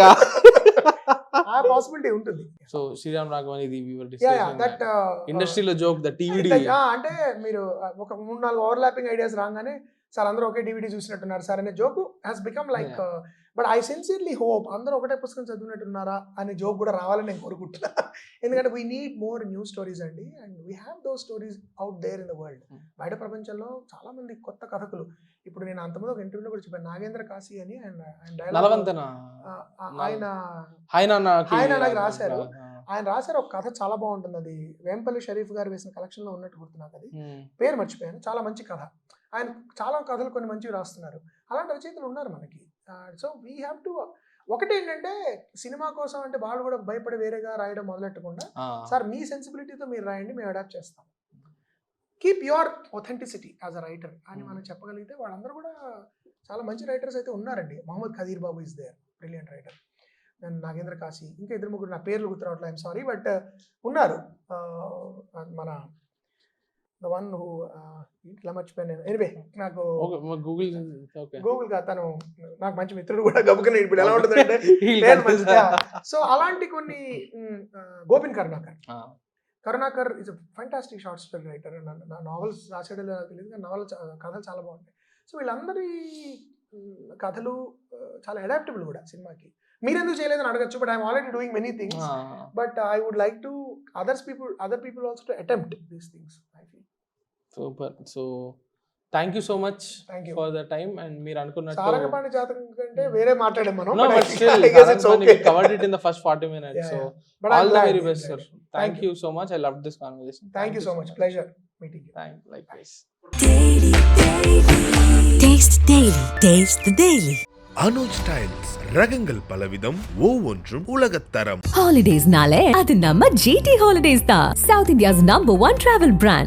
ఆ పాసిబిలిటీ ఉంటుంది. సో శ్రీరామ్ రాఘవన్ ఇది దట్ ఇండస్ట్రీలో జోక్ ద DVD. అంటే మీరు ఒక 3-4 ఓవర్లాపింగ్ ఐడియాస్ రాగానే సార్ అందరూ ఒకే DVD చూసినట్టున్నారు సార్ అనే joke has become like. But I sincerely hope అందరూ ఒకటే పుస్తకం చదివినట్టున్నారా అనే జోక్ కూడా రావాలని నేను కోరుకుంటున్నా. ఎందుకంటే we need more new stories అండి, and we have those stories out there in the world. బయట ప్రపంచంలో చాలా మంది కొత్త కథకులు. ఇప్పుడు నేను అంతమంది ఒక ఇంటర్వ్యూలో కూడా చెప్పాను, నాగేంద్ర కాశీ అని ఆయన రాశారు. ఆయన రాశారు ఒక కథ చాలా బాగుంటుంది. అది వేంపల్లి షరీఫ్ గారు వేసిన కలెక్షన్లో ఉన్నట్టు గుర్తు నాకు, అది పేరు మర్చిపోయాను. చాలా మంచి కథ. ఆయన చాలా కథలు కొన్ని మంచివి రాస్తున్నారు. అలాంటి రచయితలు ఉన్నారు మనకి. So we have to. ఒకటి ఏంటంటే సినిమా కోసం అంటే వాళ్ళు కూడా భయపడి వేరేగా రాయడం మొదలెట్టకుండా, సార్ మీ సెన్సిబిలిటీతో మీరు రాయండి, మేము అడాప్ట్ చేస్తాం. Keep your authenticity as a writer అని మనం చెప్పగలిగితే వాళ్ళందరూ కూడా చాలా మంచి రైటర్స్ అయితే ఉన్నారండి. మొహమ్మద్ ఖదీర్ బాబు ఇస్ దేర్, బ్రిలియంట్ రైటర్. నేను నాగేంద్ర కాశీ, ఇంకా 2-3 నా పేర్లు గుర్తురావట్లేదు, ఐఎమ్ సారీ, బట్ ఉన్నారు. మన ద వన్ హూ ఇట్లా మర్చిపోయాను నేను. ఎనివే నాకు గూగుల్ గా తను నాకు మంచి మిత్రుడు కూడా గబుకనే. ఇప్పుడు ఎలా ఉంటుంది అంటే సో అలాంటి కొన్ని Gopini Karunakar is a fantastic short story writer. నా నావెల్స్ రాసాడో తెలియదు కానీ నావెల్ కథలు చాలా బాగుంటాయి. సో వీళ్ళందరి కథలు చాలా అడాప్టబుల్ కూడా సినిమాకి. మీరెందుకు చేయలేదని అడగచ్చు, but I'm already doing many things, but I would like to other people also to attempt these things. I feel super. So thank you so much Thank you. For the time and మీరు అనుకున్నట్టు సారంగపాణి జాతకం కంటే వేరే మాట్లాడాం మనం No, but still, we covered it in the first 40 minutes. Yeah, So, But all I'm the glad, very I'm best, glad. sir. Thank Thank you so much. I loved this conversation. Thank you so much pleasure meeting Likewise. Daily, daily. Taste Daily. Taste the Daily. Anuj styles ரகங்கள் பலவிதம் ஒவ்வொன்றும் உலகத்தரம். Holidays nale, அது நம்ம GT Holidays தான். South India's #1 travel brand.